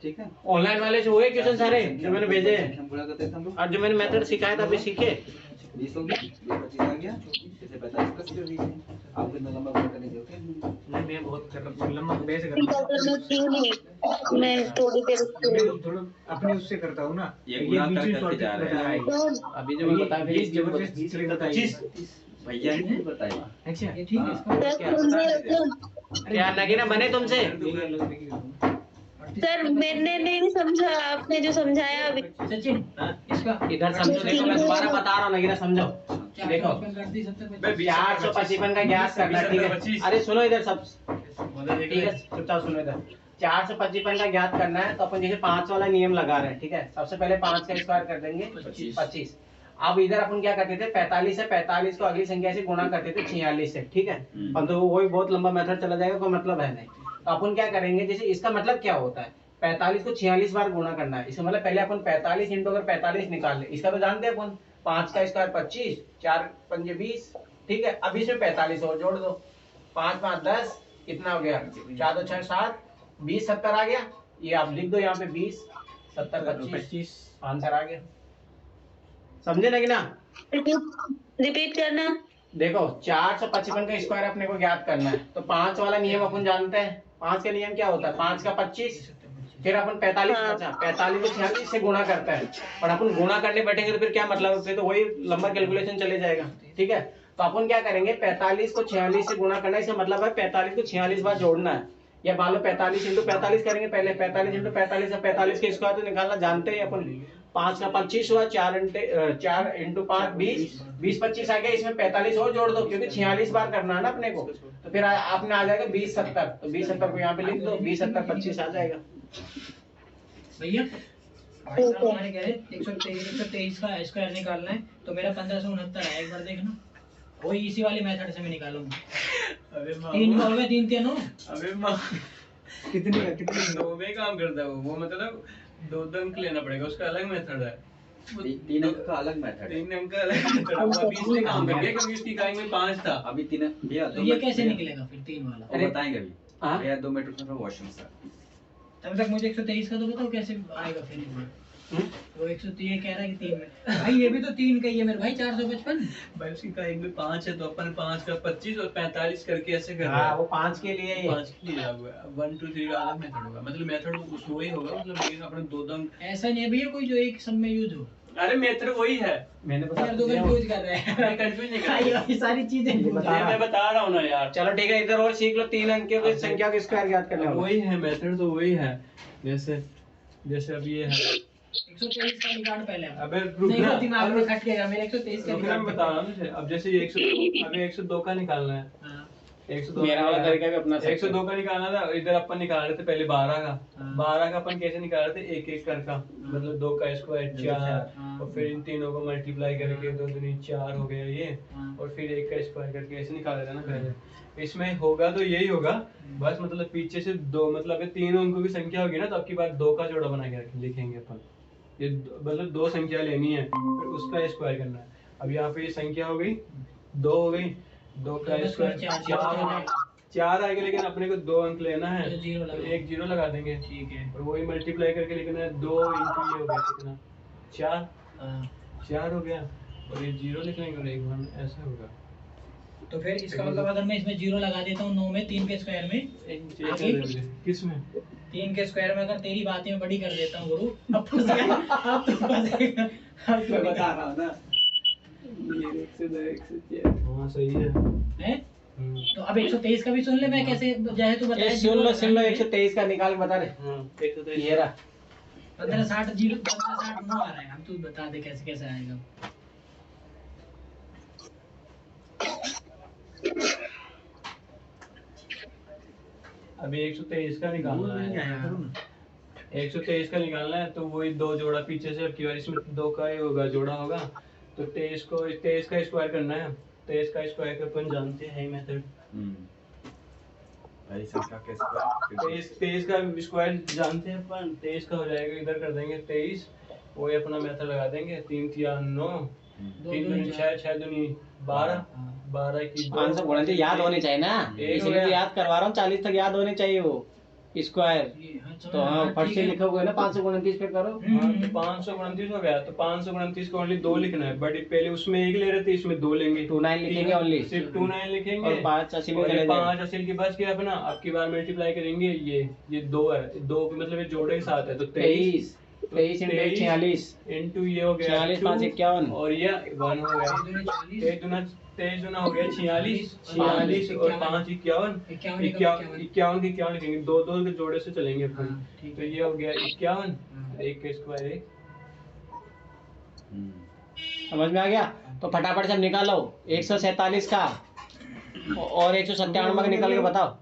ठीक है। ऑनलाइन वाले जो हुए क्वेश्चन सारे जो मैंने भेजे हैं हम पूरा करते थे हम लोग। और जो मैंने मेथड सिखाया था अभी सीखे। 20 हो गया, 25 आ गया, जैसे 45 प्लस कर दीजिए, आप कितना लंबा पूरा करेंगे, ओके। नहीं मैं बहुत कर रहा हूं, लंबा बेस कर मैं थोड़ी देर थोड़ा अपने उससे करता हूँ ना, ये गुना कर करके जा रहे हैं। अभी जो मैं बता ये जबरदस्त 25 भैया ने बताया। अच्छा ये ठीक है इसका। क्या नगीना बने तुमसे? सर मैंने नहीं समझा, आपने जो समझाया अभी। सचिन इसका इधर समझो, देखो मैं दोबारा बता रहा हूँ नगीना, समझो। देखो 455 का ज्ञात करना, ठीक है। अरे सुनो इधर सब, ठीक है, चुपचाप सुनो इधर। 455 का ज्ञात करना है, तो अपन जैसे 5 वाला नियम लगा रहे हैं, ठीक है। सबसे पहले 5 का स्क्वायर कर देंगे 25, अब इधर अपन क्या करते थे, 45 है, 45 को अगली संख्या से गुणा करते थे 46 से, ठीक है। तो वही बहुत लंबा मेथड चला जाएगा, कोई मतलब है नहीं। तो अपन क्या करेंगे, जैसे इसका मतलब क्या होता है, 45 को 46 बार गुणा करना है। इसका मतलब पहले अपन 45 इंटू अगर 45 निकाल ले, इसका तो जानते हैं अपन 5 का स्क्वायर 25, 4 पंजे 20, ठीक है। अब इसमें 45 और जोड़ दो, 5 5 10, कितना हो गया, 4 2 6 7, 20 70 आ गया। ये आप लिख दो यहाँ पे 20 70 25 आंसर आ गया। समझे ना कि ना? रिपीट करना। देखो 455 का स्क्वायर अपने को ज्ञात करना है, तो 5 वाला नियम अपन जानते हैं। 5 का नियम क्या होता है, 5 का 25, फिर अपन 45 बचा, 45 को 46 से गुणा करता है। पर अपन गुणा करने बैठेंगे तो फिर क्या मतलब, फिर तो वही लंबा कैलकुलेशन चले जाएगा, ठीक है। तो अपन क्या करेंगे, 45 को 46 से गुणा करना है, इसका मतलब है 45 को 46 बार जोड़ना है। या मान लो 45 इंटू 45 करेंगे पहले, 45 इंटू 45, 45 के स्क्वायर तो निकालना जानते हैं अपन। 5 का 25 हुआ, 4 इंटू 5 20, 20 25 आ गया। इसमें 45 और जोड़ दो, क्योंकि 46 बार करना है ना अपने को। तो फिर आपने आ जाएगा 20 70, तो 20 70 को यहाँ पे लिख दो, 20 70 25 आ जाएगा। भैया भाई साहब हमारे कह रहे 123 का स्क्वायर निकालना है, तो मेरा 1569 है। एक बार देखना, वही इसी वाली मेथड से मैं निकालूंगा। अबे माँ, 3 हो गए, 3 3 हो। अबे माँ, कितने दो में काम करता है वो मतलब 2 अंक लेना पड़ेगा, उसका अलग मेथड है। 3 अंक का अलग मेथड है। 3 अंक का अलग मेथड है। वो अभी इसने काम कर दिया क्योंकि इसकी इकाई में 5 था। अभी 3 भैया तो ये कैसे निकलेगा फिर 3 वाला? वो बताएंगे अभी। हाँ? भैया 2 मिनट रुकना, वॉशरूम से। तब तक मुझे 123 का तो बताओ कैसे आएगा फिर। वो 103 कह रहा है कि 3 में, भाई ये भी तो 3 का ही है मेरे भाई, 455। भाई उसकी इकाई में 5 है, तो अपन 5 का 25 और 45 करके ऐसे कर रहे हाँ, हैं। वो 5 के लिए ही है। 5 के लिए हुआ है। 1 2 3 का अलग मेथड होगा, मतलब मेथड उस वही होगा, मतलब लेकिन अपने 2 अंक। ऐसा नहीं है भैया कोई जो एक सब में यूज हो। अरे मेथड वही है। मैंने यार दो कंफ्यूज कर रहे हैं। मैं कंफ्यूज नहीं कर रहा। ये सारी चीजें ये बता ये मैं बता रहा हूँ ना यार। चलो ठीक है, इधर और सीख लो। 3 अंकों की संख्या के स्क्वायर ज्ञात करने वाला। वही है मेथड, तो वही है। जैसे अब ये है 123 का निकाल पहले। अबे नहीं रुकना, वो दिमाग में खट गया मेरे। 123 का रुकना, मैं निकाल। बता रहा हूँ ना। अब जैसे ये 100, अभी 102 का निकालना है। हाँ। 102 मेरा वाला तरीका भी अपना 102 का निकालना था। इधर अपन निकाल रहे थे पहले 12 का। हाँ। 12 का अपन कैसे निकाल रहे थे, एक एक कर का, मतलब 2 का स्क्वायर 4, हाँ। और फिर इन तीनों को मल्टीप्लाई करके 2 दूनी 4 हो गया ये, हाँ। और फिर 1 का स्क्वायर करके ऐसे निकाल रहे थे ना पहले। इसमें होगा तो यही होगा, बस मतलब पीछे से 2, मतलब ये तीनों अंकों की संख्या होगी ना, तो आपकी बात 2 का जोड़ा बना के लिखेंगे अपन। ये मतलब 2 संख्या लेनी है, फिर उसका स्क्वायर करना है। अब यहाँ पे ये संख्या हो गई 2 हो गई, 2 का स्क्वायर 4 आएगा, लेकिन अपने को 2 अंक लेना है, तो जीरो तो लगा। एक जीरो लगा देंगे। ठीक है। और वही मल्टीप्लाई करके लिखना है, 2 इंटू ये हो गया कितना, 4 हाँ। 4 हो गया, और ये जीरो लिखने का एक 1 ऐसा होगा। तो फिर इसका मतलब अगर मैं इसमें जीरो लगा देता हूँ 9 में, 3 के स्क्वायर में, किस में 3 के स्क्वायर में अगर तेरी बातें मैं बड़ी कर देता हूँ गुरु, अब फंस गया। अब तो फंसेगा। अब तो बता रहा हूँ ना। ये 1 से 2 1 से 4 हाँ सही है। हैं? तो अब 123 का भी सुन ले, मैं कैसे चाहे तू बता। सुन लो 123 का निकाल के बता रहे। हाँ 123 ये रहा 1560 जीरो 1560 9 आ रहा है। अब तू बता दे कैसे कैसे आएगा। अभी 123 का निकालना है। 123 का निकालना है, तो वही 2 जोड़ा पीछे से, अब की बार इसमें 2 का ही होगा, जोड़ा होगा, तो 23 का स्क्वायर करना है। 23 का स्क्वायर का अपन जानते हैं मेथड। 23 का स्क्वायर जानते हैं अपन। 23 का हो जाएगा, इधर कर देंगे 23, वही अपना मेथड लगा देंगे। 3 3 9, 3 दूनी 6, 6 दूनी 12, 12 की 2 आंसर बोलना चाहिए, याद होने चाहिए ना, इसलिए तो याद करवा रहा हूँ। 40 तक याद होने चाहिए वो स्क्वायर। तो हाँ फट से लिखोगे ना 529 पे करो। हाँ तो 529 हो गया, तो 529 को ओनली 2 लिखना है, बट पहले उसमें 1 ले रहे थे, इसमें 2 लेंगे। 29 लिखेंगे ओनली, सिर्फ 29 लिखेंगे, और 5 असील में और चले ये जाएंगे। 5 असील की बच गया अपना। अब की बार मल्टीप्लाई करेंगे, ये 2 है, 2 मतलब ये जोड़े के साथ है, तो 23 23 इंटू 46 इंटू ये हो गया 46 5 51, और ये 1 हो गया। 23 गुना हो गया 46, 46 और 5 51, 51 लिखेंगे, 2 2 के जोड़े से चलेंगे अपन। तो ये हो गया 51, 1 का स्क्वायर 1। समझ में आ गया? तो फटाफट से निकालो 147 का और 197 का निकाल के बताओ।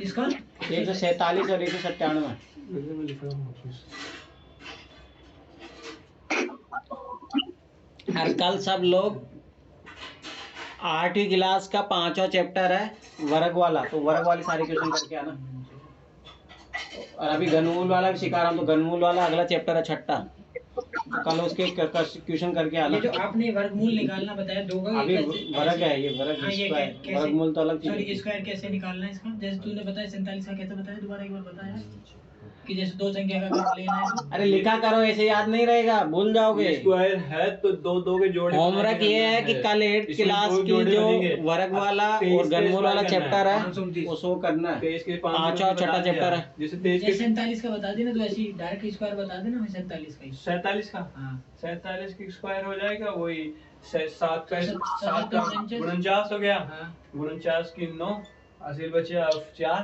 इसका 147 और 197। और कल सब लोग 8वीं क्लास का 5वां चैप्टर है वर्ग वाला, तो वर्ग वाली सारी क्वेश्चन करके आना। और अभी घनमूल वाला भी सिखा रहा हूँ, तो घनमूल वाला अगला चैप्टर है 6ठा, तो कल उसके क्वेश्चन करके आना। ये जो आपने वर्गमूल निकालना बताया दो का, अभी वर्ग है, ये वर्ग स्क्वायर, वर्गमूल तो अलग चीज है। स्क्वायर कैसे निकालना है इसका? जैसे तूने बताया 47 का कैसे बताया, दोबारा एक बार बताया कि जैसे दो संख्या का काम लेना है। अरे लिखा करो, ऐसे याद नहीं रहेगा, भूल जाओगे। स्क्वायर है तो दो दो के जोड़े। होमवर्क ये है कि कल 8th क्लास की जो वर्ग वाला और घनमूल वाला चैप्टर है वो शो करना है। 5वां और 6ठा चैप्टर है। जैसे 47 का बता देना, तो ऐसी डायरेक्ट स्क्वायर बता देना। 47 का ही 47 का, हाँ 47 की स्क्वायर हो जाएगा वही 7 का 49 हो गया। 49 की 9 असील बचे 4,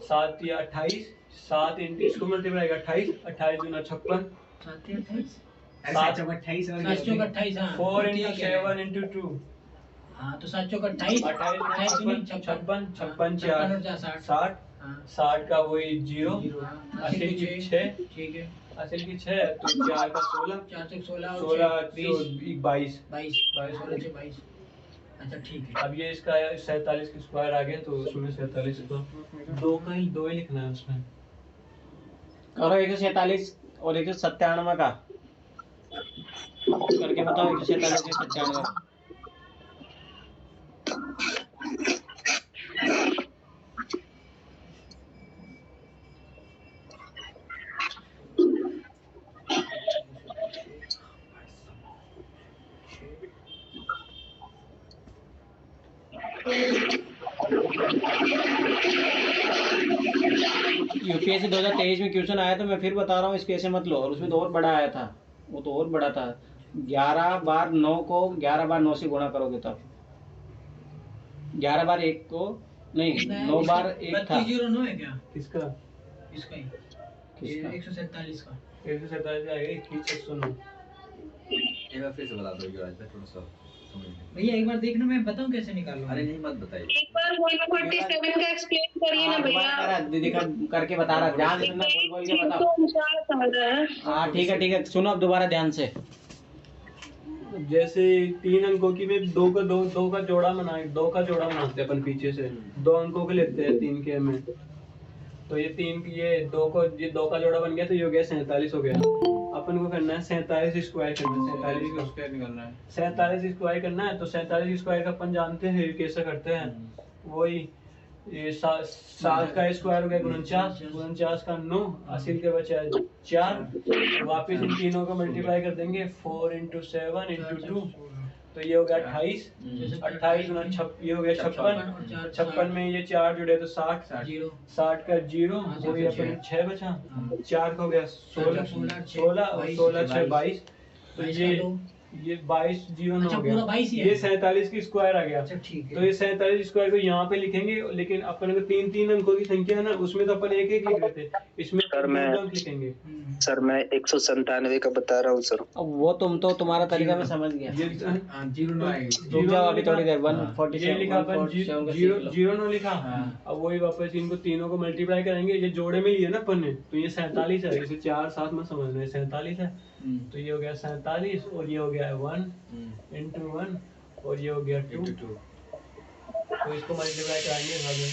7 या 28, 7 इंटू इसको मल्टीप्लाई 28, 28 दूना 56, 7 या 28, 7 चौक 28, हाँ 4 इंटू 7 इंटू 2, हाँ तो 7 चौक 28, 28 56, 56 4 60, 60 का वही 0, असील की 6, ठीक है, असील की 6 तो 4 का 16, 4 से 16 16 22, 16 से 22। अच्छा ठीक है। अब ये इसका 47 की स्क्वायर आ गया, तो उसमें 47 को दो ही लिखना है उसमें। करो 147 और 197 का करके बताओ। 147 197 का यूपीएससी 2023 में क्वेश्चन आया था, मैं फिर बता रहा हूँ, इसको ऐसे मत लो। और उसमें तो और बड़ा आया था, वो तो और बड़ा था। 11 बार 9 को 11 बार 9 से गुणा करोगे तब 11 बार 1 को नहीं 9 बार 1 था। 3209 है क्या किसका? इसका ही, किसका? 147 का 147 आएगा 2109। एक बार फिर से बता दो राज भाई, थोड़ा सा समझ में। भैया एक बार देखना, मैं बताऊं कैसे निकालूं। अरे नहीं मत बताइए, एक बार 147 का एक्सप्लेन करिए ना भैया। दीदी का करके बता रहा, ध्यान से सुनना, बोल के बताओ। 349 आ रहा है। हाँ ठीक है, सुनो अब दोबारा ध्यान से। जैसे 3 अंकों की में दो का जोड़ा बनाते हैं अपन पीछे से, 2 अंकों के लेते हैं 3 के में, तो ये 2 का जोड़ा बन गया, तो ये हो गया 47 हो गया। अपन को करना है 47 स्क्वायर करना है, 47 का स्क्वायर निकालना है, 47 स्क्वायर करना है। तो 47 स्क्वायर का अपन जानते हैं कैसे करते हैं, वही ये 7 का स्क्वायर हो गया 49, 49 का 9, असील के बचा 4, वापस इन तीनों को मल्टीप्लाई कर देंगे 4 इंटू 7 इंटू 2, तो ये हो गया 28, 28 गुना ये हो गया 56, 56 में ये 4 जुड़े तो 60, 60 का 0 हो गया 6 बचा, 4 का हो गया 16 और 16 6 22, तो ये 22 0 हो गया, ये 47 की स्क्वायर आ गया। तो ये 47 स्क्वायर को यहाँ पे लिखेंगे, लेकिन अपन को 3 अंकों की संख्या है ना, उसमें तो अपन एक लिख रहे थे, इसमें सर मैं लिखेंगे। सर मैं 197 का बता रहा हूँ सर। अब वो तुम तो तुम्हारा तरीका मैं समझ गया। रुक जाओ अभी थोड़ी देर। 147 ये लिखा अपन 0 लिखा, अब वही वापस इनको तीनों को मल्टीप्लाई करेंगे, ये जोड़े में ही है ना अपन ने, तो ये 47 है, इसे 4 7 में समझ रहे 47 है, तो ये हो गया 47 और ये हो गया 1 इंटू 1 और ये हो गया 2, तो इसको मल्टीप्लाई करेंगे 94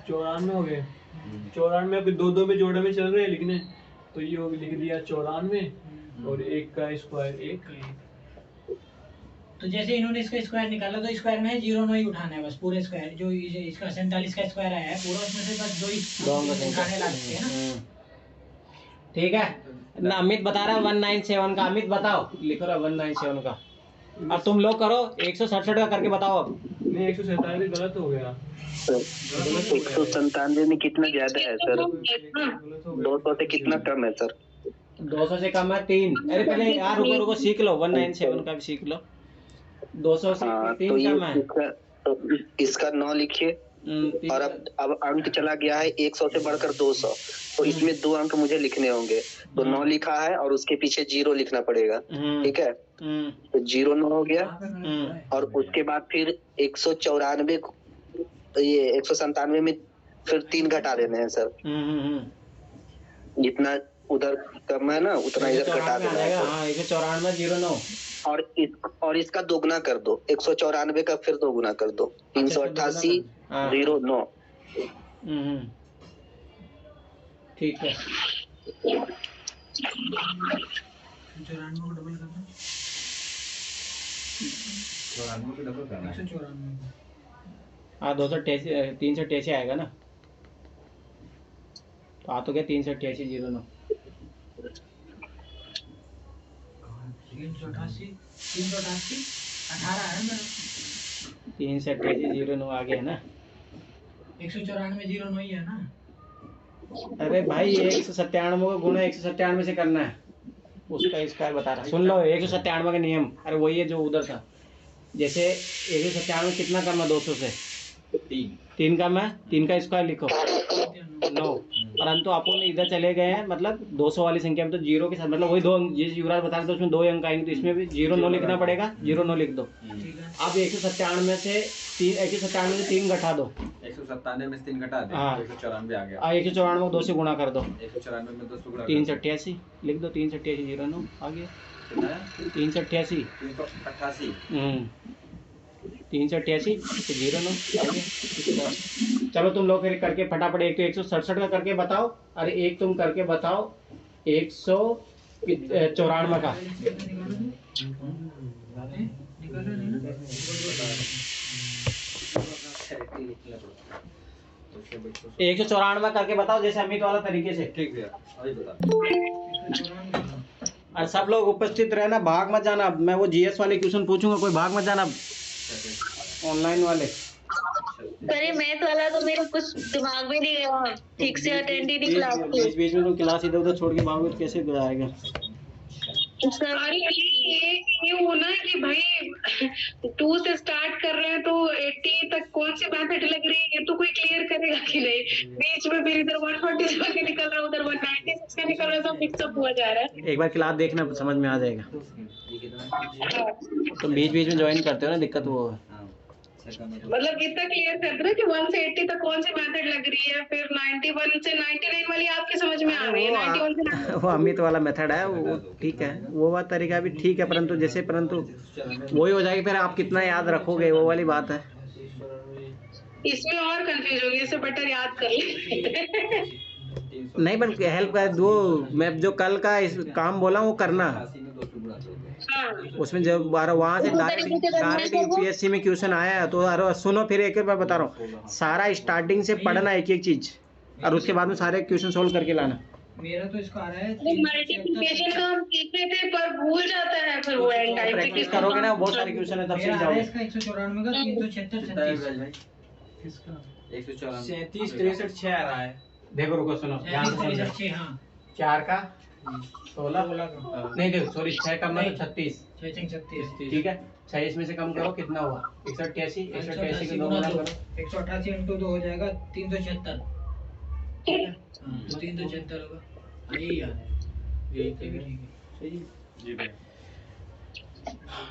94 हो गए। 94 अभी 2 में जोड़े में चल रहे हैं लिखने, तो ये हो लिख दिया 94 और 1 का स्क्वायर 1। तो जैसे इन्होंने इसका स्क्वायर निकाला, तो स्क्वायर में 0 ही उठाना है बस, पूरे स्क्वायर जो इसका 47 का स्क्वायर आया है पूरा, उसमें से बस 2 ही उठाने लगते हैं ना। ठीक है ना, अमित बता रहा है 197 का। अमित बताओ, लिखो रहा 197 का। अब तुम लोग करो 167 का करके बताओ। अब नहीं 147 गलत हो गया, 197 में कितना ज्यादा है सर? 200 से कितना कम है सर? 200 से कम है 3। अरे पहले यार रुको सीख लो, 197 का भी सीख लो। 200 से 3 कम है, तो इसका 9 लिखिए। और अब अंक चला गया है 100 से बढ़कर 200, तो इसमें 2 अंक मुझे लिखने होंगे, तो 9 लिखा है और उसके पीछे 0 लिखना पड़ेगा, ठीक है? तो 0 9 हो गया, और उसके बाद फिर 194 ये 197 में फिर 3 घटा देने हैं सर, जितना उधर कम है ना, उतना इधर घटा 194 देना आ जाएगा। है। हाँ 194 09। और इसका दोगुना कर दो, 194 का फिर दोगुना कर दो, 388 हाँ 09। ठीक है। 94 को डबल करना, 94 को डबल करना है। 194। हाँ 388 आएगा ना, तो आ तो गया 388 09। 388 18 है मेरा। 388 09 आ गया ना। 194 09 ही है ना। अरे भाई 197 को गुणा 197 से करना है, उसका स्क्वायर बता रहा। सुन लो 197 का नियम, अरे वही है जो उधर था। जैसे 197 कितना कम है 200 से? 3 कम है, 3 का स्क्वायर लिखो 9। परंतु अपन इधर चले गए हैं, मतलब 200 वाली संख्या में तो जीरो के साथ, मतलब वही 2 अंक जिस युवराज बता रहे थे उसमें 2 अंक आएंगे, तो इसमें भी 09 लिखना पड़ेगा। 09 लिख दो। ठीक है। अब 197 से 3 घटा दो। 197 में से 3 घटा दे, हाँ। 194 आ गया। 194 को 2 से गुणा कर दो। 194 में 2 से गुणा 388 लिख दो। 388 09 आ गया। कितना है? 388 388। 388 09 आ गया। चलो तुम लोग फिर करके फटाफट, एक तो 167 का करके बताओ, अरे एक तुम करके बताओ 194 का। निकालो नहीं ना। 194 करके बताओ, जैसे अमित वाला तरीके से। ठीक भैया, अभी बता। 194 और सब लोग उपस्थित रहना, भाग मत जाना। मैं वो जीएस वाले क्वेश्चन पूछूंगा, कोई भाग मत जाना, ऑनलाइन वाले। अरे मैथ वाला तो मेरे कुछ दिमाग में नहीं गया, ठीक से अटेंड ही नहीं क्लास की। बीच बीच में तुम क्लास इधर उधर छोड़ के भागोगे तो कैसे आएगा? अरे ये वो ना कि भाई 2 से स्टार्ट कर रहे हैं तो 80 तक कौन सी मेथड लग रही है, ये तो कोई क्लियर करेगा कि नहीं। बीच में फिर इधर 147 का निकल रहा है, उधर 196 का निकल रहा है, सब मिक्सअप हुआ जा रहा है। एक बार क्लास देखना, समझ में आ जाएगा। तो बीच बीच में ज्वाइन करते हो ना, दिक्कत वो है। मतलब इतना क्लियर कर दो कि 1 से 80 तक कौन सी मेथड लग रही है, फिर 91 से 99 वाली आपकी समझ में आ रही है। 91 से 99 वो अमित वाला मेथड है, वो ठीक है, वो बात तरीका भी ठीक है, परंतु वही हो जाएगी, फिर आप कितना याद रखोगे, वो वाली बात है। इसमें और कंफ्यूज होगी, इससे बेटर याद कर ले। नहीं बल्कि हेल्प कर दो, मैं जो कल का इस काम बोला वो करना। हाँ। उसमें जब वहाँ से डायरेक्ट यूपीएससी में क्वेश्चन आया है, तो अरे सुनो, फिर एक बार बता रहा हूँ, सारा स्टार्टिंग से पढ़ना एक एक चीज, और उसके बाद में सारे क्वेश्चन सोल्व करके लाना। मेरा तो इसका आ रहा है मल्टीप्लिकेशन का हम सीखते थे पर भूल जाता है, फिर वो एंड टाइम पे प्रैक्टिस करोगे ना, बहुत सारे क्वेश्चन है, तब सीख मेरा आ रहा है जाओगे। इसका 194 का 376 किसका? 194 37 63 6 आ रहा है। देखो रुको, सुनो, ध्यान से समझो। 36। हाँ 4 का 16 16 नहीं, देखो सॉरी, 6 का मतलब 36, 36 ठीक है। 6 इसमें से कम करो, कितना हुआ? 188 188 के 2 गुना करो। 188 इंटू 2 हो जाएगा 376। ठीक है, तो 376 होगा। यही याद है, यही ठीक है। जी भाई।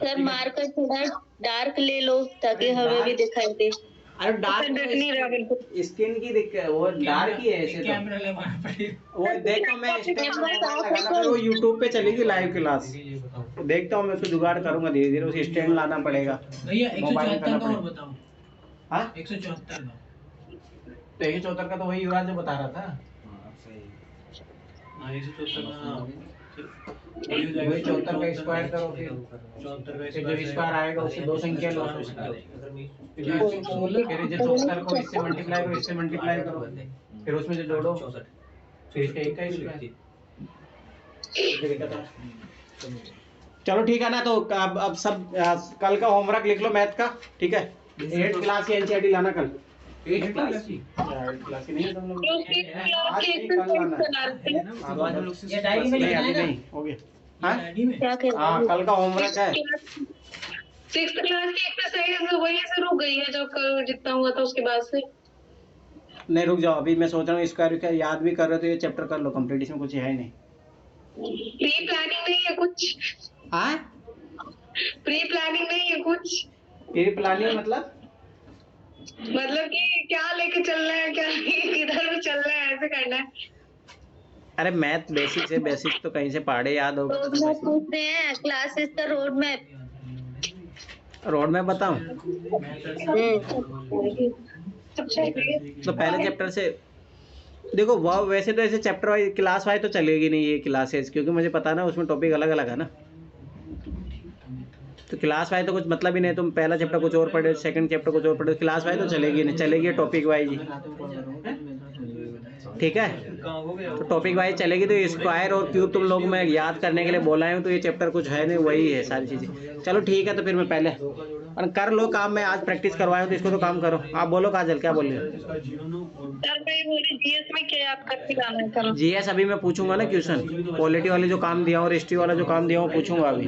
सर मार्कर थोड़ा डार्क ले लो ताकि हमें भी दिखाई दे। अरे डार्क नहीं रहा बिल्कुल। स्किन की दिक्कत, वो डार्क ही है ऐसे तो। कैमरा लगाना पड़ेगा। वो देखो, मैं स्टैंड वो यूट्यूब पे चलेगी लाइव क्लास, देखता हूँ मैं, उसको जुगाड़ करूंगा धीरे धीरे, उसे स्टैंड लाना पड़ेगा। भैया मोबाइल में 174 करना का और पड़ेगा। बताओ। हाँ 174 का। तो 174 का तो वही युवराज जो बता रहा था, हाँ 174 का वही 74 का स्क्वायर करो, फिर 74 फिर जो स्क्वायर आएगा उससे 2 संख्या लो, फिर जो 74 को इससे मल्टीप्लाई करो, इससे मल्टीप्लाई करो, फिर उसमें जो जोड़ो, फिर इसका एक का स्क्वायर। चलो ठीक है ना, तो अब सब कल का होमवर्क लिख लो मैथ का, ठीक है। 8th क्लास की एनसीईआरटी लाना कल। 8th क्लास की नहीं है तुम लोग? आज नहीं, कल लाना है। ये डायरी में नहीं लिखना अभी है ना? नहीं, हो गया। हाँ डायरी में क्या कह हाँ, कल का होमवर्क है। 6th क्लास की एक्सरसाइज वहीं से रुक गई है, जो कल जितना हुआ था उसके बाद से। नहीं रुक जाओ, अभी मैं सोच रहा हूँ इसका याद भी कर रहे हो तो ये चैप्टर कर लो कंप्लीट, इसमें कुछ है ही नहीं। प्री प्लानिंग नहीं है कुछ? हाँ प्री प्लानिंग नहीं है कुछ? प्री प्लानिंग मतलब मतलब कि क्या लेके चल रहे हैं, क्या किधर भी चल रहे हैं, ऐसे करना है। अरे मैथ बेसिक से बेसिक तो कहीं से पढ़े, याद होगा रोड मैप पूछ रहे हैं, क्लासेस का रोड मैप। रोड मैप बताऊं? तो पहले चैप्टर से देखो, वो वैसे तो ऐसे चैप्टर वाइज क्लास वाइज तो चलेगी नहीं ये क्लासेस, क्योंकि मुझे पता ना उसमें टॉपिक अलग अलग है ना, तो क्लास वाइज तो कुछ मतलब ही नहीं। तुम पहला चैप्टर कुछ और पढ़े, सेकंड चैप्टर कुछ और पढ़े, क्लास वाइज तो चलेगी नहीं, चलेगी टॉपिक वाइज ही, ठीक है। तो टॉपिक वाइज चलेगी, तो स्क्वायर और क्यूब तुम लोग मैं याद करने के लिए बोला हूँ, तो ये चैप्टर कुछ है नहीं, वही है सारी चीज़ें। चलो ठीक है, तो फिर मैं पहले और कर लो काम, मैं आज प्रैक्टिस करवाया हूँ तो इसको तो काम करो। आप बोलो काजल, क्या बोल रहे हो? सर मैं बोली जीएस में क्या याद करके लाना है कल? जीएस अभी मैं पूछूंगा ना क्वेश्चन, पॉलिटी वाले जो काम दिया और हिस्ट्री वाला जो काम दिया वो पूछूंगा अभी,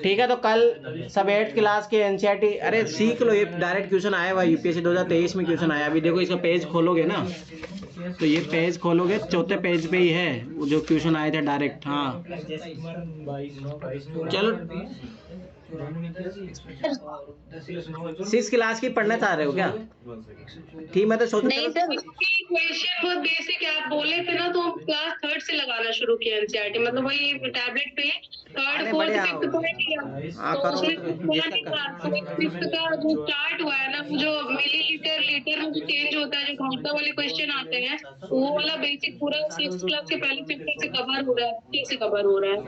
ठीक है। तो कल सब 8th क्लास के एनसीईआरटी, अरे सीख लो, ये डायरेक्ट क्वेश्चन आया हुआ यूपीएससी 2023 में क्वेश्चन आया। अभी देखो इसका पेज खोलोगे ना, तो ये पेज खोलोगे, चौथे पेज पे ही है वो जो क्वेश्चन आए थे डायरेक्ट। हाँ चलो, 6th क्लास की पढ़ना चाह रहे हो क्या? ठीक, मैं तो सोच नहीं सर, क्वेश्चन बहुत बेसिक है, आप बोले थे ना, तो हम क्लास 3rd से लगाना शुरू किया एनसीईआरटी, मतलब वही टैबलेट पे 3rd 4th 5th पॉइंट लिया, तो उसमें 5th का जो स्टार्ट हुआ है ना, वो जो मिलीलीटर लीटर में जो चेंज होता है, जो घंटा वाले क्वेश्चन आते हैं, वो वाला बेसिक पूरा 6th क्लास के पहले चैप्टर से कवर हो रहा है, ठीक से कवर हो रहा है।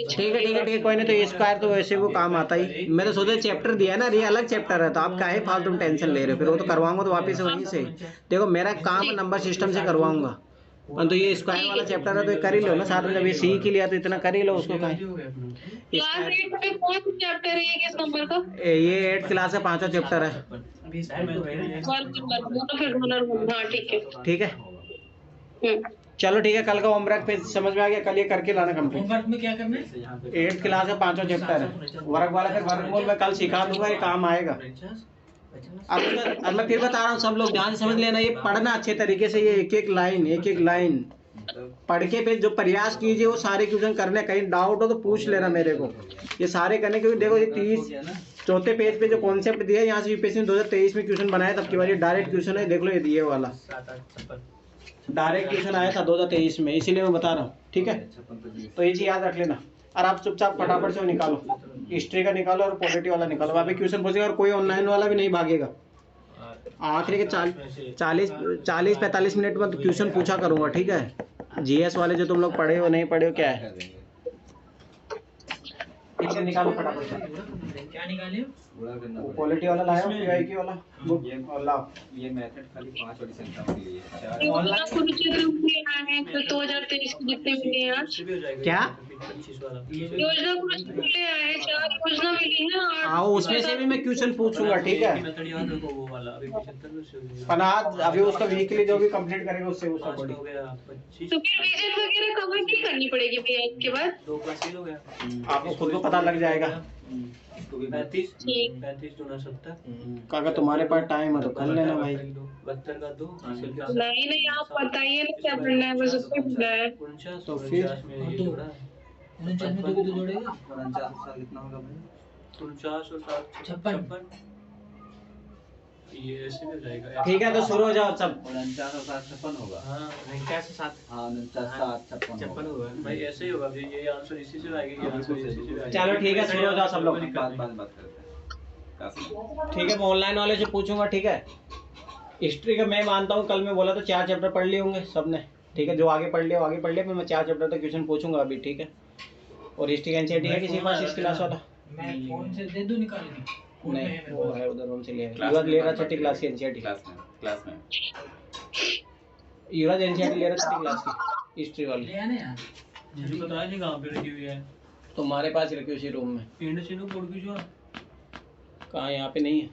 ठीक है, कोई नहीं, तो स्क्वायर तो वैसे वो काम आता ही। मैं तो सोचा चैप्टर दिया है ना, ये अलग चैप्टर है, तो आप काहे फालतू में टेंशन ले रहे हो, फिर वो तो करवाऊंगा तो वापस वहीं से। देखो मेरा काम नंबर सिस्टम से करवाऊंगा, तो ये स्क्वायर वाला चैप्टर है तो ये कर ही लो ना साथ में, जब ये सीख ही लिया तो इतना कर ही लो उसको। काहे क्लास 8 में कौन सा चैप्टर है ये, किस नंबर का? ये 8th क्लास का 5वां चैप्टर है, हाँ ठीक है। ठीक है। चलो ठीक है, कल का होमवर्क पे समझ में आ गया, कल ये करके लाना कंप्लीट। होमवर्क में क्या करना है? 8th क्लास का 5वां चैप्टर है, वर्ग वाला फिर वर्गमूल में कल सिखा दूंगा, ये काम आएगा। अब मैं फिर बता रहा हूँ, सब लोग ध्यान से समझ लेना, ये पढ़ना अच्छे तरीके से, ये एक एक लाइन पढ़ के फिर जो प्रयास कीजिए वो सारे क्वेश्चन करने, कहीं डाउट हो तो पूछ लेना मेरे को, ये सारे करने। क्योंकि देखो ये 34 पेज पे जो कॉन्सेप्ट दिया है, यहाँ से यूपीएससी 2023 में क्वेश्चन बनाया, तब की बार ये डायरेक्ट क्वेश्चन है, देख लो ये दिए वाला डायरेक्ट क्वेश्चन आया था 2023 में, इसीलिए मैं बता रहा हूँ, ठीक है। तो ये चीज याद रख लेना, और आप चुपचाप फटाफट से निकालो, हिस्ट्री का निकालो और पॉलिटी वाला निकालो, वहाँ पे क्वेश्चन पूछेगा, और कोई ऑनलाइन वाला भी नहीं भागेगा। आखिरी के 40-45 मिनट में तो क्वेश्चन पूछा करूंगा, ठीक है। जीएस वाले जो तुम लोग पढ़े हो नहीं पढ़े हो क्या है, ठीक है, निकालो फटाफट से। क्या निकाले? क्वालिटी वाला लाया हूं, पीआईक्यू वाला बुक, और लाओ। ये मेथड खाली 5 वाली संख्या के लिए है। योजना कुरुक्षेत्र में आए हैं, तो 2023 के जितने मिले हैं आज, क्या योजना कुरुक्षेत्र ले आए हैं, 4 योजना मिली है, और आओ उसमें से भी मैं क्वेश्चन पूछूंगा, ठीक है। पर आज अभी उसका वीकली जो भी कंप्लीट करेगा उससे उसका पढ़ी, तो फिर विजन वगैरह कवर नहीं करनी पड़ेगी भैया इसके बाद? आपको खुद को पता लग जाएगा। 35 ठीक। 35 2 70। अगर तुम्हारे पास टाइम है तो कर लेना भाई। 72 का 2 हासिल कर। नहीं आप बताइए ना क्या पढ़ना है, बस उसको पढ़ना है। 49 तो फिर 49 में ये जोड़ा है। 49 में 2 को 2 जोड़ेगा, 49 कितना होगा भाई? 49 और 7 56। ये ऐसे भी हो जाएगा। ठीक है, तो शुरू हो जाओ सब। 49 और 7 56 होगा। हाँ 49 से 7 हाँ 49 7 56 होगा भाई, ऐसे ही होगा। ये आंसर इसी से आएगा, ये आंसर इसी से आएगा। चलो ठीक है, शुरू हो जाओ सब लोग। बात करते हैं। ठीक है, मैं ऑनलाइन वाले से पूछूंगा, ठीक है। हिस्ट्री का मैं मानता हूँ, कल मैं बोला तो 4 चैप्टर पढ़ लिए होंगे सबने, ठीक है। जो आगे पढ़ लिया आगे पढ़ लिया, फिर मैं 4 चैप्टर तक क्वेश्चन पूछूंगा अभी, ठीक है। और हिस्ट्री का एनसीईआरटी है किसी के पास 6th क्लास वाला? मैं फोन से दे दूं निकाल के? फोन में नहीं, है वो है उधर, रूम से ले युवराज ले रहा 6th क्लास की एनसीईआरटी। क्लास में युवराज एनसीईआरटी ले रहा 6th क्लास की हिस्ट्री वाली। ले आने यार, मुझे पता नहीं कहाँ पे रखी हुई है। तुम्हारे पास रखी उसी रूम में। पिंड से नो पड़ गई जो कहाँ, यहाँ पे नहीं है।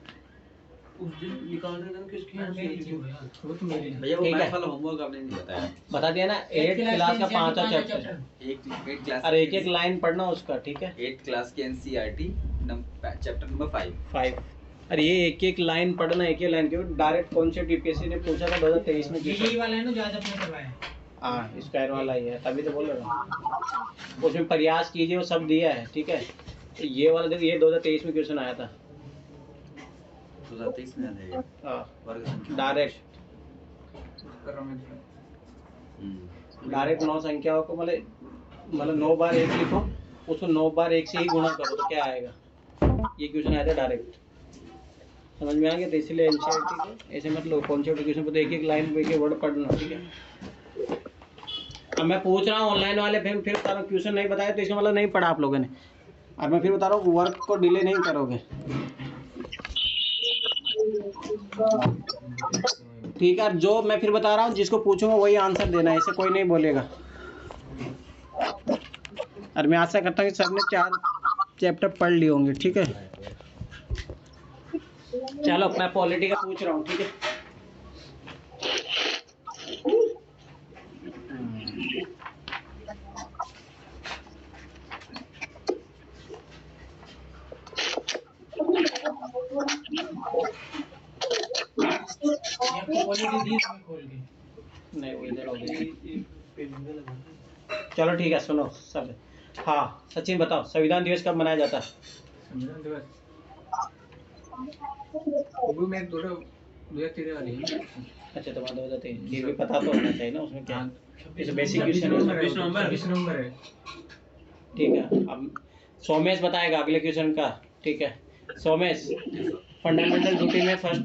उस दिन निकाल रहे थे ना, किसकी है? मेरी थी वो यार, वो तो मेरी है। भैया वो ठीक है। मैथ वाला होमवर्क आपने नहीं बताया। बता दिया ना, 8th क्लास का 5वां चैप्टर, 8 क्लास और एक लाइन पढ़ना उसका, ठीक है। 8 क्लास की एनसीईआरटी चैप्टर नंबर 5। अरे ये एक लाइन पढ़ना, एक लाइन क्यों, डायरेक्ट कॉन्सेप्ट यूपीएससी ने पूछा था 2023 में। यही वाला है ना जो आज अपने करवाया है? हाँ, स्क्वायर वाला ही है, तभी तो बोल रहा हूँ। उसमें प्रयास कीजिए, वो सब दिया है, ठीक है। ये वाला देखो, ये 2023 में क्वेश्चन आया था 2023 में आ जाएगा। हाँ, वर्ग संख्या डायरेक्ट कर रहा हूँ मैं थोड़ा। डायरेक्ट 9 संख्याओं को मतलब 9 बार 1 लिखो, उसको 9 बार 1 से ही गुणा करो तो क्या आएगा। ये क्वेश्चन आया था डायरेक्ट, समझ में आ गया। तो इसलिए एनसीईआरटी को ऐसे मत लो, कॉन्सेप्ट क्वेश्चन को तो एक एक लाइन में एक एक वर्ड पढ़ना, ठीक है। अब मैं पूछ रहा हूँ ऑनलाइन वाले, फिर बता रहा हूँ क्वेश्चन नहीं बताया तो इसका मतलब नहीं पढ़ा आप लोगों ने। अब मैं फिर बता रहा हूँ वर्क को डिले नहीं करोगे, ठीक है। जो मैं फिर बता रहा हूँ जिसको पूछूंगा वही आंसर देना है, ऐसे कोई नहीं बोलेगा। और मैं आशा करता हूँ कि सबने 4 चैप्टर पढ़ लिए होंगे, ठीक है। चलो मैं पॉलिटी का पूछ रहा हूँ, ठीक है। नहीं वो इधर हो गई। चलो ठीक है, सुनो सब। हाँ सचिन बताओ, संविधान दिवस कब मनाया जाता है? संविधान दिवस वो मैं थोड़ा 2013 वाली है। अच्छा तो 2023, फिर भी पता तो होना चाहिए ना उसमें क्या। जैसे बेसिक 26 क्वेश्चन है, नवंबर है। ठीक है। अब सोमेश बताएगा अगले क्वेश्चन का, ठीक है। सोमेश, फंडामेंटल ड्यूटी में फर्स्ट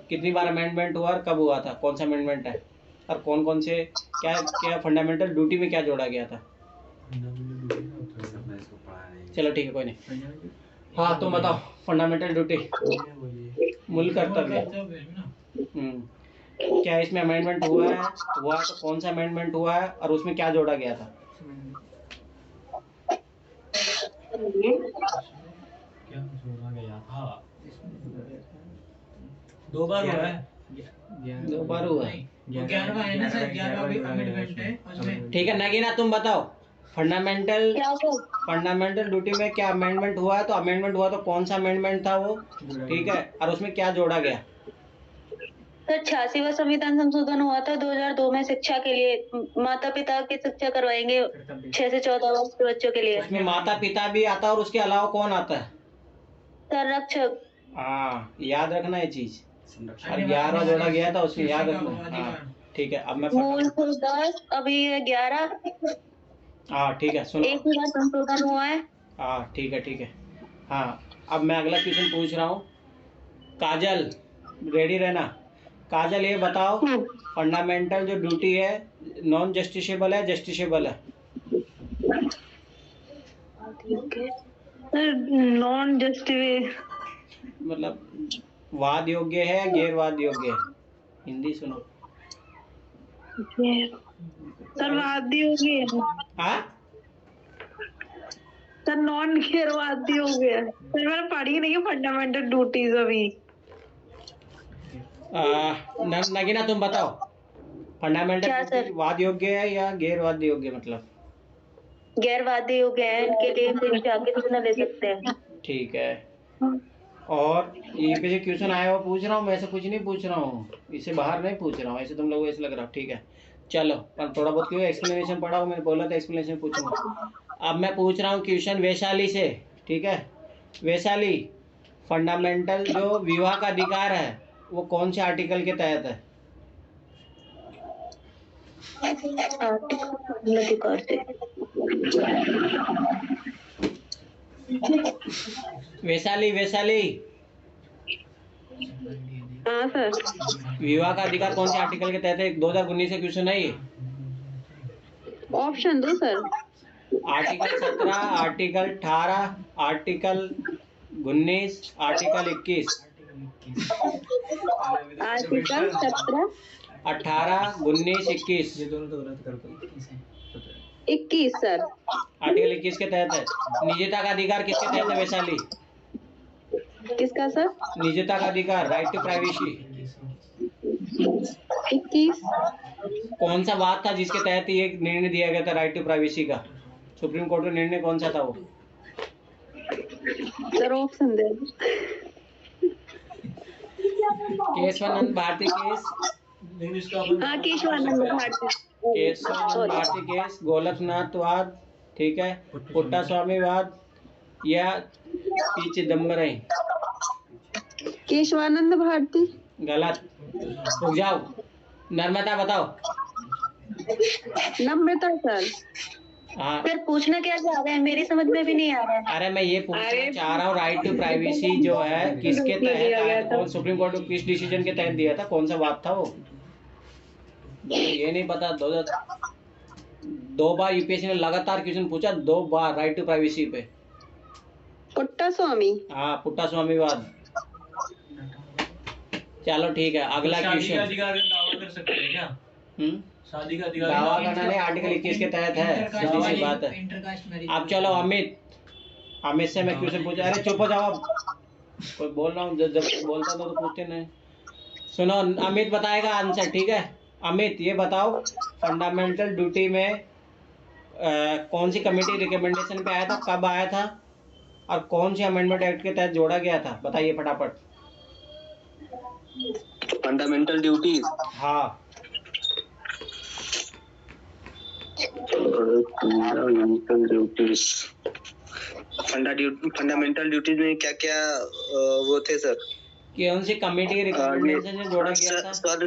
कितनी बार अमेंडमेंट हुआ और कब हुआ था, कौन सा अमेंडमेंट है, और कौन कौन से क्या क्या फंडामेंटल ड्यूटी में क्या जोड़ा गया था? चलो ठीक है कोई नहीं। हाँ तुम बताओ, फंडामेंटल ड्यूटी मूल कर्तव्य। क्या इसमें अमेंडमेंट हुआ है, हुआ तो कौन सा अमेंडमेंट हुआ है और उसमें क्या जोड़ा गया था? क्या जोड़ा गया था? 2 बार हुआ है। 2 बार हुआ है। 11वां है ना सर, 11वां भी अमेंडमेंट है उसमें। ठीक है नगीना तुम बताओ, फंडामेंटल ड्यूटी में क्या अमेंडमेंट हुआ है, तो अमेंडमेंट हुआ तो कौन सा अमेंडमेंट था वो, ठीक है, और उसमें क्या जोड़ा गया? सर 86वां संविधान संशोधन हुआ था 2002 में, शिक्षा के लिए माता पिता की शिक्षा करवाएंगे 6 से 14 वर्ष के बच्चों के लिए। उसमें माता पिता भी आता है और उसके अलावा कौन आता है? संरक्षक। हाँ याद रखना ये चीज। और 11वां जोड़ा गया था उसमें, याद रखना। हाँ ठीक है। अब मैं मूल 10, अभी 11। हाँ ठीक है सुनो, 1 ही बार संशोधन हुआ है। हाँ ठीक है। हाँ अब मैं अगला क्वेश्चन पूछ रहा हूँ। काजल रेडी रहना। काजल ये बताओ, फंडामेंटल जो ड्यूटी है नॉन जस्टिसेबल है जस्टिसेबल है? नॉन जस्टिस मतलब वाद योग्य है या गैर वाद योग्य है? हिंदी सुनो। सर वादी होगी। हाँ सर नॉन गैरवादी हो गया सर, मैंने पढ़ी नहीं है फंडामेंटल ड्यूटीज अभी। नगीना तुम बताओ, फंडामेंटल वाद योग्य है या गैर वाद योग्य? मतलब गैरवादी हो गए हैं, इनके लिए फिर जाके सूचना ले सकते हैं। ठीक है। और ये पे जो क्वेश्चन आया वो पूछ रहा हूँ मैं, ऐसे कुछ नहीं पूछ रहा हूँ, इसे बाहर नहीं पूछ रहा हूँ, ऐसे तुम लोगों को ऐसे लग रहा है, ठीक है। चलो पर थोड़ा बहुत क्यों एक्सप्लेनेशन पढ़ा हूँ, मैंने बोला था एक्सप्लेनेशन पूछूंगा। अब मैं पूछ रहा हूँ क्वेश्चन वैशाली से, ठीक है। वैशाली, फंडामेंटल जो विवाह का अधिकार है वो कौन से आर्टिकल के तहत है? अधिकार से। वैशाली हाँ सर। विवाह का अधिकार कौन से आर्टिकल के तहत है? 2019 से क्वेश्चन है ये। ऑप्शन दो sir. Article 17, article 18, article 19, article 21। Article 17, 18, 19, 21। ये दोनों तो गलत कर दो। 21 सर। आर्टिकल 21 के तहत है। निजता का अधिकार किसके तहत है वैशाली? किसका सर? निजता का अधिकार, राइट टू प्राइवेसी। 21। कौन सा बात था जिसके तहत ये निर्णय दिया गया था राइट टू प्राइवेसी का? सुप्रीम कोर्ट का निर्णय कौन सा था वो? सर ऑप्शन दे। केशवानंद भारती केस, हाँ केशवानंद भारती। केशवानंद भारती केस, गोलकनाथवाद, ठीक है, पुट्टा स्वामीवाद या पी चिदम्बरम? केशवानंद भारती। गलत। रुक जाओ, नर्मदा बताओ। 90 तो सर। हाँ सर पूछना क्या चाह रहे हैं, मेरी समझ में भी नहीं आ रहा है। अरे मैं ये पूछना चाह रहा हूँ, राइट टू प्राइवेसी जो है किसके तहत आया था, कौन सुप्रीम कोर्ट को किस डिसीजन के तहत दिया था, कौन सा बात था वो? ये नहीं पता। दो बार यूपीएससी ने लगातार क्वेश्चन पूछा, 2 बार राइट टू प्राइवेसी पे। पुट्टा स्वामी। हाँ पुट्टा स्वामीवाद। चलो ठीक है, अगला क्वेश्चन। अधिकार का दावा कर सकते हैं क्या? शादी का अधिकार दावा करना नहीं, आर्टिकल 21 के तहत है, सीधी सी बात है। अब चलो अमित से मैं क्वेश्चन पूछा। अरे चुप हो जाओ आप, कोई बोल रहा हूँ, जब बोलता तो पूछते नहीं। सुनो, अमित बताएगा आंसर, ठीक है? अमित ये बताओ, फंडामेंटल ड्यूटी में कौन सी कमेटी रिकमेंडेशन पे आया था, कब आया था, और कौन सी अमेंडमेंट एक्ट के तहत जोड़ा गया था? बताइए फटाफट। Fundamental duty. हाँ फंडामेंटल ड्यूटीज। फंडामेंटल ड्यूटीज में क्या क्या वो थे सर? कौन सी कमेटी के रिकमेंडेशन से जोड़ा गया था? स्वर्ण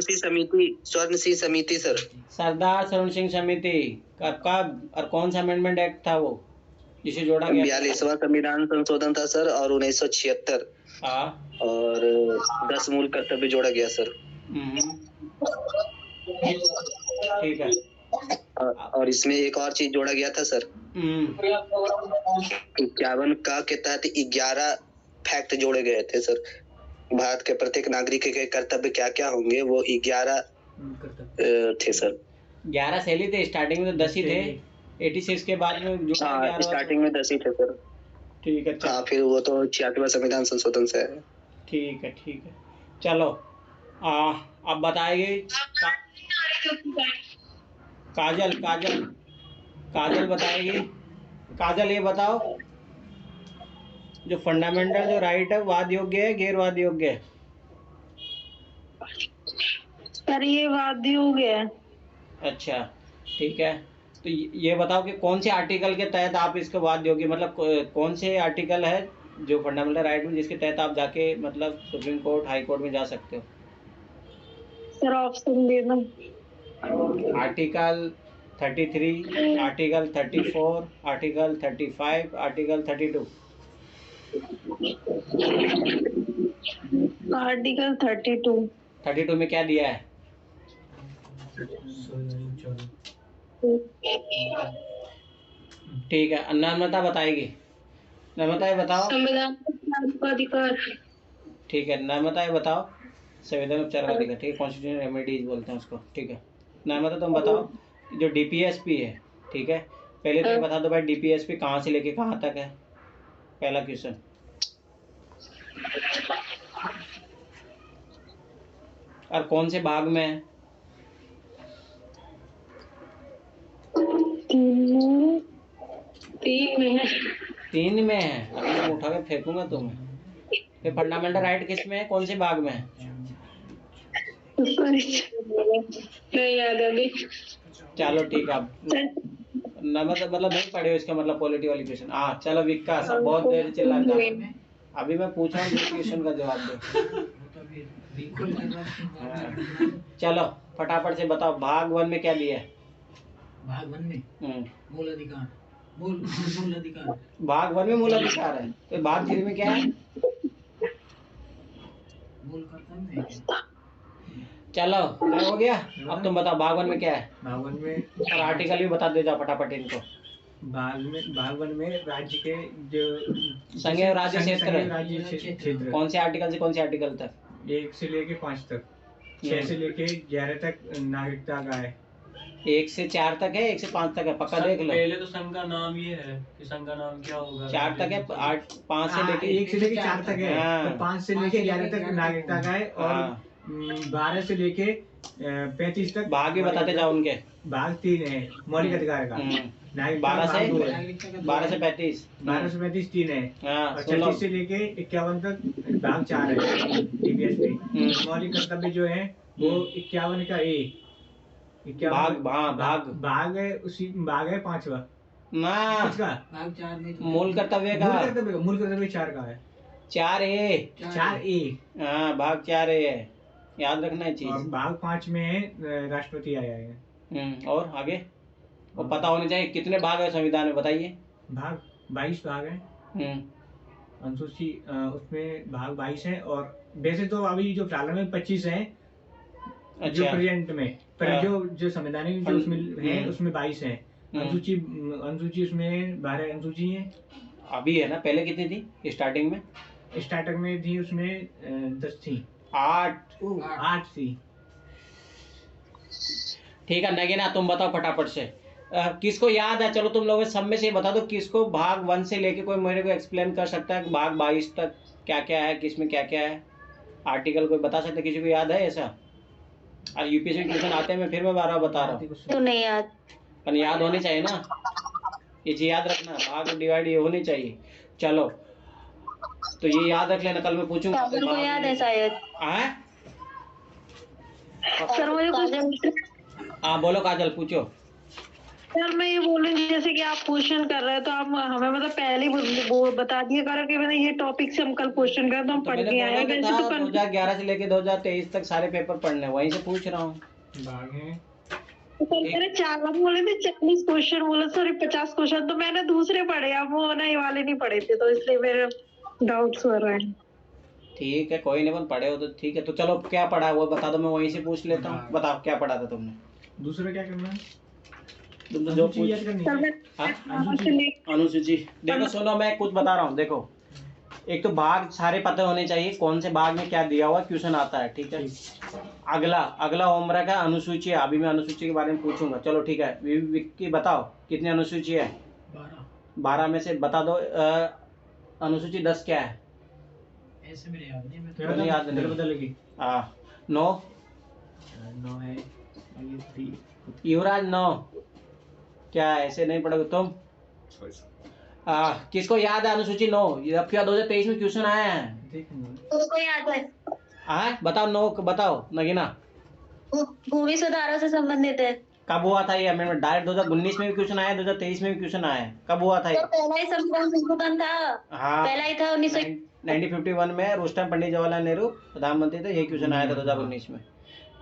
सिंह समिति सर। सरदार स्वर्ण सिंह समिति। कब और कौन सा अमेंडमेंट एक्ट था वो जिसे जोड़ा गया? 42वां संविधान संशोधन था सर, और 1976। हाँ और 10 मूल कर्तव्य जोड़ा गया सर। ठीक है। और इसमें एक और चीज जोड़ा गया था सर, 51 का के तहत 11 फैक्ट जोड़े गए थे सर। भारत के प्रत्येक नागरिक के कर्तव्य क्या क्या होंगे, वो 11 थे सर। 11 सैली थे, स्टार्टिंग में तो 10 ही थे। 86 के बाद में जो स्टार्टिंग में 10 ही थे सर। ठीक है। हाँ फिर वो तो 66वां संविधान संशोधन से है। ठीक है चलो। अब बताएगी काजल बताएगी। काजल ये बताओ, जो फंडामेंटल जो राइट है, वाद योग्य है गैर वाद योग्य है? सर ये वाद योग्य है। अच्छा ठीक है, तो ये बताओ कि कौन से आर्टिकल के तहत आप इसको वाद योग्य, मतलब कौन से आर्टिकल है जो फंडामेंटल राइट में जिसके तहत आप जाके मतलब सुप्रीम कोर्ट हाई कोर्ट में जा सकते हो? सर ऑप्शन दे दो। Article 33, article 34, article 35, article 32। Article 32 में क्या दिया है? ठीक है, नर्मदा बताएगी। नर्मदा ये बताओ। संविधान का अधिकार। ठीक है, नर्मदा ये बताओ, संविधान उपचार का अधिकार। ठीक है, कॉन्स्टिट्यूशनल रेमेडीज बोलते हैं उसको। ठीक है नर्मदा, तुम बताओ जो डीपीएसपी है, ठीक है, पहले तो ये बता दो भाई डीपीएसपी कहाँ से लेके कहाँ तक है? पहला क्वेश्चन। और कौन से भाग में है? 3 में है। अभी मैं उठा के फेंकूंगा तुम्हें। फिर फंडामेंटल राइट किस में है, कौन से भाग में है? नहीं याद अभी। चलो ठीक है, मतलब नहीं पढ़े हो इसका मतलब पॉलिटी वाली क्वेश्चन। चलो विकास, बहुत देर चिल्ला रहा। अभी मैं पूछ रहा हूँ क्वेश्चन का जवाब दो। चलो फटाफट से बताओ, भाग 1 में क्या दिया है? भाग 1 में मूल अधिकार। भाग 1 में मूल अधिकार है, तो भाग 3 में क्या है? मूल कर्तव्य। चलो हो गया। अब तुम बताओ भाग 1 में क्या है? भाग 1 में और आर्टिकल भी बता दे जाओ फटाफट इनको। भाग 1 में राज्य के जो संघीय राज्य क्षेत्र, कौन से आर्टिकल से कौन से आर्टिकल तक? 1 से लेके 5 तक, 6 से लेके 11 तक नागरिकता का है। 1 से 4 तक है, 1 से 5 तक है, पक्का देख लो। पहले तो संघ का नाम ये है कि संघ का नाम क्या होगा। 4 तक है, 5 से लेके 1 से लेके 4 तक है, 5 से लेके 11 तक नागरिकता का है, और 12 से लेके 35 तक। भाग भी बताते जाओ उनके। भाग 3 है मौलिक अधिकार का। 12 से 35, 12 से 35 3 है, और 36 से लेके 51 तक भाग 4 है डीपीएसपी। मौलिक कर्तव्य जो है वो 51 का ए। भाग है, उसी भाग है 5वां ना, भाग 4 में मूल कर्तव्य का। मूल कर्तव्य 4 का है। 4A। हाँ, भाग 4A है। याद रखना है चीज। और भाग 5 में है राष्ट्रपति आया है। और आगे वो पता होने चाहिए कितने भाग है संविधान में, बताइए। भाग 22 भाग है। अनुसूची उसमें भाग 22 है, और वैसे तो अभी जो फिलहाल में 25 है। अच्छा। जो प्रेजेंट में, पर जो संवैधानिक जो उसमें है उसमें 22 है। अनुसूची उसमें 12 अनुसूची है अभी, है ना? पहले कितनी थी स्टार्टिंग में? स्टार्टिंग में थी उसमें 10 थी। 8 थी। ठीक है नगीना, तुम बताओ फटाफट से। किसको याद है? चलो तुम लोग सब में से बता दो, किसको भाग 1 से लेके कोई मेरे को एक्सप्लेन कर सकता है भाग 22 तक क्या क्या है, किसमें क्या क्या है आर्टिकल, कोई बता सकता है? किसी को याद है ऐसा? और यूपीएससी क्वेश्चन आते हैं, मैं बार बता रहा हूँ। तो नहीं याद, पर याद होनी चाहिए ना, ये चीज याद रखना, भाग डिवाइड ये होनी चाहिए। चलो तो ये याद रख लेना, कल मैं पूछूंगा। काजल को याद है शायद। सर मुझे कुछ, हाँ बोलो काजल, पूछो। सर मैं ये बोल रही हूँ जैसे कि आप क्वेश्चन कर रहे हैं तो आप हमें मतलब पहले ही बता दिए करो कि मतलब ये टॉपिक से हम कल क्वेश्चन करें तो हम पढ़ के आए। वैसे तो 2011 से लेके 2023 तक सारे पेपर पढ़ने, वहीं से पूछ रहा हूँ। मैंने 4 बोले थे, 40 क्वेश्चन बोले, सॉरी 50 क्वेश्चन, तो मैंने दूसरे पढ़े, अब वो ना ये वाले नहीं पढ़े थे, तो इसलिए मेरे डाउट्स हो रहे हैं। ठीक है कोई नहीं, बन पढ़े हो तो ठीक है। तो चलो क्या पढ़ा है वो बता दो, मैं वहीं से पूछ लेता हूँ। बताओ क्या पढ़ा था तुमने? दूसरा क्या करना है? तुम तो जो पूछ अनुसूची। देखो सुनो, मैं कुछ बता रहा हूँ। देखो एक तो भाग सारे पता होने चाहिए, कौन से भाग में क्या दिया हुआ क्वेश्चन आता है, ठीक है। अगला होमवर्क है अनुसूची। अभी मैं अनुसूची के बारे में पूछूंगा। चलो ठीक है, विक्की बताओ कितनी अनुसूची है? 12 में से बता दो अनुसूची 10 क्या है? ऐसे मेरे याद नहीं, मैं याद नहीं पता लगी। 9 है युवराज 9 क्या है? ऐसे नहीं पढ़ोगे तुम। किसको याद है अनुसूची 9? अब क्या 2023 में क्वेश्चन आया है? उसको याद है? बताओ 9 बताओ नगीना। भूमि सुधारों से संबंधित है। कब हुआ था ये अमेंडमेंट? डायरेक्ट 2019 में भी क्वेश्चन आया, 2023 में भी क्वेश्चन आया है। कब हुआ था ये? तो पहला ही संविधान संशोधन था। हाँ पहला ही था 1951 में, उस टाइम पंडित जवाहरलाल नेहरू प्रधानमंत्री थे, यही क्वेश्चन आया था 2019 में।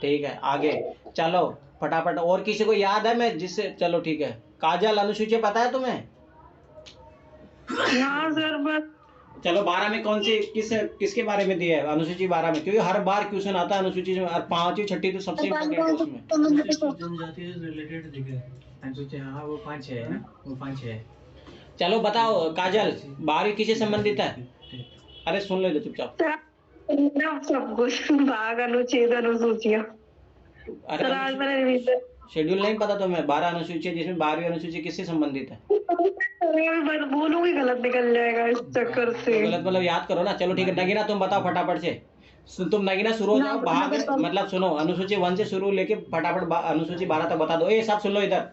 ठीक है आगे चलो फटाफट। और किसी को याद है? मैं जिससे, चलो ठीक है। काजल अनुसूची पता है तुम्हें? हाँ सर बस। चलो 12 में कौन सी किसके बारे में दिया है अनुसूची 12 में? क्योंकि हर बार क्वेश्चन आता है अनुसूची में, और 5वीं 6वीं तो सबसे इम्पोर्टेंट है उसमें। जनजाति से रिलेटेड दिखे अनुसूची। हाँ वो 5 है ना, वो 5 है। चलो बताओ काजल 12वीं किससे संबंधित है? अरे सुन ले चुपचाप। सब कुछ भाग अनुच्छेद अनुसूचियां। अरे शेड्यूल नहीं पता तुम्हें? 12 अनुसूची है, जिसमें 12वीं अनुसूची किससे संबंधित है? बोलूंगी गलत निकल जाएगा इस चक्कर से। गलत मतलब याद करो ना। चलो ठीक है नगीना तुम बताओ फटाफट से। तुम नगीना शुरू हो जाओ। भाग मतलब सुनो, अनुसूची 1 से शुरू लेके फटाफट अनुसूची 12 तक बता दो। ये सब सुन लो इधर।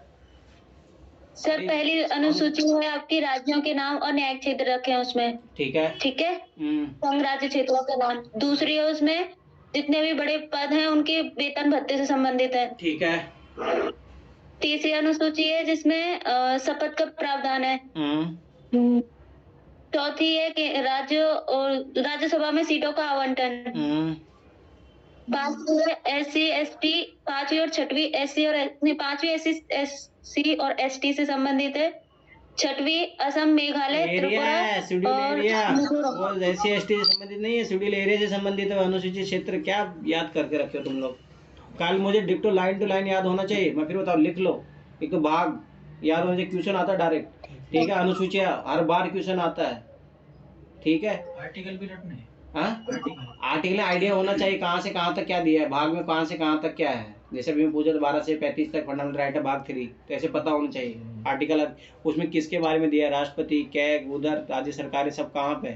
सर पहली अनुसूची है आपकी राज्यों के नाम और न्यायिक क्षेत्र रखे हैं उसमें। ठीक है संघ राज्य क्षेत्रों के नाम। दूसरी है उसमें जितने भी बड़े पद हैं उनके वेतन भत्ते से संबंधित है। ठीक है। तीसरी अनुसूची है जिसमें शपथ का प्रावधान है। चौथी है कि राज्य और राज्यसभा में सीटों का आवंटन। 5वीं है SC ST। 5वीं और 6वीं SC और 5वीं SC और ST से संबंधित है। 6वीं असम मेघालय त्रिपुरा और SC ST से संबंधित नहीं है, शेड्यूल एरिया से संबंधित है। अनुसूचित क्षेत्र क्या याद करके रखे हो तुम लोग? कल मुझे डिक्टो लाइन टू लाइन याद होना चाहिए। मैं फिर बताओ लिख लो। एक तो भाग याद होना चाहिए, क्वेश्चन आता है डायरेक्ट। ठीक है अनुसूचियां हर बार क्वेश्चन आता है। ठीक है आर्टिकल भी रटने हैं। आर्टिकल आइडिया होना चाहिए कहाँ से कहाँ तक क्या दिया है, भाग में कहाँ से कहाँ तक क्या है। जैसे अभी मैं पूछा तो 12 से 35 तक फंडामेंटल राइट है भाग 3, तो ऐसे पता होना चाहिए आर्टिकल उसमें किसके बारे में दिया है, राष्ट्रपति कैग उधर राज्य सरकारें सब कहाँ पे,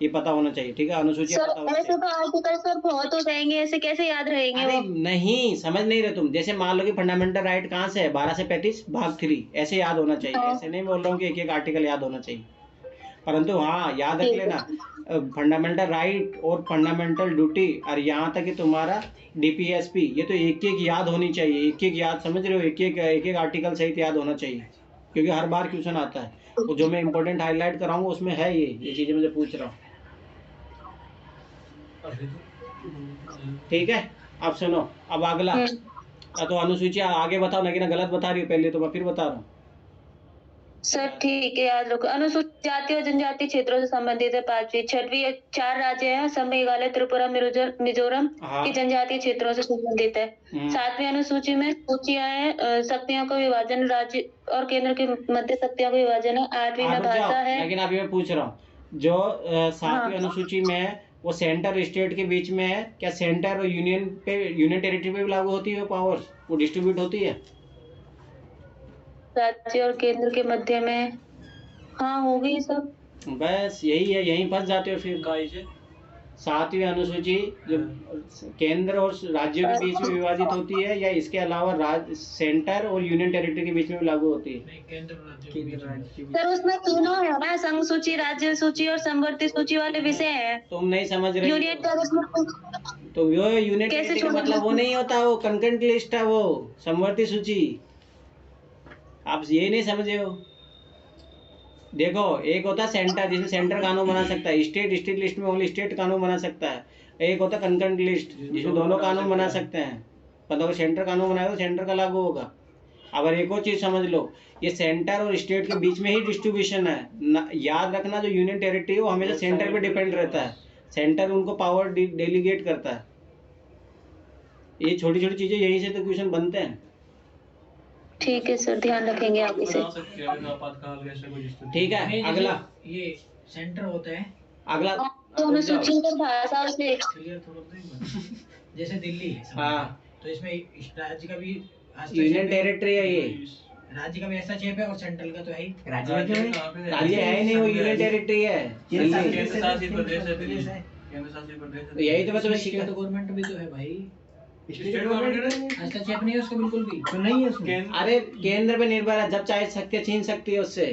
ये पता होना चाहिए। ठीक है अनुसूची पता होना चाहिए। तो आर्टिकल सर बहुत हो जाएंगे, ऐसे कैसे याद रहेंगे? अरे नहीं समझ नहीं रहे तुम। जैसे मान लो कि फंडामेंटल राइट कहाँ से है 12 से 35 भाग 3, ऐसे याद होना चाहिए। ऐसे नहीं बोल रहा हूँ कि एक एक आर्टिकल याद होना चाहिए, परंतु हाँ याद रख लेना फंडामेंटल राइट और फंडामेंटल ड्यूटी और यहाँ तक कि तुम्हारा DPSP, ये तो एक एक याद होनी चाहिए। एक एक याद समझ रहे हो, एक एक आर्टिकल सहित याद होना चाहिए, क्योंकि हर बार क्वेश्चन आता है। तो जो मैं इंपॉर्टेंट हाईलाइट कराऊंगा उसमें है ये चीजें मुझे पूछ रहा हूँ। ठीक है, अब सुनो, अब अगला। तो अनुसूची आगे बताओ, लेकिन गलत बता रही हो पहले, तो मैं फिर बता रहा हूँ। सर ठीक है, याद रखो। अनुसूचित जाति और जनजाति क्षेत्रों से संबंधित है 5वीं। 6वीं 4 राज्य हैं, असम, मेघालय, त्रिपुरा, मिजोरम हाँ। के जनजातीय क्षेत्रों से संबंधित है। 7वीं अनुसूची में सूचियां हैं, शक्तियों का विभाजन, राज्य और केंद्र के मध्य शक्तियों का विभाजन है। 8वीं में भाषा है। लेकिन अभी मैं पूछ रहा हूँ, जो 7वीं अनुसूची में है वो सेंटर स्टेट के बीच में है क्या? सेंटर और यूनियन टेरिटरी पे भी लागू होती है वो पावर्स, वो डिस्ट्रीब्यूट होती है? राज्य और केंद्र के मध्य में हाँ होगी सब। बस यही है, यहीं फंस जाते हो फिर। 7वीं अनुसूची जो केंद्र और राज्यों के बीच में विभाजित होती है, या इसके अलावा सेंटर और यूनियन टेरिटरी के बीच में भी लागू होती है? सर उसमें तीनों है ना, संघ सूची, राज्य सूची और समवर्ती सूची वाले विषय हैं। तुम नहीं समझ रहे यूनियन तो वो यूनियन टेरिटरी का मतलब वो नहीं होता, वो कंकरेंट लिस्ट है, वो समवर्ती सूची। आप ये नहीं समझे हो। देखो, एक होता है सेंटर, जिसमें सेंटर कानून बना सकता है, स्टेट लिस्ट में ओनली स्टेट कानून बना सकता है। एक होता है कंकरेंट लिस्ट, जिसमें दोनों कानून बना सकते हैं। मतलब अगर सेंटर कानून बनाएगा तो सेंटर का लागू होगा। अगर एक और चीज समझ लो, ये सेंटर और स्टेट के बीच में ही डिस्ट्रीब्यूशन है। याद रखना, जो यूनियन टेरिटरी है वो हमेशा सेंटर पे डिपेंड रहता है, सेंटर उनको पावर डेलीगेट करता है। ये छोटी छोटी चीजें यहीं से तो क्वेश्चन बनते हैं। ठीक है सर, ध्यान रखेंगे आप इसे। ठीक है, अगला ये सेंटर होता है। अगला तो अनुसूची में भाषा से जैसे दिल्ली है, हाँ, तो इसमें राज्य का भी यूनियन टेरिटरी है, ये राज्य का भी ऐसा चेप है और सेंट्रल का तो है ही। राज्य है ही नहीं, वो यूनियन टेरिटरी है। केंद्र शासित प्रदेश है दिल्ली। तो यही तो मैं तुम्हें स्टेट गवर्नमेंट भी तो है भाई, स्टेट गवर्नमेंट ऐसा चेप नहीं है उसका बिल्कुल भी तो नहीं है उसमें। अरे केंद्र पे निर्भर है, जब चाहे सकते छीन सकती है उससे।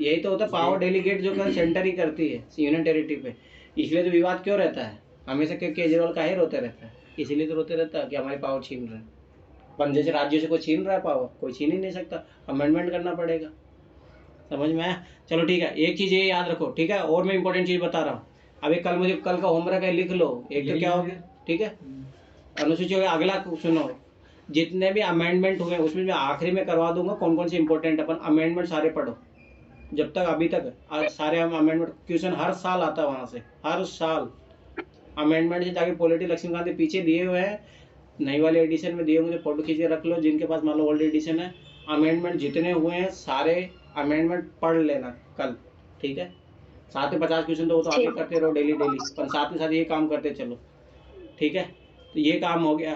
यही तो होता है पावर डेलीगेट जो कर सेंटर ही करती है यूनियन टेरिटरी पे। इसलिए तो विवाद क्यों रहता है हमेशा, क्योंकि केजरीवाल काहे रोते रहता है, इसीलिए तो रोते रहता है कि हमारी पावर छीन रहा है। पर जैसे राज्यों से कोई छीन रहा है पावर, कोई छीन ही नहीं सकता, अमेंडमेंट करना पड़ेगा। समझ में आया? चलो ठीक है, एक चीज ये याद रखो, ठीक है। और मैं इंपॉर्टेंट चीज बता रहा हूँ, अभी कल मुझे कल का होमवर्क है, लिख लो। एक तो क्या हो गया, ठीक है, अनुसूची हो गया। अगला सुनो, जितने भी अमेंडमेंट हुए उसमें मैं आखिरी में करवा दूंगा कौन कौन से इंपॉर्टेंट। अपन अमेंडमेंट सारे पढ़ो, जब तक अभी तक सारे हम अमेंडमेंट क्वेश्चन हर साल आता है वहाँ से, हर साल अमेंडमेंट से जाके पॉलिटी लक्ष्मीकांत के पीछे दिए हुए हैं, नई वाले एडिशन में दिए, मुझे फोटो खींच के रख लो जिनके पास मान लो ओल्ड एडिशन है। अमेंडमेंट जितने हुए हैं सारे अमेंडमेंट पढ़ लेना कल, ठीक है। 7 से 50 क्वेश्चन तो वो तो आगे करते रहो डेली, पर साथ ही साथ ये काम करते चलो, ठीक है। तो ये काम हो गया।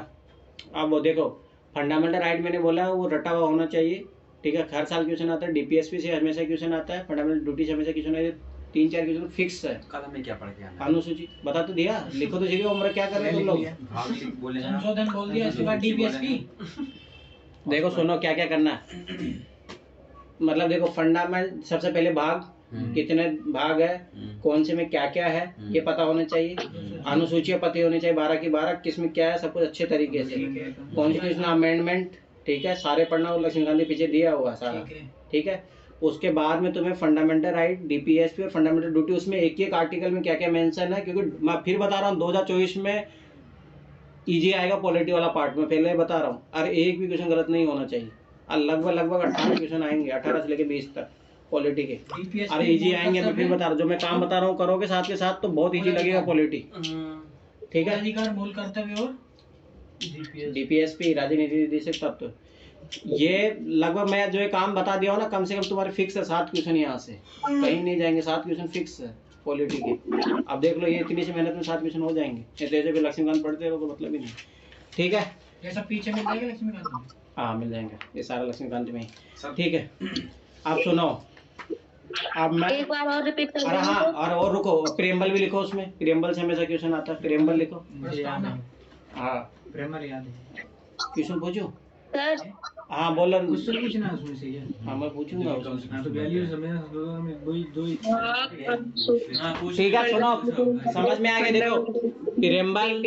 अब वो देखो, फंडामेंटल राइट मैंने बोला वो रटा हुआ होना चाहिए, ठीक है। हर साल क्वेश्चन आता है, डीपीएसपी से हमेशा क्वेश्चन आता है, फंडामेंटल ड्यूटी से हमेशा क्वेश्चन आता है। 3-4 क्वेश्चन फिक्स है। कल हमें क्या पढ़ के आना है? अनुसूची बता तो दिया, लिखो तो सीधे उम्र क्या कर रहे हो तुम लोग। संशोधन बोल दिया, इसके बाद डीपीएसपी। देखो सुनो क्या क्या करना है। मतलब देखो, फंडामेंट सबसे पहले भाग, कितने भाग है, कौन से में क्या क्या है, ये पता होना चाहिए। अनुसूचियां पता होनी चाहिए 12 की 12, किसमें क्या है, सब कुछ अच्छे तरीके से। कॉन्स्टिट्यूशनल अमेंडमेंट, ठीक है, सारे पढ़ना, और लक्ष्मीकांत के पीछे दिया हुआ सारा, ठीक है। उसके बाद में तुम्हें फंडामेंटल राइट, डीपीएसपी और फंडामेंटल ड्यूटी, उसमें एक एक आर्टिकल में क्या क्या मेंशन है, क्योंकि मैं फिर बता रहा हूँ 2024 में ईजी आएगा पॉलिटी वाला पार्ट में, पहले बता रहा हूँ। अरे एक भी क्वेश्चन गलत नहीं होना चाहिए। लगभग 18 क्वेश्चन आएंगे, 18 से लेकर 20 तक पॉलिटी के। अरे इजी आएंगे, मैं फिर बता रहा हूँ, जो मैं काम बता रहा हूँ करोगे साथ के साथ तो बहुत इजी लगेगा पॉलिटी, ठीक है। अधिकार, मूल कर्तव्य और डीपीएसपी, राजनीति निर्देशक तत्व, ये लगभग मैं जो ये काम बता दिया हूँ ना, कम से कम तुम्हारे फिक्स है 7 क्वेश्चन, यहाँ से कहीं नहीं जाएंगे, 7 क्वेश्चन फिक्स है पॉलिटी के। अब देख लो, ये इतनी सी मेहनत में 7 क्वेश्चन हो जाएंगे। जैसे भी लक्ष्मीकांत पढ़ते रहो तो मतलब ही नहीं, ठीक है। ये सब पीछे मिल जाएगा लक्ष्मीकांत में? हाँ मिल जाएंगे, ये सारा लक्ष्मीकांत में ही, ठीक है। आप सुनो, अब मैं एक बार और रिपीट कर अरे हाँ, और रुको, प्रेम्बल भी लिखो, उसमें प्रेम्बल से हमेशा क्वेश्चन आता है, प्रेम्बल लिखो। हाँ प्रेमर याद है, क्वेश्चन पूछो। सर हाँ बोलो, क्वेश्चन पूछना है उसमें से यार। हाँ मैं पूछूंगा उसमें। हाँ तो वैल्यू समझना, दोनों में दो ही ठीक है, सुनो, समझ में आ गया। देखो प्रेम्बल,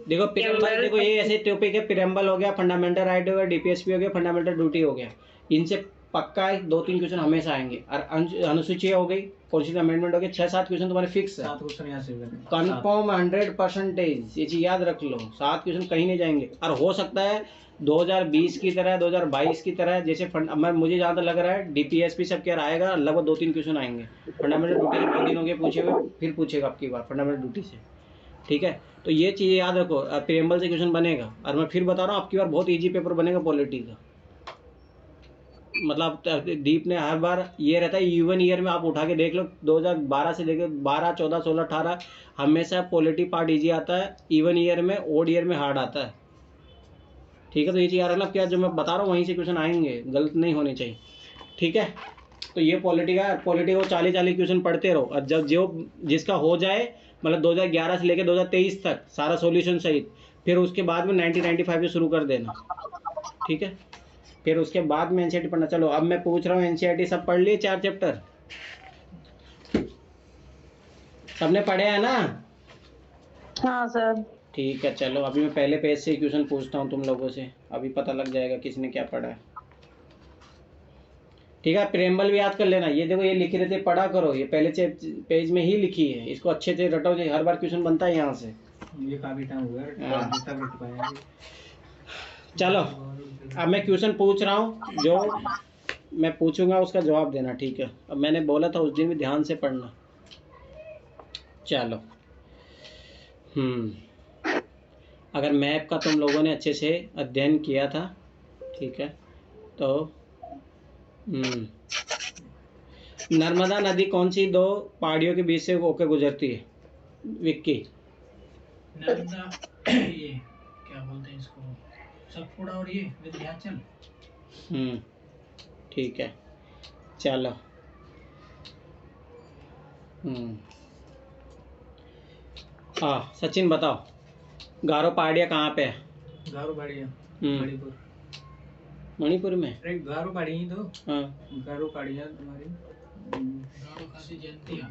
देखो प्रेम्बल, देखो ये ऐसे टॉपिक है, प्रेम्बल हो गया, फंडामेंटल राइट हो गया, डीपीएसपी हो गया, फंडामेंटल ड्यूटी हो गया। इनसे पक्का है 2-3 क्वेश्चन हमेशा आएंगे। और अनुसूची हो गई, कॉन्स्टिट्यूशन अमेंडमेंट हो गई, 6-7 क्वेश्चन तुम्हारे फिक्स है, 7 क्वेश्चन यहाँ से कंफर्म 100%। ये चीज याद रख लो, 7 क्वेश्चन कहीं नहीं जाएंगे। और हो सकता है 2020 की तरह 2022 की तरह, जैसे मुझे जहाँ तक लग रहा है DPSP सब क्या आएगा, लगभग 2-3 क्वेश्चन आएंगे। फंडामेंटल ड्यूटी से बहुत दिन हो गए पूछे हुए, फिर पूछेगा आपकी बार फंडामेंटल ड्यूटी से, ठीक है। तो ये चीज़ें याद रखो, प्रीएम्बल से क्वेश्चन बनेगा। और मैं फिर बता रहा हूँ आपकी बार बहुत ईजी पेपर बनेगा पॉलिटी का। मतलब दीप ने हर बार ये रहता है, इवन ईयर में आप उठा के देख लो, 2012 से लेकर 12, 14, 16, 18 हमेशा पॉलिटी पार्ट ईजी आता है, इवन ईयर में, ओड ईयर में हार्ड आता है, ठीक है। तो ये चीज़ याद रखना, क्या जो मैं बता रहा हूँ वहीं से क्वेश्चन आएंगे, गलत नहीं होने चाहिए, ठीक है। तो ये पॉलिटी को 40 क्वेश्चन पढ़ते रहो। और जब जो जिसका हो जाए, मतलब 2011 से लेकर 2023 तक सारा सॉल्यूशन सहित, फिर उसके बाद में 90-95 से शुरू कर देना, ठीक है। फिर उसके बाद में एनसीईआरटी पढ़ना। चलो अब मैं पूछ रहा हूँ, एनसीईआरटी सब पढ़ लिए 4 चैप्टर? सबने पढ़े हैं ना? हाँ सर। ठीक है, चलो अभी मैं पहले पेज से क्वेश्चन पूछता हूँ तुम लोगों से, अभी पता लग जाएगा किसने क्या पढ़ा है, ठीक है। प्रेम्बल भी याद कर लेना। ये देखो, ये लिखी रहती है, पढ़ा करो, ये पहले पेज में ही लिखी है, इसको अच्छे से रटो, हर बार क्वेश्चन बनता है यहाँ से। ये काफी टाइम हो गया। चलो अब मैं क्वेश्चन पूछ रहा हूँ, जो मैं पूछूंगा उसका जवाब देना, ठीक है। अब मैंने बोला था उस दिन भी ध्यान से पढ़ना। चलो अगर मैप का तुम लोगों ने अच्छे से अध्ययन किया था, ठीक है, तो नर्मदा नदी कौन सी 2 पहाड़ियों के बीच से होकर गुजरती है विक्की? नर्मदा, ये क्या बोलते हैं इसको, सतपुड़ा और ये विंध्याचल। ठीक है, चलो सचिन बताओ, गारो पहाड़ियाँ कहाँ पे है? गारो पहाड़ियाँ मणिपुर। मणिपुर में? अरे गारो पहाड़ी ही तो। हाँ, गारो पहाड़ियाँ तुम्हारी। गारो खासी जयंतिया।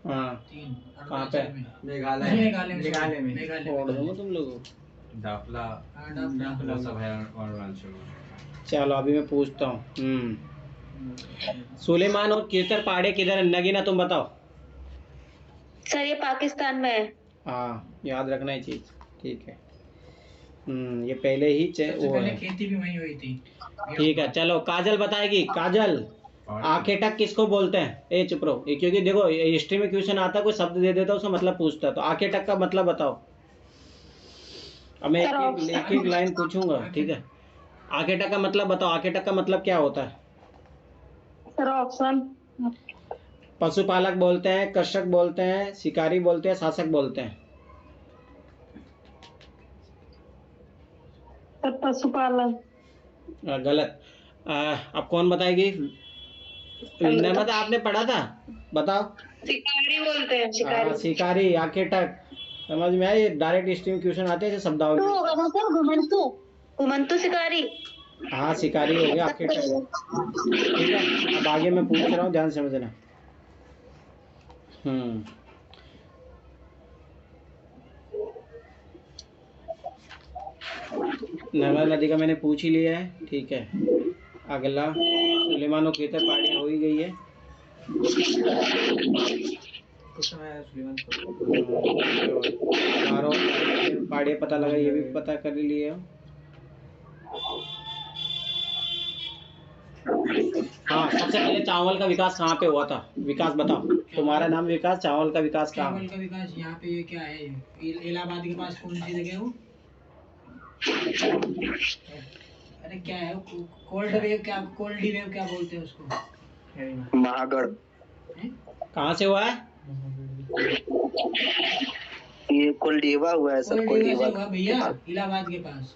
हाँ, 3 कहाँ पे? मेघालय में। छोड़ दो तुम लोगों। दाफला दाफला सब है अरुणाचल में। चलो अभी मैं पूछता हूँ, सुलेमान और कीर्तर पहाड़ियाँ किधर है? नगीना तुम बताओ। सर ये पाकिस्तान में है। हाँ, याद रखना ये चीज, ठीक है। ये पहले ही वो पहले है। खेती भी वहीं हुई थी। ठीक है, चलो काजल बताएगी। काजल, आखेटक किसको बोलते हैं? ए चुप रहो, क्योंकि देखो हिस्ट्री में क्वेश्चन आता, कोई शब्द दे देता, उसका मतलब पूछता है, तो आखेटक का मतलब बताओ। अब मैं एक लाइन पूछूंगा, ठीक है। आखेटक का मतलब बताओ, आखेटक का मतलब क्या होता है? Sir option. पशुपालक बोलते हैं, कृषक बोलते हैं, शिकारी बोलते हैं, शासक बोलते हैं। सर पशुपालक। गलत। अब कौन बताएगी? नर्मदा, आपने पढ़ा था, बताओ। शिकारी बोलते हैं, शिकारी। शिकारी, आखेटक, समझ में आया? डायरेक्ट स्ट्रीम क्वेश्चन आते हैं शब्दावली। होगा ना सर, घुमंतु। घुमंतु शिकारी। हाँ, शिकारी हो गया, आखेटक, ठीक है। अब आगे मैं पूछ रहा हूँ, ध्यान से समझना। नर्मदा नदी का मैंने पूछ ही लिया है, ठीक है। अगला सुलेमान और कीर्तर पहाड़ी हो ही गई है। पहाड़ी पता लगा, ये भी पता कर लिए। हाँ, सबसे पहले चावल का विकास कहाँ पे हुआ था? विकास बताओ, तुम्हारा नाम विकास, चावल का विकास कहाँ? चावल का विकास यहाँ पे, ये क्या है, इलाहाबाद के पास कौन सी जगह है वो? अरे क्या है, कोल्ड वेव क्या, कोल्डी वेव क्या बोलते हैं उसको? महागढ़। कहाँ से हुआ है? ये कोल्डीवा हुआ है सर, कोल्डीवा से हुआ भैया, इलाहाबाद के पास।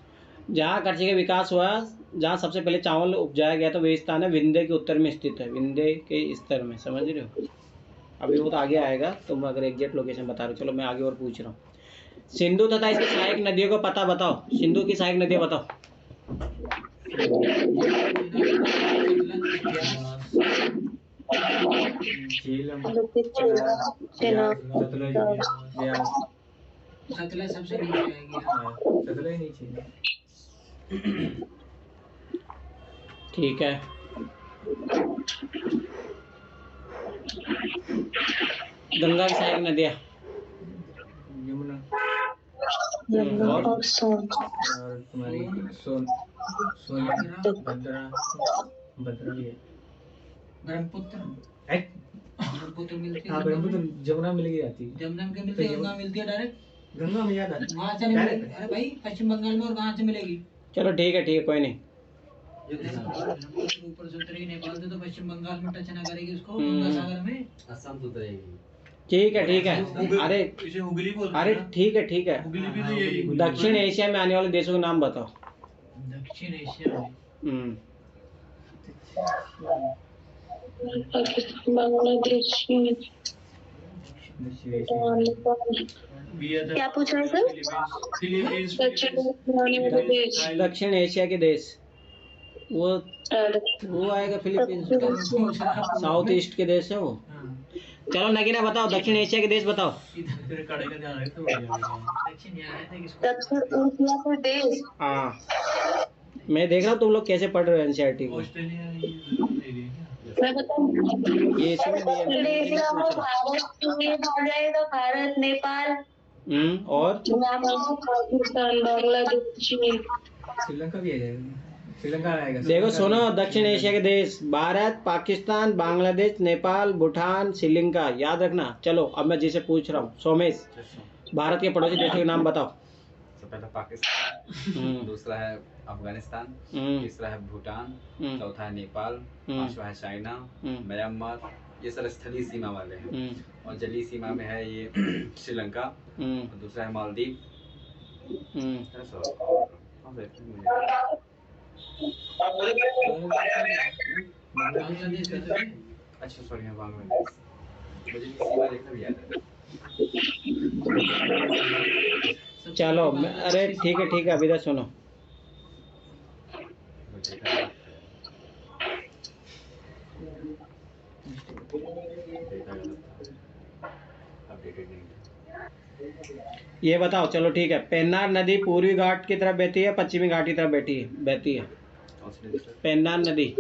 जहाँ कृषि का विकास हुआ, जहाँ सबसे पहले चावल उपजाया गया था, वही स्थान है विंध्य के उत्तर में स्थित है, विंध्य के स्तर में, समझ रहे हो? अभी वो तो आगे आएगा, तुम अगर एग्जैक्ट लोकेशन बता रहे हो। चलो मैं आगे और पूछ रहा हूँ। सिंधु तथा इसकी सहायक नदियों को पता बताओ। सिंधु की सहायक नदियाँ बताओ। सतलज सबसे नीचे आएगी। सतलज नीचे। ठीक है, गंगा की सहायक नदियाँ। यमुना और और सोन। और तुम्हारी सोन भद्रा भद्रा भी है। ब्रह्मपुत्र है? ब्रह्मपुत्र मिलती है हाँ गंगा ब्रह्मपुत्र में। जमुना मिल गई जाती है। जमुना में क्या मिलती है? गंगा मिलती है डायरेक्ट। गंगा में याद आती वहां से नहीं मिलेगी। अरे भाई पश्चिम बंगाल में और कहाँ से मिलेगी? चलो ठीक है कोई नहीं। ब्रह्मपुत्र ऊपर से उतरेगी नेपाल से तो पश्चिम बंगाल में टच ना करेगी उसको हम्म। गंगा सागर में। असम से उतरेगी। ठीक है अरे इसे हुगली बोलते अरे हैं ना? ठीक है हुगली भी तो यही। दक्षिण एशिया में आने वाले देशों के नाम बताओ। दक्षिण एशिया में पाकिस्तान, बांग्लादेश, नेपाल। क्या पूछा है सर? फिलीपींस दक्षिण आने वाले देश। दक्षिण एशिया के देश वो आएगा फिलीपींस। साउथ ईस्ट के देश है वो। चलो नगीना बताओ दक्षिण एशिया के देश बताओ। तेरे कड़े का ध्यान रख तो बढ़िया बढ़िया। दक्षिण यहाँ है किसको? दक्षिण एशिया के देश। हाँ मैं देख रहा हूँ तुम लोग कैसे पढ़ रहे हो एनसीईआरटी को। ऑस्ट्रेलिया ये दे रही है क्या? मैं बताऊँ? ये इसमें दिया है, मैंने इंडोनेशिया पूछा। भारत में आ जाएगा। भारत, नेपाल, और पाकिस्तान, बांग्लादेश, चीन। श्रीलंका भी आ जाएगा। श्रीलंका आएगा। देखो सुनो दक्षिण एशिया के देश भारत, पाकिस्तान, बांग्लादेश, नेपाल, भूटान, श्रीलंका याद रखना। चलो अब मैं जिसे पूछ रहा हूँ सोमेश, भारत के पड़ोसी देशों के नाम बताओ। सबसे पहला पाकिस्तान, दूसरा है अफगानिस्तान, तीसरा है भूटान, चौथा है नेपाल, पांचवा है चाइना, म्यांमार। ये सारे स्थलीय सीमा वाले हैं। और जलीय सीमा में है ये श्रीलंका, और दूसरा है मालदीव। बांग्लादेश का तो है। अच्छा सॉरी है बांग्लादेश। मुझे सीमा देखना भी याद है। चलो अरे ठीक है अभी तक सुनो। ये बताओ चलो ठीक है पेन्नार नदी पूर्वी घाट की तरफ बहती है पश्चिमी घाट की तरफ बहती है? पेन्नार नदी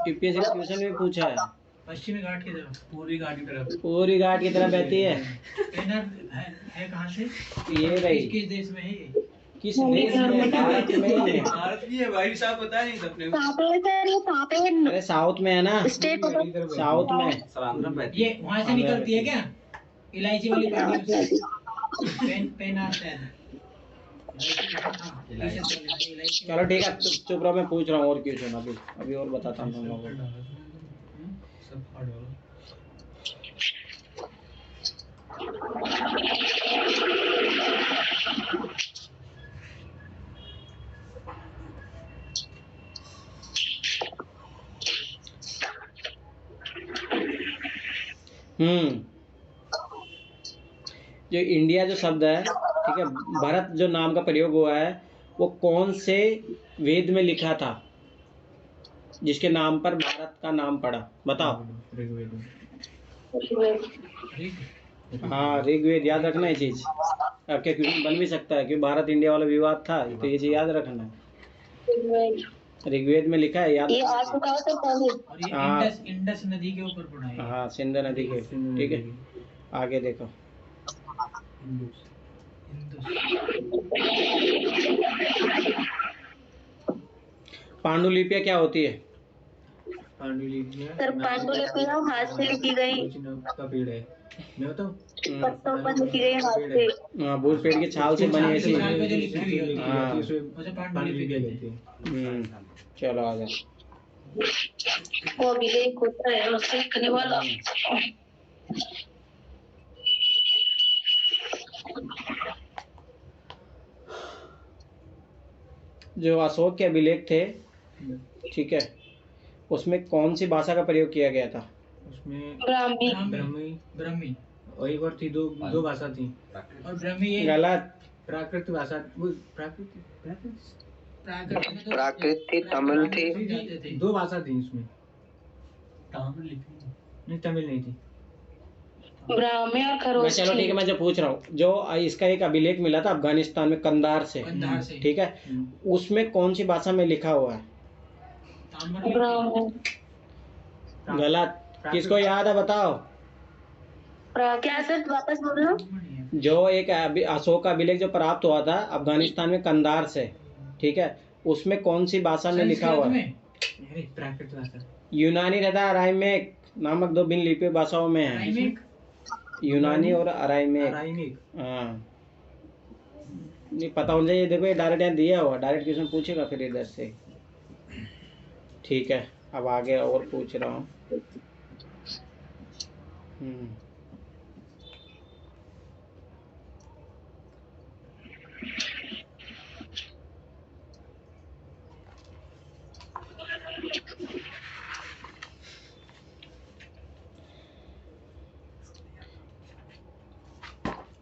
यूपीएससी का क्वेश्चन भी पूछा है। पश्चिमी घाट की तरफ, पूर्वी घाट की तरफ। पूर्वी घाट की तरफ बहती है। है कहाँ से? ये रही किस देश में है ये? किस देश में? भारत में ही है। भारत की है भाई साहब, पता नहीं अपने को। अरे साउथ में है ना, स्टेट साउथ में। ये वहाँ से निकलती है क्या? इलायची वाली पार्टी पेनार शायद। चलो ठीक है चुप रहो मैं पूछ रहा हूँ और क्वेश्चन अभी और बताता हूँ तुम लोगों को। सब हार्ड वाला। जो इंडिया जो शब्द है ठीक है, भारत जो नाम का प्रयोग हुआ है वो कौन से वेद में लिखा था जिसके नाम पर भारत का नाम पड़ा? बताओ। हाँ ऋग्वेद, याद रखना ये चीज। आपके क्वेश्चन बन भी सकता है क्योंकि भारत इंडिया वाला विवाद था तो ये चीज याद रखना है। ऋग्वेद में लिखा है, याद। ये आ चुका है सर पहले। और ये हाँ। इंडस नदी के ऊपर पड़ा है। हाँ सिंधु नदी के, ठीक है। आगे देखो पांडुलिपियाँ क्या होती है? सर पांडुलिपियाँ हाथ से लिखी गई का पेड़ है, मैं बताऊं? पत्तों पर लिखी गई हाथ से। हाँ बूट पेड़ की छाल से बनी ऐसी। छाल पे जो लिखी हुई है। हाँ। उसे पांडुलिपि कहते हैं। चलो आ जाओ। वो अभिलेख होता है उससे लिखने वाला। जो अशोक के अभिलेख थे ठीक है, उसमें कौन सी भाषा का प्रयोग किया गया था? उसमें ब्राह्मी। ब्राह्मी और एक और थी, दो भाषा थी। और ब्राह्मी ये गलत। प्राकृत भाषा, वो प्राकृत प्राकृत थी, तमिल थी। दो भाषा थी इसमें। ताम्रलिपि नहीं तमिल नहीं थी। ब्राह्मी और मैं खरोच चलो ठीक है, मैं जो पूछ रहा हूँ, जो इसका एक अभिलेख मिला था अफगानिस्तान में कंधार से, ठीक है, उसमें कौन सी भाषा में लिखा हुआ है? ब्राह्मी। गलत। किसको याद है बताओ? क्या सर, वापस बोलो। जो एक अशोक का अभिलेख जो प्राप्त हुआ था अफगानिस्तान में कंधार से, ठीक है, उसमें कौन सी भाषा में लिखा हुआ है? यूनानी तथा अराइमेक नामक दो भिन्न लिपि भाषाओं में है। यूनानी और अराइमेक। हाँ, नहीं पता होना चाहिए। देखो ये डायरेक्ट यहाँ दिया हुआ, डायरेक्ट क्वेश्चन पूछेगा फिर इधर से। ठीक है, अब आगे और पूछ रहा हूँ।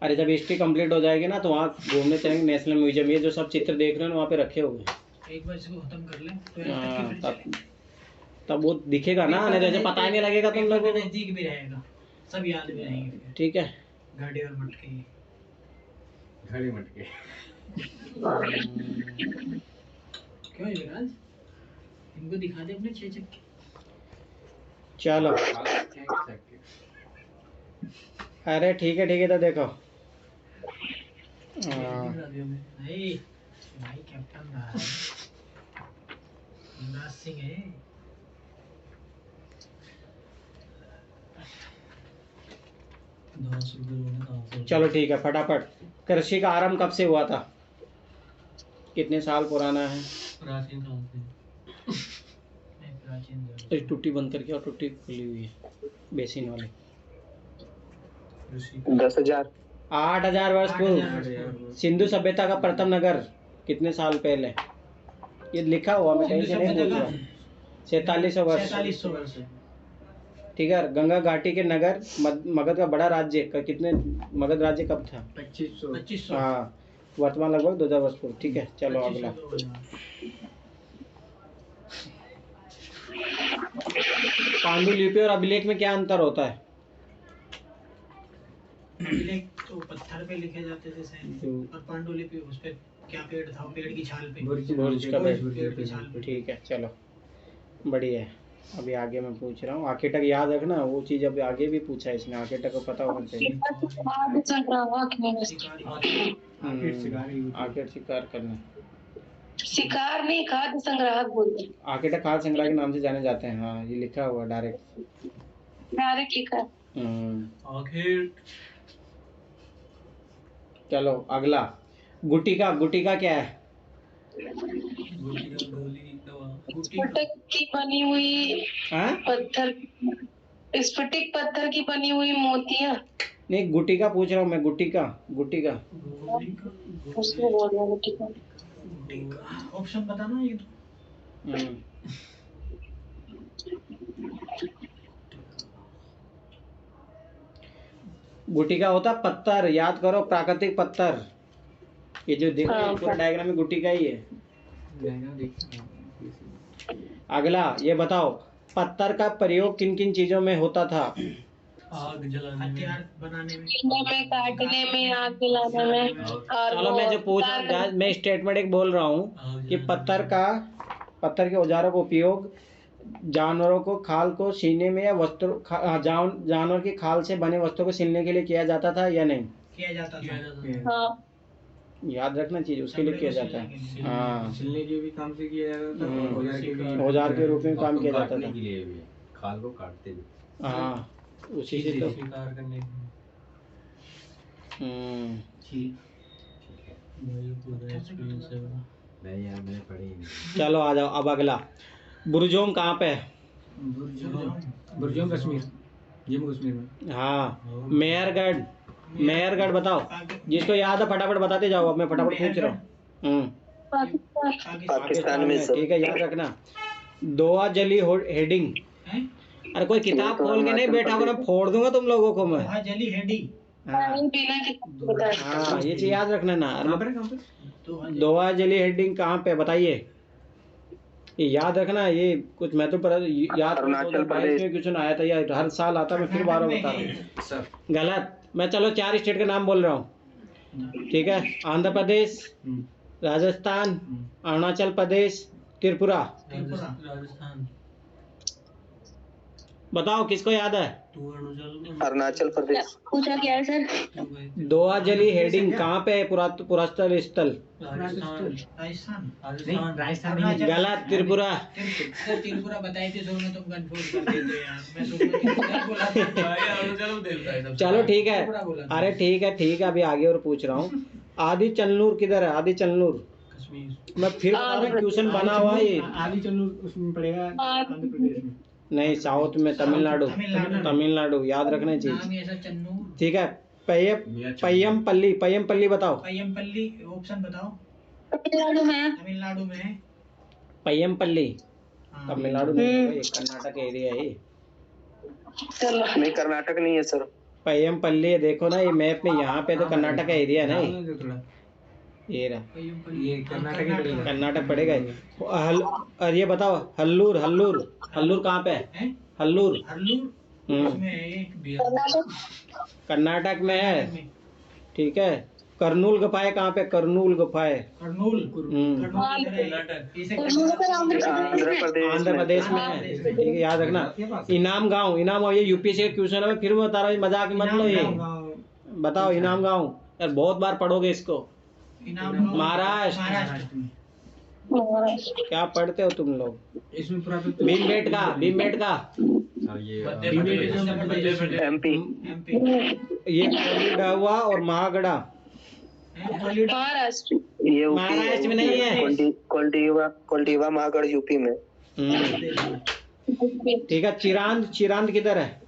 अरे जब हिस्ट्री कंप्लीट हो जाएगी ना तो वहाँ घूमने चलेंगे नेशनल म्यूजियम। ये जो सब चित्र देख रहे हो ना वहाँ पे रखे हुए हैं। एक बार इसको खत्म कर लें तो तब वो दिखेगा ना, नहीं जैसे पता ही नहीं लगेगा तुम लोगों को। नजदीक भी रहेगा, सब याद भी रहेंगे। ठीक है, घड़े और मटके। घड़ी मटके क्यों युवराज, इनको दिखा दे अपने 6 चक्के। चलो अरे ठीक है तो देखो भाई कैप्टन रहा युवराज सिंह है। चलो ठीक है, फटाफट। कृषि का आरंभ कब से हुआ था? कितने साल पुराना है? प्राचीन काल से। टूटी बंद करके, और टूटी खुली हुई है बेसिन वाली। 10,000 8,000 वर्ष पूर्व। सिंधु सभ्यता का प्रथम नगर कितने साल पहले? ये लिखा हुआ, मैं कहीं से नहीं बोल रहा। 4600 वर्ष। 4600 वर्ष। ठीक है। गंगा घाटी के नगर मगध का बड़ा राज्य का कितने, मगध राज्य कब था? 2500। हाँ, वर्तमान लगभग 2000 वर्ष पूर्व। ठीक है, चलो अगला। पांडुलिपि और अभिलेख में क्या अंतर होता है? अभिलेख तो पत्थर पे लिखे जाते थे शायद, और पांडुलिपि उस पे क्या पेड़ था, पेड़ की छाल पे। बुर्ज का पेड़ की छाल पे। ठीक है, चलो बढ़िया है। अभी आगे मैं पूछ रहा हूँ, आखिर तक याद रखना वो चीज। अभी आगे भी पूछा है इसने, आखिर तक को पता होना चाहिए। आखिर शिकार करना, शिकार नहीं, खाद्य संग्राहक बोलते हैं। आखिर तक खाद्य संग्रह के नाम से जाने जाते हैं। हाँ, ये लिखा हुआ डायरेक्ट लिखा। आखिर। चलो अगला। गुटिका, गुटिका क्या है? स्फटिक की बनी हुई पत्थर, स्फटिक पत्थर की बनी हुई मोतियां। नहीं, गुटिका पूछ रहा हूँ मैं। गुटिका, गुटिका उसको बोल रहा हूँ गुटिका। ऑप्शन बताना ये तो। गुटिका होता पत्थर, याद करो, प्राकृतिक पत्थर। ये जो देखो पूरा डायग्राम में गुटिका ही है। अगला ये बताओ, पत्थर का प्रयोग किन किन चीजों में होता था? आग जलाने, हथियार बनाने में, काटने में, आग जलाने में। और चलो मैं जो पूछ रहा हूँ, मैं स्टेटमेंट एक बोल रहा हूँ कि पत्थर के औजारों का उपयोग जानवरों को खाल को सीने में या वस्त्र जानवर की खाल से बने वस्त्रों को सीलने के लिए किया जाता था या नहीं? किया जाता था। हाँ, याद रखना चाहिए, उसके लिए किया जाता है। हाँ, सिलने के भी काम से किया जाता था, औजार के रूप में काम किया जाता था। खाल को काटते भी। हाँ, उसी से तो। शिकार करने नहीं यार, मैंने पढ़ी नहीं। चलो आ जाओ अब अगला। बुर्जोम कहाँ पे है? बुर्जोम कश्मीर, जम्मू कश्मीर में। हाँ, मेहरगढ़। मेहरगढ़ बताओ, जिसको याद है फटाफट बताते जाओ। अब मैं फटाफट पूछ रहा हूँ। पाकिस्तान में। ठीक है, याद रखना। दोआ जली हेडिंग। अरे कोई किताब खोल के नहीं बैठा होगा, फोड़ दूंगा तुम लोगों को मैं। दोआ जली हेडिंग। हाँ, ये चीज याद रखना ना। दोआ जली हेडिंग कहाँ पे बताइए? ये याद रखना, ये कुछ मैं तो याद अरुणाचल 2022 में क्वेश्चन आया था, या हर साल आता, मैं फिर 12 बता रहा हूँ। सर गलत। मैं चलो 4 स्टेट के नाम बोल रहा हूँ, ठीक है? आंध्र प्रदेश, राजस्थान, अरुणाचल प्रदेश, त्रिपुरा। राजस्थान। बताओ किसको याद है? अरुणाचल प्रदेश। पूछा क्या है सर? दोआजली हेडिंग कहाँ पे है? पुरातत्व स्थल। राजस्थान। राजस्थान गलत। त्रिपुरा। सर त्रिपुरा बताई थी, में तुम कंफ्यूज कर देते यार। मैं त्रिपुरा बोला था। चलो ठीक है, त्रिपुरा बोला था। अरे ठीक है, अभी आगे और पूछ रहा हूँ। आदि चलनूर किधर है? आदि चलनूर, मैं फिर बता रहा हूँ, क्वेश्चन बना हुआ है ये। आदि चलूर उसमें पड़ेगा आंध्र प्रदेश में। नहीं, साउथ में, तमिलनाडु। तमिलनाडु, याद रखना नाम चीज, ही ऐसा चन्नूर। ठीक है? पय्यमपल्ली बताओ। पय्यमपल्ली, ऑप्शन बताओ। तमिलनाडु में। तमिलनाडु में है। पय्यमपल्ली हाँ। तमिलनाडु नहीं है, ये कर्नाटक एरिया है। नहीं, कर्नाटक नहीं है सर। पय्यमपल्ली देखो ना, ये मैप में, यहाँ पे तो कर्नाटक का एरिया है नहीं, थोड़ा ये रहा, ये कर्नाटक ही पड़ेगा। कर्नाटक पड़ेगा ये। और ये बताओ, हल्लूर कहाँ पे है? हैं? हल्लूर हल्लूर उसमें है ये। कर्नाटक में है, ठीक है? कर्नूल गुफाएं कहाँ पे? कर्नूल गुफाएं कर्नूल। कर्नाटक। आंध्र प्रदेश में है, ठीक है? याद रखना। इनाम गांव ये यूपीएससी का क्वेश्चन है, फिर मैं बता रहा हूँ, मजाक मत लो ये। बताओ इनाम गांव, यार बहुत बार पढ़ोगे इसको। महाराष्ट्र। क्या पढ़ते हो तुम लोग? इसमें भीमबेटका ये एमपी। ये कोलिडवा और महागढ़ा महाराष्ट्र। ये महाराष्ट्र में नहीं है। कोल्डीवा महागढ़ यूपी में। ठीक है। चिरांद किधर है?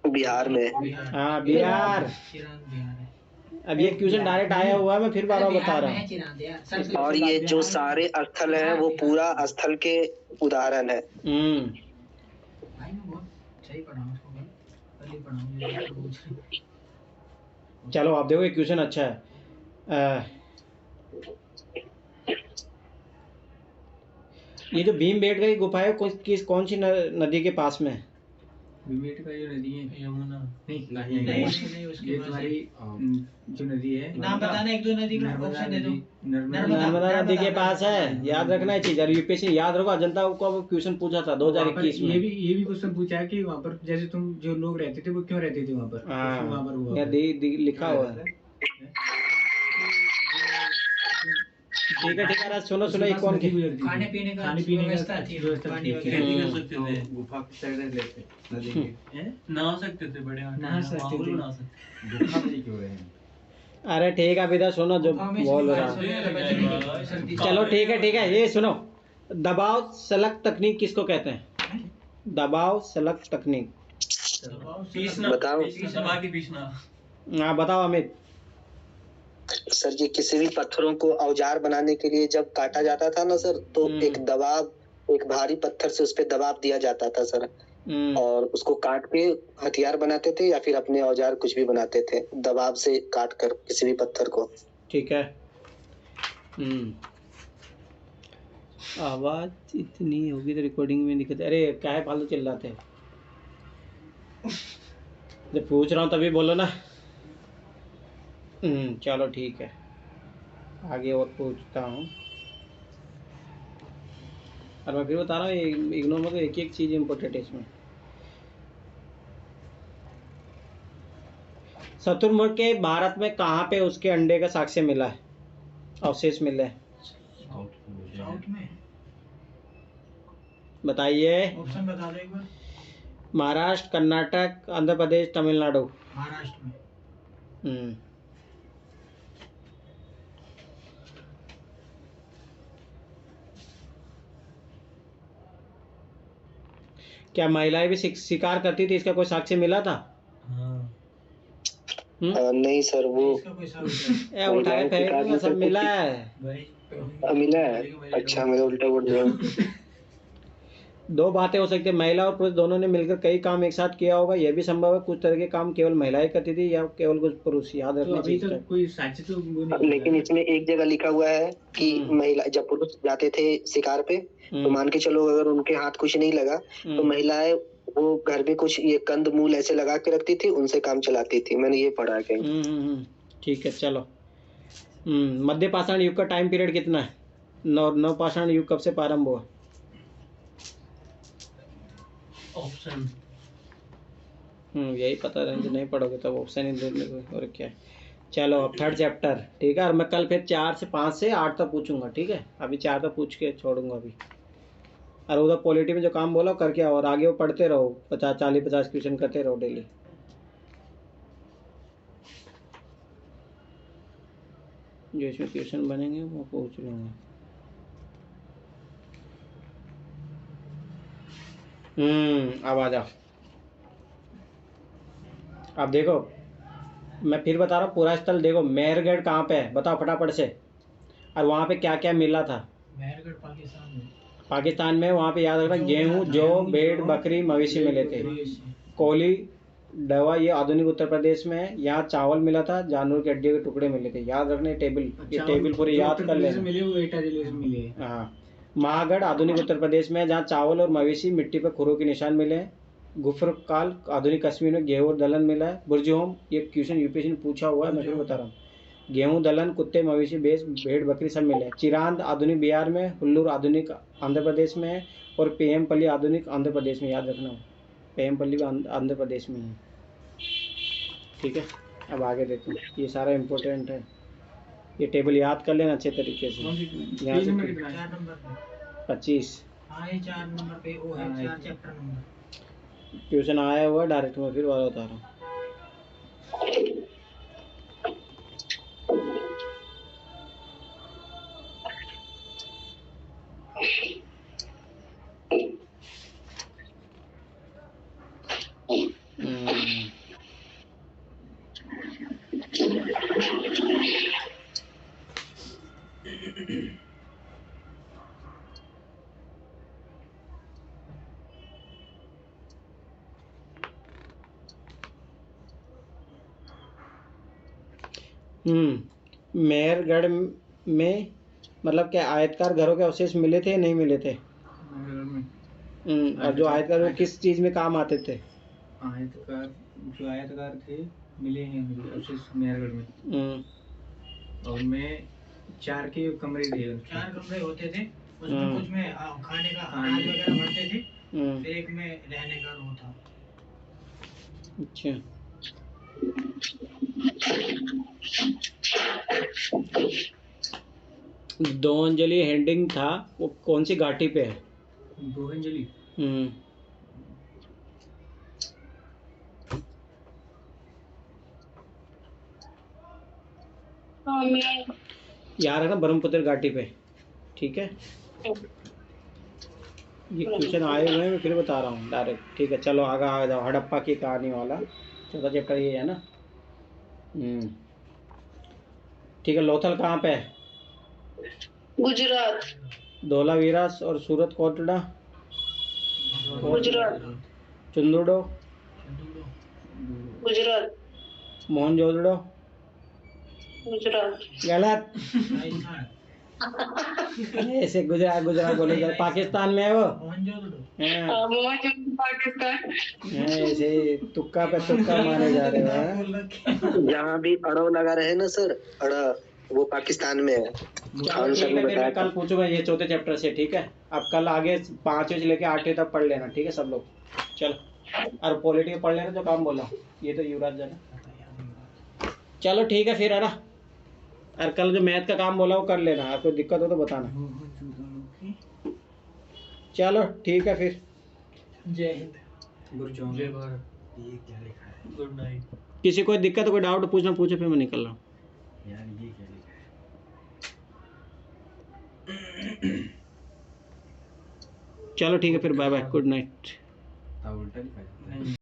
बिहार में। हाँ, बिहार। अब ये क्वेश्चन डायरेक्ट आया हुआ है, मैं फिर बार बता रहा हूँ। और ये जो सारे स्थल हैं वो पूरा स्थल के उदाहरण है। भाई मैं बहुत सही पढ़ा हूँ उसको, कल ही पढ़ा हूँ। चलो आप देखो, ये क्वेश्चन अच्छा है। ये जो भीमबेटका की गुफा है, कौन सी नदी के पास में है? भीमबेटका ये नदी है यमुना। नहीं उसकी ये तुम्हारी जो नदी है, नाम बताना, एक दो नदी का ऑप्शन दे दो। नर्मदा नदी के पास है, याद रखना है चीज। यूपीएससी याद रखो, अजंता को क्वेश्चन पूछा था 2021 में। ये भी क्वेश्चन पूछा है कि वहाँ पर जैसे तुम जो लोग रहते थे वो क्यों रहते थे वहाँ पर। वहाँ पर हुआ लिखा हुआ है। ठीक है राज, सुनो ये कौन की खाने पीने का व्यवस्था थी, पानी वगैरह। गुफा की तरह लेते नदी के नहा सकते थे, बड़े नहा सकते थे। गुफा में क्यों रहे हैं? अरे ठीक है बेटा, सुनो जो बोल रहा हूँ। चलो ठीक है, ये सुनो, दबाव सलक तकनीक किसको कहते हैं? दबाव सलक तकनीक। बताओ हाँ बताओ अमित। सर जी, किसी भी पत्थरों को औजार बनाने के लिए जब काटा जाता था ना सर, तो एक भारी पत्थर से उस पर दबाव दिया जाता था सर, और उसको काट के हथियार बनाते थे या फिर अपने औजार कुछ भी बनाते थे, दबाव से काट कर किसी भी पत्थर को। ठीक है। आवाज इतनी होगी तो रिकॉर्डिंग में दिक्कत। अरे क्या है, फालतू चिल्लाते हैं। जब पूछ रहा हूँ तभी बोलो ना। चलो ठीक है, आगे और पूछता हूँ। और मैं फिर बता रहा हूँ, इग्नोर मत, एक चीज़ इम्पोर्टेंट है इसमें। शतुरमुर्ग के भारत में कहाँ पे उसके अंडे का साक्ष्य मिला है, अवशेष मिले हैं? साउथ में। बताइए। ऑप्शन बता दो एक बार। महाराष्ट्र, कर्नाटक, आंध्र प्रदेश, तमिलनाडु। महाराष्ट्र में। क्या महिलाएं भी शिकार करती थी, इसका कोई साक्ष्य मिला था? नहीं सर, वो उठा के फेंक, सब मिला है। मिला है। अच्छा, मेरा उल्टा बोल रहा हूँ। दो बातें हो सकती है, महिला और पुरुष दोनों ने मिलकर कई काम एक साथ किया होगा, यह भी संभव है। कुछ तरह के काम केवल महिलाएं करती थी या केवल कुछ पुरुष, याद तो रखना अभी चाहिए। तक कोई साक्ष्य तो वो नहीं लेकिन है। इसमें एक जगह लिखा हुआ है कि महिला जब पुरुष जाते थे शिकार पे तो मान के चलो अगर उनके हाथ कुछ नहीं लगा तो महिलाएं वो घर में कुछ ये कंद मूल ऐसे लगा के रखती थी, उनसे काम चलाती थी। मैंने ये पढ़ा है कहीं। ठीक है चलो। मध्य पाषाण युग का टाइम पीरियड कितना है? नव पाषाण युग कब से प्रारंभ हुआ? ऑप्शन यही पता रहेंगे, नहीं पढ़ोगे तब ऑप्शन ही देने को और क्या है। चलो अब थर्ड चैप्टर, ठीक है। और मैं कल फिर 4 से 5 से 8 तक पूछूंगा, ठीक है। अभी 4 तक पूछ के छोड़ूंगा अभी। और उधर पॉलिटी में जो काम बोला करके और आगे वो पढ़ते रहो, 40-50 क्वेश्चन करते रहो डेली। जो इसमें क्वेश्चन बनेंगे वो पूछ लूँगा। अब आ जाओ। अब देखो मैं फिर बता रहा हूँ, पूरा स्थल देखो। मेहरगढ़ कहाँ पे है बताओ फटाफट से, और वहाँ पे क्या क्या मिला था? मेहरगढ़ पाकिस्तान में। पाकिस्तान में। वहाँ पे याद रखना, गेहूँ, जौ, भेड़, बकरी, मवेशी मिले थे। कोली, दवा ये आधुनिक उत्तर प्रदेश में है। यहाँ चावल मिला था, जानवर की हड्डियों के टुकड़े मिले थे। याद रखना टेबल, ये टेबल पूरी याद कर लेना। हाँ। महागढ़ आधुनिक उत्तर प्रदेश में, जहाँ चावल और मवेशी, मिट्टी पर खुरों के निशान मिले हैं। गुफर काल आधुनिक कश्मीर में गेहूं और दलहन मिला है। बुर्जहोम ये क्वेश्चन यूपीएससी ने पूछा हुआ है, मैं फिर बता रहा हूँ। गेहूं, दलहन, कुत्ते, मवेशी, भेड़, बकरी सब मिले हैं। चिरांद आधुनिक बिहार में, हुल्लूर आधुनिक आंध्र प्रदेश में है, और पेमपल्ली आधुनिक आंध्र प्रदेश में। याद रखना पेमपल्ली भी आंध्र प्रदेश में है, ठीक है। अब आगे देखो, ये सारा इम्पोर्टेंट है, ये टेबल याद कर लेना अच्छे तरीके से। यहाँ से 25 4 नंबर पे वो है, 4 चैप्टर नंबर ट्यूशन आया हुआ डायरेक्ट, मैं फिर वाला बता रहा हूँ। मेहरगढ़ में मतलब क्या आयतकार घरों के अवशेष मिले थे, नहीं मिले थे? और जो आयतकार वो किस चीज में काम आते थे? आयतकार, जो आयतकार थे मिले हैं अवशेष मेहरगढ़ में। और में 4 के कमरे थे। 4 कमरे होते थे, उसमें कुछ में खाने का अनाज वगैरह भरते थे, फिर एक में रहने का वो था। अच्छा। दोअंजलि हेडिंग था, वो कौन सी घाटी पे है? दोअंजलि याद रखना, ब्रह्मपुत्र घाटी पे, ठीक है। ये क्वेश्चन आए हुए हैं, मैं फिर बता रहा हूँ डायरेक्ट, ठीक है। चलो आगे आ जाओ, हड़प्पा की कहानी वाला चौथा चैप्टर ये है ना। ठीक है। लोथल कहाँ पे है? गुजरात। धोलावीरा और सूरत कोटड़ा? गुजरात। चुंदुडो? गुजरात। मोहनजोदड़ो? गुजरात। गलत। ऐसे गुजरात बोले जाए, पाकिस्तान में है वो। पाकिस्तान। ऐसे तुक्का पे तुक्का मारे जा रहे हैं। जहाँ भी अड़ो लगा रहे ना सर, अड़ा वो पाकिस्तान में है। चलो ठीक है, फिर मैं कल पूछूंगा ये चौथे चैप्टर से, ठीक है। अब कल आगे 5वीं से लेके 8वीं तक पढ़ लेना, ठीक है सब लोग। चलो, और पॉलिटिक्स पढ़ लेना जो काम बोला, ये तो युवराज जाना। चलो ठीक है फिर, है ना। और कल जो मैथ का काम बोला वो कर लेना, आपको दिक्कत हो तो बताना। चलो ठीक है फिर। जय हिंद, जय भारत, गुड नाइट। किसी कोई दिक्कत कोई डाउट पूछना पूछो, फिर मैं निकल रहा हूँ यार। ये क्या लिखा है? चलो ठीक है फिर, बाय बाय, गुड नाइट। उल्टा लिखा है।